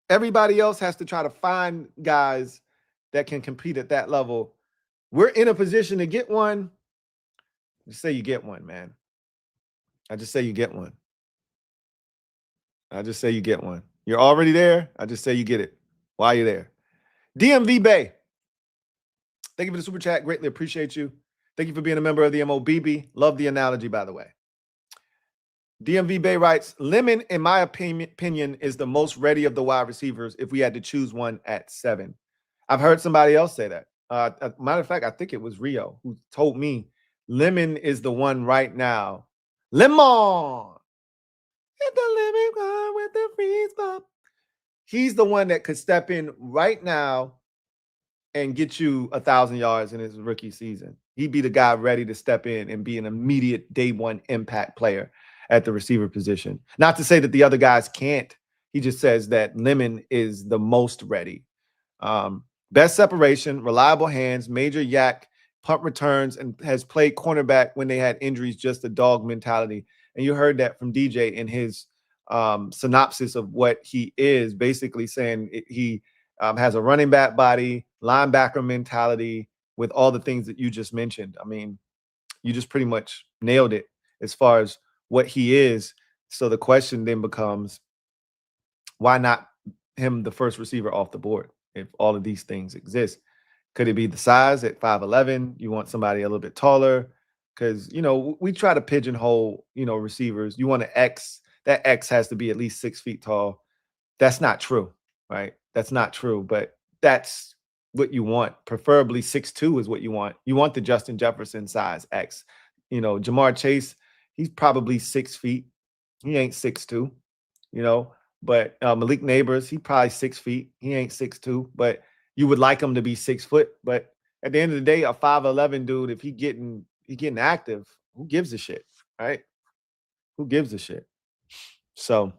everybody else has to try to find guys that can compete at that level. We're in a position to get one. Just say you get one, man. I just say you get one. I just say you get one. You're already there. I just say you get it while you're there. DMV Bay. Thank you for the super chat. Greatly appreciate you. Thank you for being a member of the MOBB. Love the analogy, by the way. DMV Bay writes, Lemon, in my opinion, is the most ready of the wide receivers if we had to choose one at 7. I've heard somebody else say that. Matter of fact, I think it was Rio who told me Lemon is the one right now. Lemon! Hit the lemon with the freeze pop. He's the one that could step in right now and get you 1,000 yards in his rookie season. He'd be the guy ready to step in and be an immediate day one impact player at the receiver position. Not to say that the other guys can't. He just says that Lemon is the most ready. Best separation, reliable hands, major yak, punt returns, and has played cornerback when they had injuries, just a dog mentality. And you heard that from DJ in his synopsis of what he is, basically saying he has a running back body, linebacker mentality, with all the things that you just mentioned. I mean, you just pretty much nailed it as far as what he is. So the question then becomes, why not him the first receiver off the board if all of these things exist? Could it be the size at 5'11"? You want somebody a little bit taller? Because, you know, we try to pigeonhole, you know, receivers. You want an X. That X has to be at least 6 feet tall. That's not true, right? That's not true, but that's what you want. Preferably 6'2" is what you want. You want the Justin Jefferson size X. You know, Jamar Chase, he's probably 6 feet. He ain't 6'2", you know. But Malik Neighbors, he probably 6 feet. He ain't 6'2", but you would like him to be 6 foot. But at the end of the day, a 5'11" dude, if he getting active, who gives a shit, right? Who gives a shit? So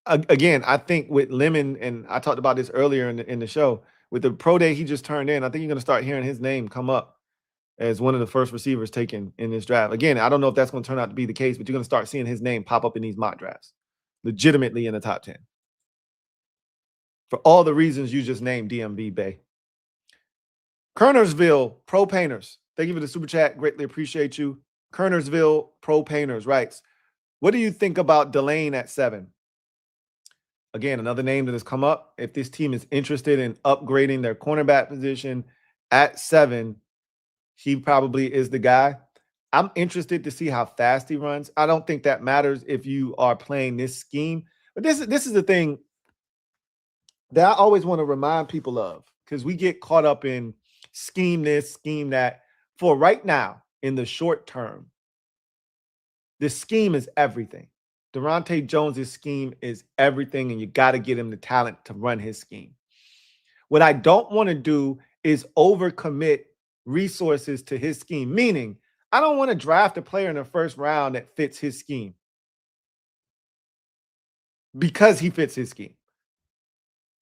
again, I think with Lemon, and I talked about this earlier in the show, with the pro day he just turned in, I think you're going to start hearing his name come up as one of the first receivers taken in this draft. Again, I don't know if that's going to turn out to be the case, but you're going to start seeing his name pop up in these mock drafts, legitimately in the top 10. For all the reasons you just named, DMV Bay. Kernersville Pro Painters. Thank you for the super chat. Greatly appreciate you. Kernersville Pro Painters writes, what do you think about Delane at 7? Again, another name that has come up. If this team is interested in upgrading their cornerback position at 7, he probably is the guy. I'm interested to see how fast he runs. I don't think that matters if you are playing this scheme. But this is the thing that I always want to remind people of, because we get caught up in scheme this, scheme that. For right now, in the short term, the scheme is everything. Durante Jones' scheme is everything, and you got to get him the talent to run his scheme. What I don't want to do is overcommit resources to his scheme, meaning I don't want to draft a player in the first round that fits his scheme because he fits his scheme.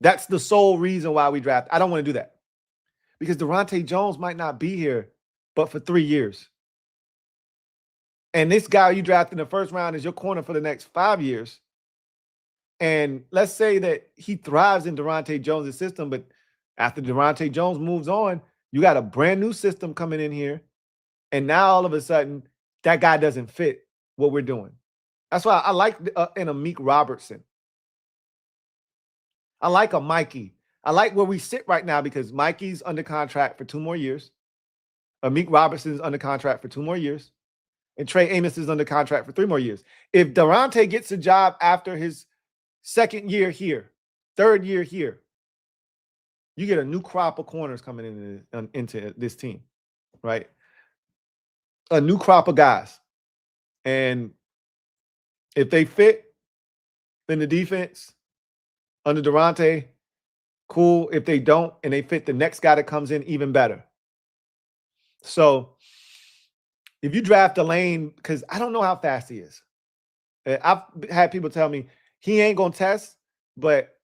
That's the sole reason why we draft. I don't want to do that because Durante Jones might not be here but for 3 years. And this guy you draft in the first round is your corner for the next 5 years. And let's say that he thrives in Durante Jones' system, but after Durante Jones moves on, you got a brand new system coming in here. And now all of a sudden, that guy doesn't fit what we're doing. That's why I like an Amik Robertson. I like a Mikey. I like where we sit right now because Mikey's under contract for 2 more years. Amik Robertson's under contract for 2 more years. And Trey Amos is under contract for 3 more years. If Durante gets a job after his second year here, third year here, you get a new crop of corners coming into this team, right? A new crop of guys. And if they fit in the defense under Durante, cool. If they don't and they fit the next guy that comes in, even better. So if you draft a lane, because I don't know how fast he is. I've had people tell me he ain't going to test, but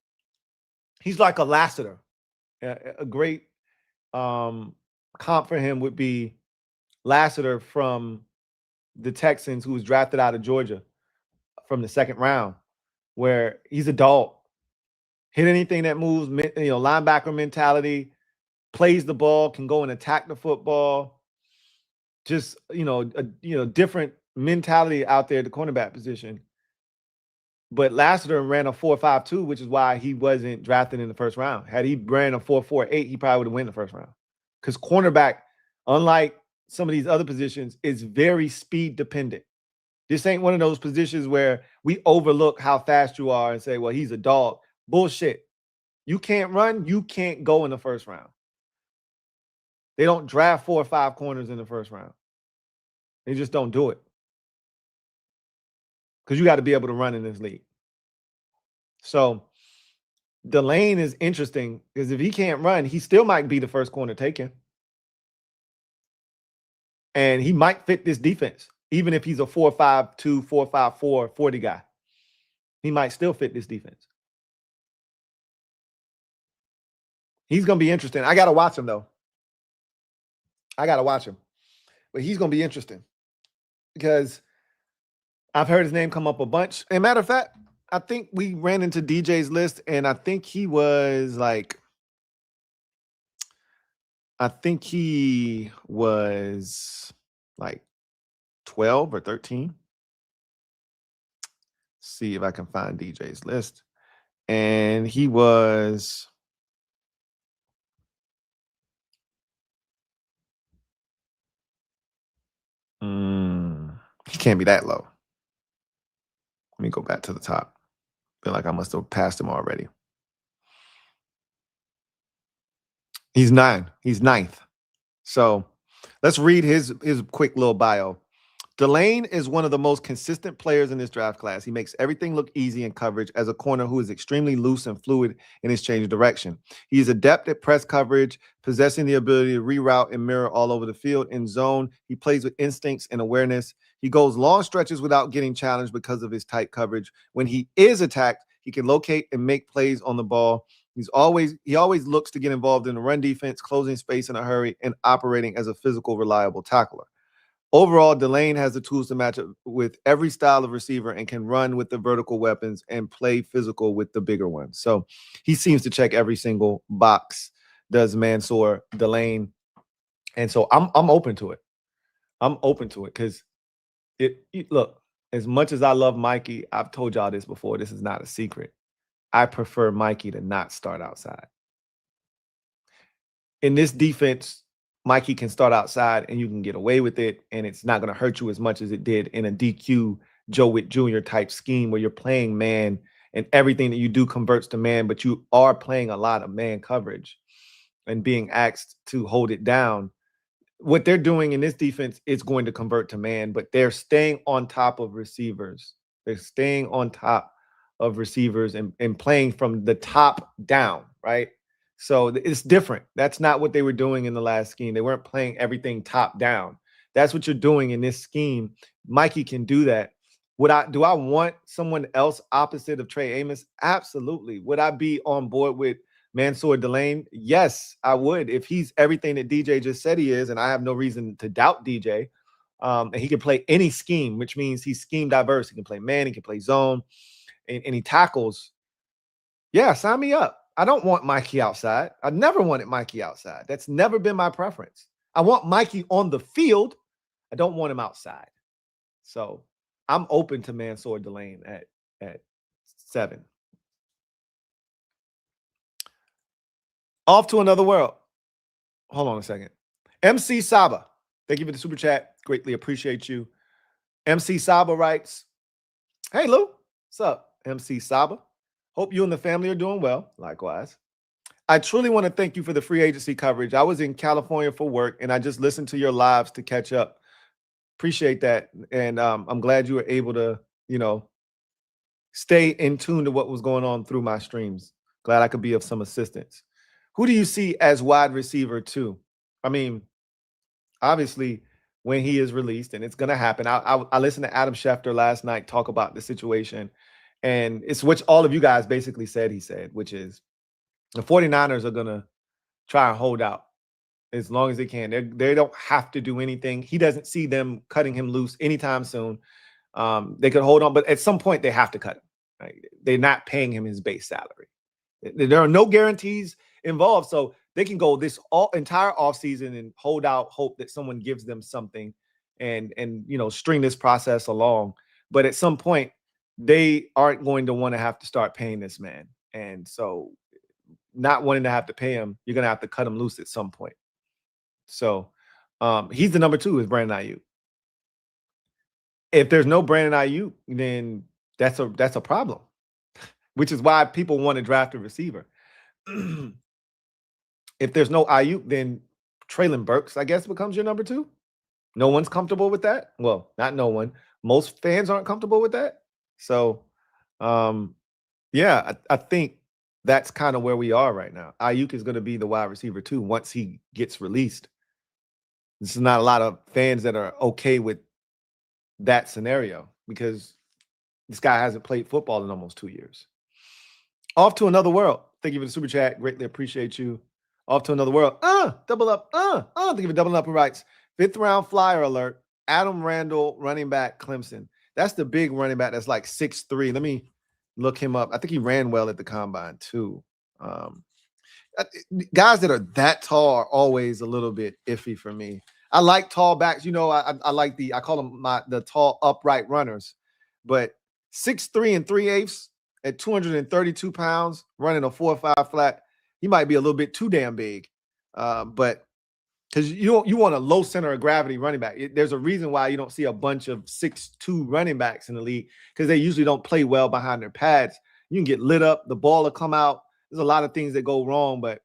he's like a Lassiter. A great comp for him would be Lassiter from the Texans, who was drafted out of Georgia from the second round, where he's a dog. Hit anything that moves, linebacker mentality, plays the ball, can go and attack the football. Just, different mentality out there at the cornerback position. But Lassiter ran a 4.52, which is why he wasn't drafted in the first round. Had he ran a 4.48, he probably would have won the first round. Because cornerback, unlike some of these other positions, is very speed dependent. This ain't one of those positions where we overlook how fast you are and say, well, he's a dog. Bullshit. You can't run, you can't go in the first round. They don't draft 4 or 5 corners in the first round. They just don't do it. Because you got to be able to run in this league. So the lane is interesting because if he can't run, he still might be the first corner taken. And he might fit this defense, even if he's a 4.52, 4.54, 40 guy. He might still fit this defense. He's going to be interesting. I got to watch him, though. But he's going to be interesting because I've heard his name come up a bunch. And matter of fact, I think we ran into DJ's list, and I think he was like 12 or 13. See if I can find DJ's list. And he was he can't be that low. Let me go back to the top. Feel like I must have passed him already. He's 9. He's 9th. So let's read his quick little bio. Delane is one of the most consistent players in this draft class. He makes everything look easy in coverage as a corner who is extremely loose and fluid in his change of direction. He is adept at press coverage, possessing the ability to reroute and mirror all over the field. In zone, he plays with instincts and awareness. He goes long stretches without getting challenged because of his tight coverage. When he is attacked, he can locate and make plays on the ball. He always looks to get involved in the run defense, closing space in a hurry, and operating as a physical, reliable tackler. Overall, Delane has the tools to match up with every style of receiver and can run with the vertical weapons and play physical with the bigger ones. So he seems to check every single box, does Mansour Delane. And so I'm open to it. I'm open to it because look, as much as I love Mikey, I've told y'all this before. This is not a secret. I prefer Mikey to not start outside. In this defense, Mikey can start outside and you can get away with it, and it's not going to hurt you as much as it did in a DQ Joe Witt Jr. type scheme where you're playing man and everything that you do converts to man, but you are playing a lot of man coverage and being asked to hold it down. What they're doing in this defense is going to convert to man, but they're staying on top of receivers. They're staying on top of receivers and playing from the top down, right? So it's different. That's not what they were doing in the last scheme. They weren't playing everything top down. That's what you're doing in this scheme. Mikey can do that. Do I want someone else opposite of Trey Amos? Absolutely. Would I be on board with Mansour Delane? Yes, I would. If he's everything that DJ just said he is, and I have no reason to doubt DJ, and he can play any scheme, which means he's scheme diverse. He can play man, he can play zone, and he tackles. Yeah, sign me up. I don't want Mikey outside. I never wanted Mikey outside. That's never been my preference. I want Mikey on the field. I don't want him outside. So I'm open to Mansour Delane at 7. Off to another world. Hold on a second. MC Saba, thank you for the super chat. Greatly appreciate you. MC Saba writes, hey, Lou. What's up, MC Saba? Hope you and the family are doing well. Likewise. I truly want to thank you for the free agency coverage. I was in California for work, and I just listened to your lives to catch up. Appreciate that. And I'm glad you were able to, stay in tune to what was going on through my streams. Glad I could be of some assistance. Who do you see as wide receiver 2? I mean, obviously, when he is released, and it's going to happen. I listened to Adam Schefter last night talk about the situation, and it's which all of you guys basically said, which is the 49ers are going to try and hold out as long as they can. They don't have to do anything. He doesn't see them cutting him loose anytime soon. They could hold on, but at some point they have to cut him. Right? They're not paying him his base salary. There are no guarantees involved, so they can go this entire offseason and hold out hope that someone gives them something and string this process along. But at some point, they aren't going to want to have to start paying this man. And so not wanting to have to pay him, you're going to have to cut him loose at some point. So he's the number 2 is Brandon Ayuk. If there's no Brandon Ayuk, then that's a problem, which is why people want to draft a receiver. If there's no Ayuk, then Treylon Burks, I guess, becomes your number 2. No one's comfortable with that. Well, not no one. Most fans aren't comfortable with that. So, yeah, I think that's kind of where we are right now. Ayuk is going to be the wide receiver 2 once he gets released. This is not a lot of fans that are okay with that scenario because this guy hasn't played football in almost 2 years. Off to another world. Thank you for the super chat. Greatly appreciate you. Off to another world. Double up. Thank you for doubling up and rights. 5th round flyer alert. Adam Randall, running back, Clemson. That's the big running back that's like 6'3". Let me look him up. I think he ran well at the combine too. Guys that are that tall are always a little bit iffy for me. I like tall backs. I like I call them the tall upright runners. But 6'3" and 3/8 at 232 pounds, running a 4.5 flat, he might be a little bit too damn big. But because you want a low center of gravity running back. There's a reason why you don't see a bunch of 6'2" running backs in the league because they usually don't play well behind their pads. You can get lit up. The ball will come out. There's a lot of things that go wrong, but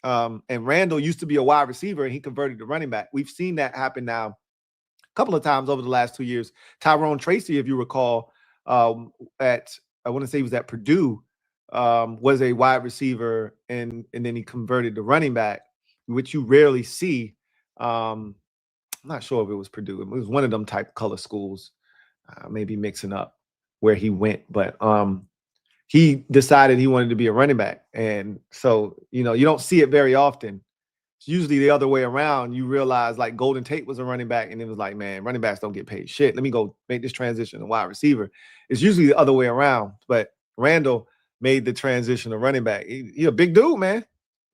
and Randall used to be a wide receiver and he converted to running back. We've seen that happen now a couple of times over the last 2 years. Tyrone Tracy, if you recall, I want to say he was at Purdue, was a wide receiver and then he converted to running back, which you rarely see. I'm not sure if it was Purdue. It was one of them type color schools, maybe mixing up where he went, but he decided he wanted to be a running back. And so, you don't see it very often. It's usually the other way around. You realize like Golden Tate was a running back and it was like, man, running backs don't get paid shit. Let me go make this transition to wide receiver. It's usually the other way around. But Randall made the transition to running back. He a big dude, man.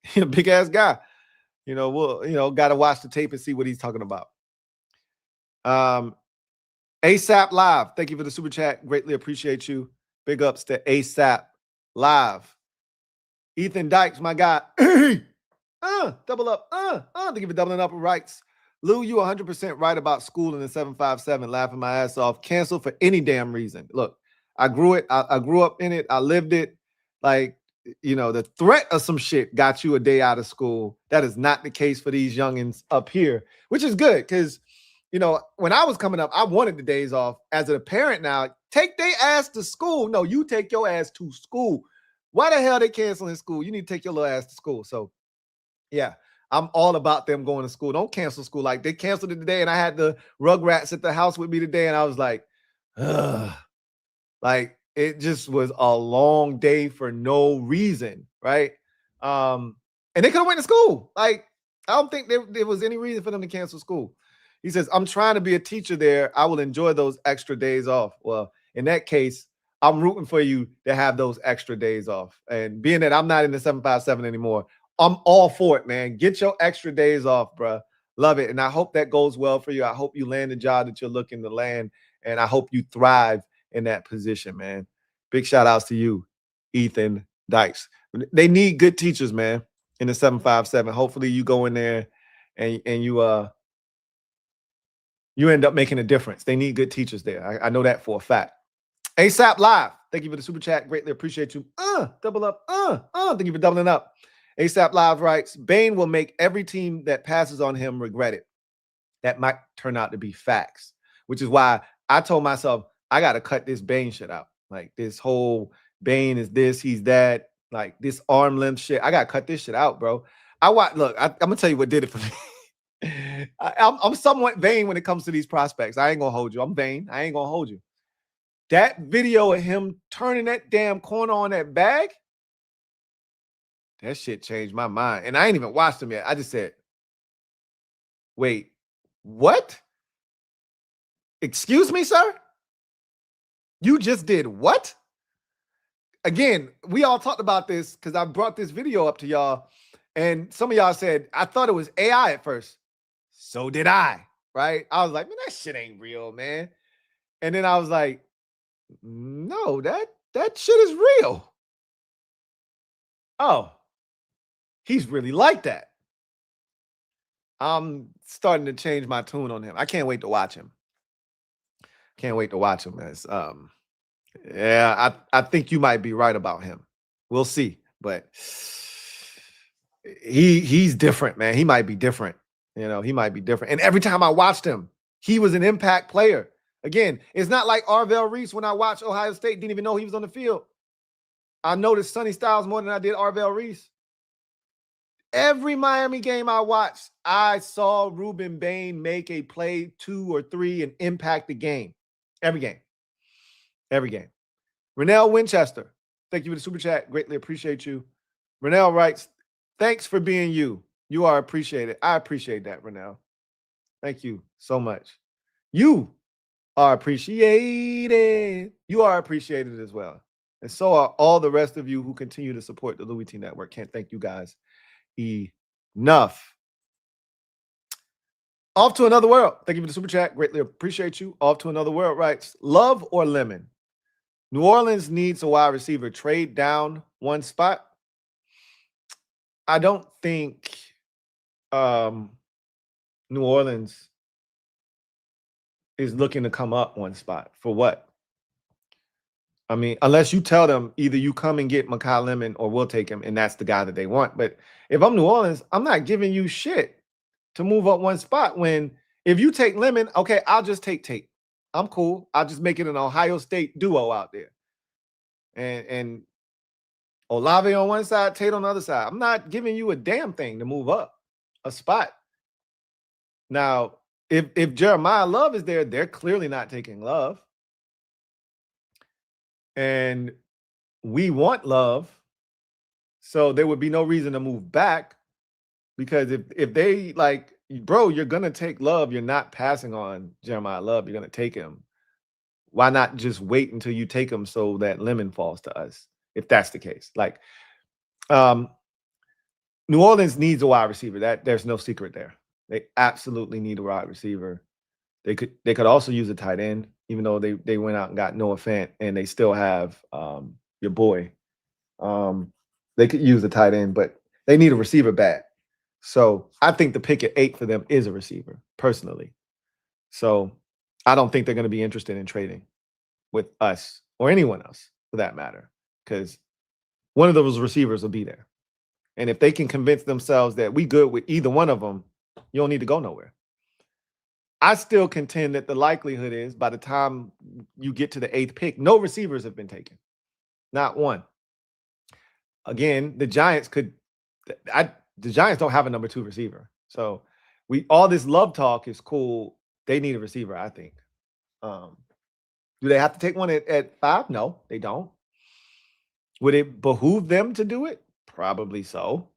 He a big ass guy. Got to watch the tape and see what he's talking about. ASAP Live. Thank you for the super chat. Greatly appreciate you. Big ups to ASAP Live. Ethan Dykes, my guy. Double up. Thank you for doubling up with rights. Lou, you 100% right about school in the 757. Laughing my ass off. Cancel for any damn reason. Look, I grew up in it. I lived it. Like, the threat of some shit got you a day out of school. That is not the case for these youngins up here, which is good because, when I was coming up, I wanted the days off. As a parent now, take their ass to school. No, you take your ass to school. Why the hell they canceling school? You need to take your little ass to school. So, yeah, I'm all about them going to school. Don't cancel school. Like, they canceled it today, and I had the Rugrats at the house with me today, and I was like, ugh. Like, it just was a long day for no reason, right? And they could have went to school. Like, I don't think there was any reason for them to cancel school. He says, I'm trying to be a teacher there. I will enjoy those extra days off. Well, in that case, I'm rooting for you to have those extra days off. And being that I'm not in the 757 anymore, I'm all for it, man. Get your extra days off, bro. Love it. And I hope that goes well for you. I hope you land the job that you're looking to land. And I hope you thrive in that position, man. Big shout outs to you, Ethan Dykes. They need good teachers, man, in the 757. Hopefully you go in there and you end up making a difference. They need good teachers there. I know that for a fact. ASAP Live. Thank you for the super chat. Greatly appreciate you. Double up. Thank you for doubling up. ASAP Live writes, Bane will make every team that passes on him regret it. That might turn out to be facts, which is why I told myself, I got to cut this Bane shit out. Like this whole Bane is this, he's that, like this arm length shit. I got to cut this shit out, bro. I'm going to tell you what did it for me. I'm somewhat vain when it comes to these prospects. I ain't going to hold you. I'm vain. I ain't going to hold you. That video of him turning that damn corner on that bag, that shit changed my mind. And I ain't even watched him yet. I just said, wait, what? Excuse me, sir? You just did what? Again, we all talked about this because I brought this video up to y'all. And some of y'all said, I thought it was AI at first. So did I, right? I was like, man, that shit ain't real, man. And then I was like, no, that shit is real. Oh, he's really like that. I'm starting to change my tune on him. I can't wait to watch him. Can't wait to watch him. As yeah, I think you might be right about him. We'll see, but he's different, man. He might be different. You know, he might be different. And every time I watched him, he was an impact player. Again, it's not like Arvell Reese when I watched Ohio State, didn't even know he was on the field. I noticed Sonny Styles more than I did Arvell Reese. Every Miami game I watched, I saw Ruben Bain make a play 2 or 3 and impact the game. Every game. Every game. Renell Winchester, thank you for the super chat. Greatly appreciate you. Renell writes, thanks for being you. You are appreciated. I appreciate that, Renell. Thank you so much. You are appreciated. You are appreciated as well. And so are all the rest of you who continue to support the Louie T Network. Can't thank you guys enough. Off to Another World. Thank you for the super chat. Greatly appreciate you. Off to Another World writes, love or lemon? New Orleans needs a wide receiver. Trade down one spot. I don't think New Orleans is looking to come up one spot. For what? I mean, unless you tell them either you come and get Makai Lemon or we'll take him, and that's the guy that they want. But if I'm New Orleans, I'm not giving you shit to move up one spot when if you take Lemon, okay, I'll just take Tate. I'm cool. I'll just make it an Ohio State duo out there. And Olave on one side, Tate on the other side. I'm not giving you a damn thing to move up a spot. Now, if Jeremiah Love is there, they're clearly not taking Love. And we want Love. So there would be no reason to move back because if they like, bro, you're going to take Love. You're not passing on Jeremiah Love. You're going to take him. Why not just wait until you take him so that Lemon falls to us? If that's the case, like New Orleans needs a wide receiver. That there's no secret there. They absolutely need a wide receiver. They could also use a tight end, even though they went out and got Noah Fant, and they still have your boy. They could use a tight end, but they need a receiver bad. So I think the pick at 8 for them is a receiver, personally. So I don't think they're going to be interested in trading with us or anyone else for that matter, because one of those receivers will be there. And if they can convince themselves that we good with either one of them, you don't need to go nowhere. I still contend that the likelihood is by the time you get to the 8th pick, no receivers have been taken. Not one. Again, the Giants don't have a number 2 receiver. So all this love talk is cool. They need a receiver, I think. Do they have to take one at 5? No, they don't. Would it behoove them to do it? Probably so.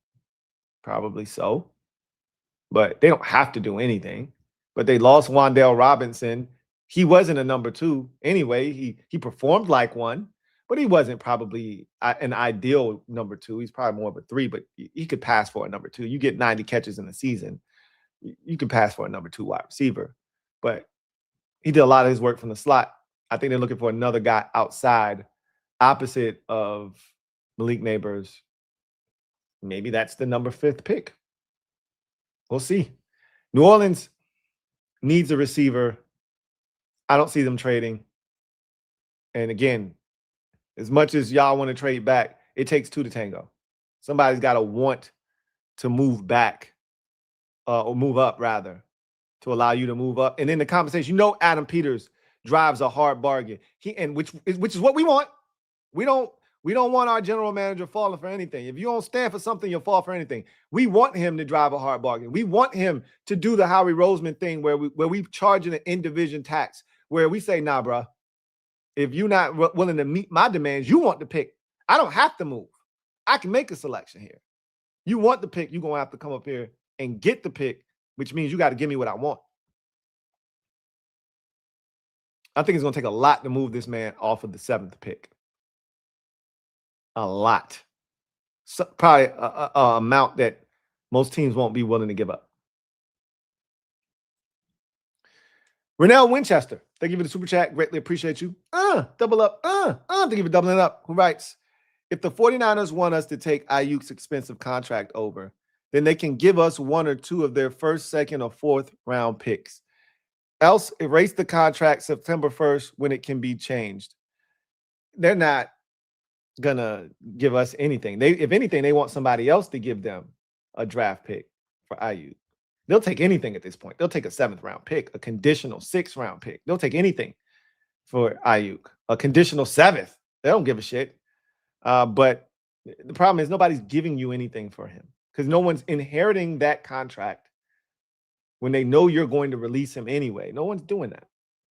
Probably so. But they don't have to do anything. But they lost Wan'Dale Robinson. He wasn't a number 2 anyway. He performed like one, but he wasn't probably an ideal number 2. He's probably more of a 3, but he could pass for a number 2. You get 90 catches in a season. You can pass for a number 2 wide receiver. But he did a lot of his work from the slot. I think they're looking for another guy outside, opposite of Malik Neighbors. Maybe that's the number 5th pick. We'll see. New Orleans needs a receiver. I don't see them trading. And again, as much as y'all want to trade back, it takes 2 to tango. Somebody's got to want to move back or move up, rather, to allow you to move up. And in the conversation, Adam Peters drives a hard bargain. Which is what we want. We don't want our general manager falling for anything. If you don't stand for something, you'll fall for anything. We want him to drive a hard bargain. We want him to do the Howie Roseman thing where we charge an in-division tax, where we say, nah, bro, if you're not willing to meet my demands, you want the pick. I don't have to move. I can make a selection here. You want the pick, you're going to have to come up here and get the pick, which means you got to give me what I want. I think it's going to take a lot to move this man off of the 7th pick. A lot. So, probably a amount that most teams won't be willing to give up. Renell Winchester, thank you for the super chat. Greatly appreciate you. Double up. Thank you for doubling up. Who writes, if the 49ers want us to take Ayuk's expensive contract over, then they can give us 1 or 2 of their first, second, or fourth round picks. Else, erase the contract September 1st when it can be changed. They're not going to give us anything. If anything, they want somebody else to give them a draft pick for Ayuk. They'll take anything at this point. They'll take a 7th round pick, a conditional 6th round pick. They'll take anything for Ayuk, a conditional 7th. They don't give a shit. But the problem is nobody's giving you anything for him because no one's inheriting that contract when they know you're going to release him anyway. No one's doing that.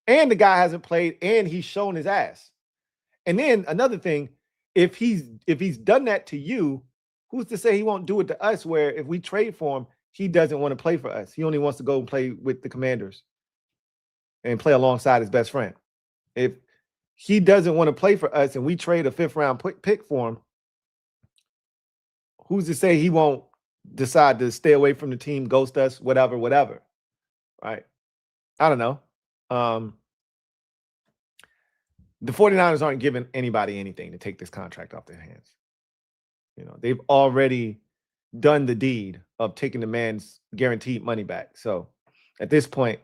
And the guy hasn't played and he's shown his ass. And then another thing, if he's done that to you, who's to say he won't do it to us, where if we trade for him, he doesn't want to play for us. He only wants to go and play with the Commanders and play alongside his best friend. If he doesn't want to play for us and we trade a 5th round pick for him, who's to say he won't decide to stay away from the team, ghost us, whatever, right? I don't know. The 49ers aren't giving anybody anything to take this contract off their hands. They've already done the deed of taking the man's guaranteed money back. So at this point,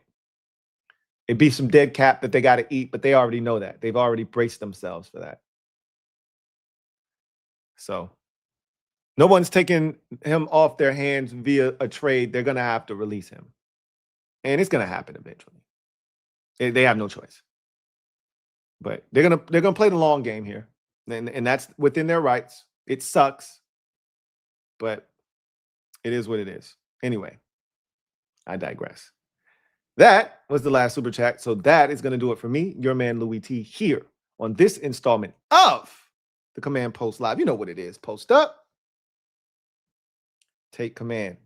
it'd be some dead cap that they got to eat, but they already know that. They've already braced themselves for that. So no one's taking him off their hands via a trade. They're going to have to release him. And it's going to happen eventually. They have no choice. But they're gonna play the long game here. And that's within their rights. It sucks. But it is what it is. Anyway, I digress. That was the last super chat. So that is going to do it for me, your man Louie T, here on this installment of the Command Post Live. You know what it is. Post up. Take command.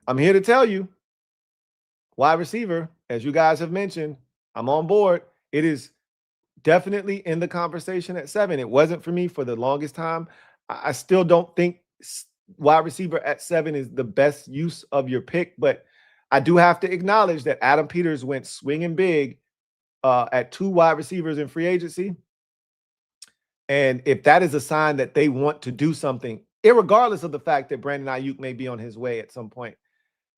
I'm here to tell you, wide receiver, as you guys have mentioned, I'm on board. It is definitely in the conversation at 7. It wasn't for me for the longest time. I still don't think wide receiver at 7 is the best use of your pick, but I do have to acknowledge that Adam Peters went swinging big at 2 wide receivers in free agency. And if that is a sign that they want to do something, irregardless of the fact that Brandon Ayuk may be on his way at some point,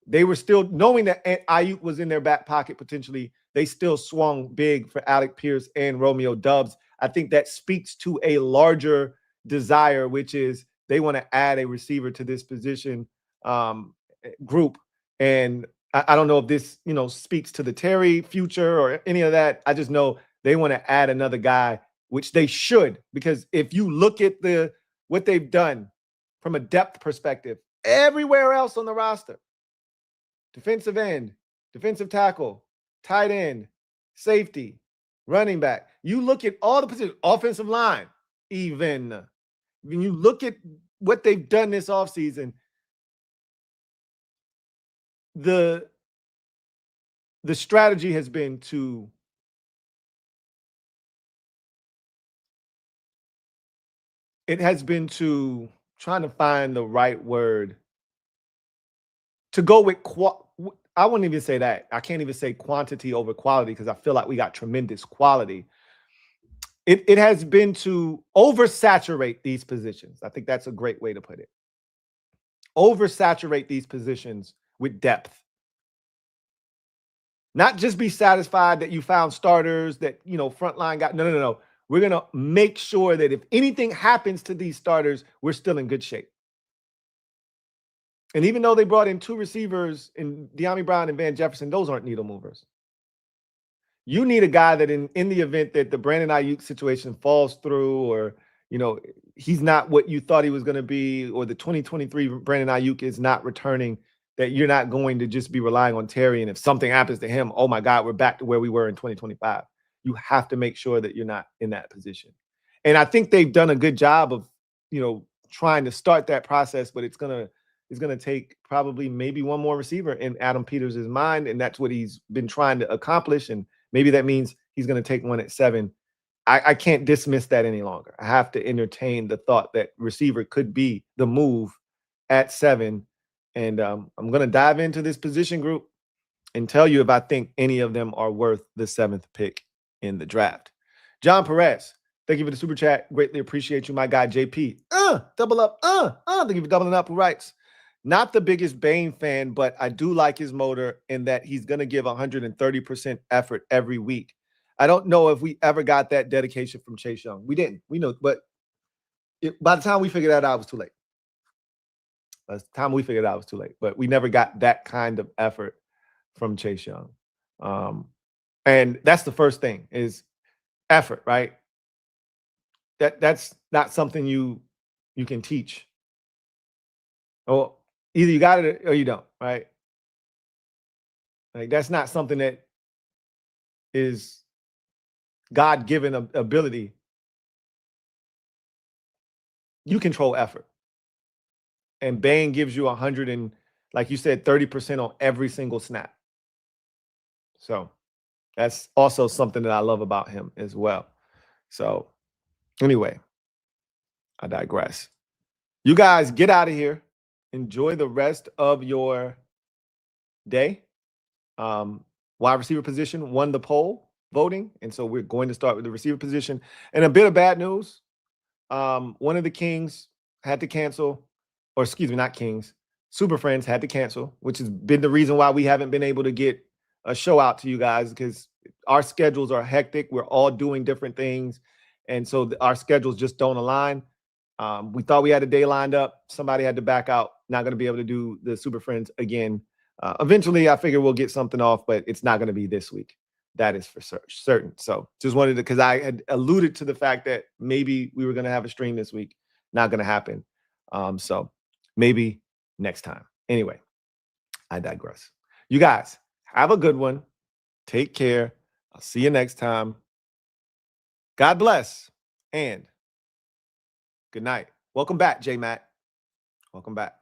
they were still knowing that Ayuk was in their back pocket potentially. They still swung big for Alec Pierce and Romeo Doubs. I think that speaks to a larger desire, which is they want to add a receiver to this position group. And I don't know if this, speaks to the Terry future or any of that. I just know they want to add another guy, which they should, because if you look at what they've done from a depth perspective, everywhere else on the roster, defensive end, defensive tackle, tight end, safety, running back. You look at all the positions, offensive line, even. When you look at what they've done this offseason, the strategy has been to trying to find the right word to go with I wouldn't even say that. I can't even say quantity over quality because I feel like we got tremendous quality. It has been to oversaturate these positions. I think that's a great way to put it. Oversaturate these positions with depth. Not just be satisfied that you found starters that, frontline got. No. We're going to make sure that if anything happens to these starters, we're still in good shape. And even though they brought in 2 receivers in De'Ami Brown and Van Jefferson, those aren't needle movers. You need a guy that in the event that the Brandon Ayuk situation falls through, or, he's not what you thought he was going to be, or the 2023 Brandon Ayuk is not returning, that you're not going to just be relying on Terry. And if something happens to him, oh my God, we're back to where we were in 2025. You have to make sure that you're not in that position. And I think they've done a good job of, trying to start that process, but it's going to take probably maybe one more receiver in Adam Peters' mind. And that's what he's been trying to accomplish. And maybe that means he's going to take one at 7. I can't dismiss that any longer. I have to entertain the thought that receiver could be the move at 7. And I'm going to dive into this position group and tell you if I think any of them are worth the 7th pick in the draft. John Perez, thank you for the super chat. Greatly appreciate you, my guy, JP. Double up. Thank you for doubling up. Who writes? Not the biggest Bane fan, but I do like his motor in that he's going to give 130% effort every week. I don't know if we ever got that dedication from Chase Young. We didn't. We know, but by the time we figured that out, it was too late. By the time we figured it out, it was too late. But we never got that kind of effort from Chase Young. And that's the first thing is effort, right? That's not something you can teach. Or either you got it or you don't, right? Like that's not something that is God-given ability. You control effort. And Bane gives you 100 and, like you said, 30% on every single snap. So that's also something that I love about him as well. So anyway, I digress. You guys get out of here. Enjoy the rest of your day. Wide receiver position won the poll voting. And so we're going to start with the receiver position. And a bit of bad news. One of the Kings had to cancel, or excuse me, not Kings. Super Friends had to cancel, which has been the reason why we haven't been able to get a show out to you guys, because our schedules are hectic. We're all doing different things. And so our schedules just don't align. We thought we had a day lined up. Somebody had to back out. Not going to be able to do the Super Friends again. Eventually, I figure we'll get something off, but it's not going to be this week. That is for certain. So just wanted to, because I had alluded to the fact that maybe we were going to have a stream this week. Not going to happen. So maybe next time. Anyway, I digress. You guys have a good one. Take care. I'll see you next time. God bless and good night. Welcome back, J-Mack. Welcome back.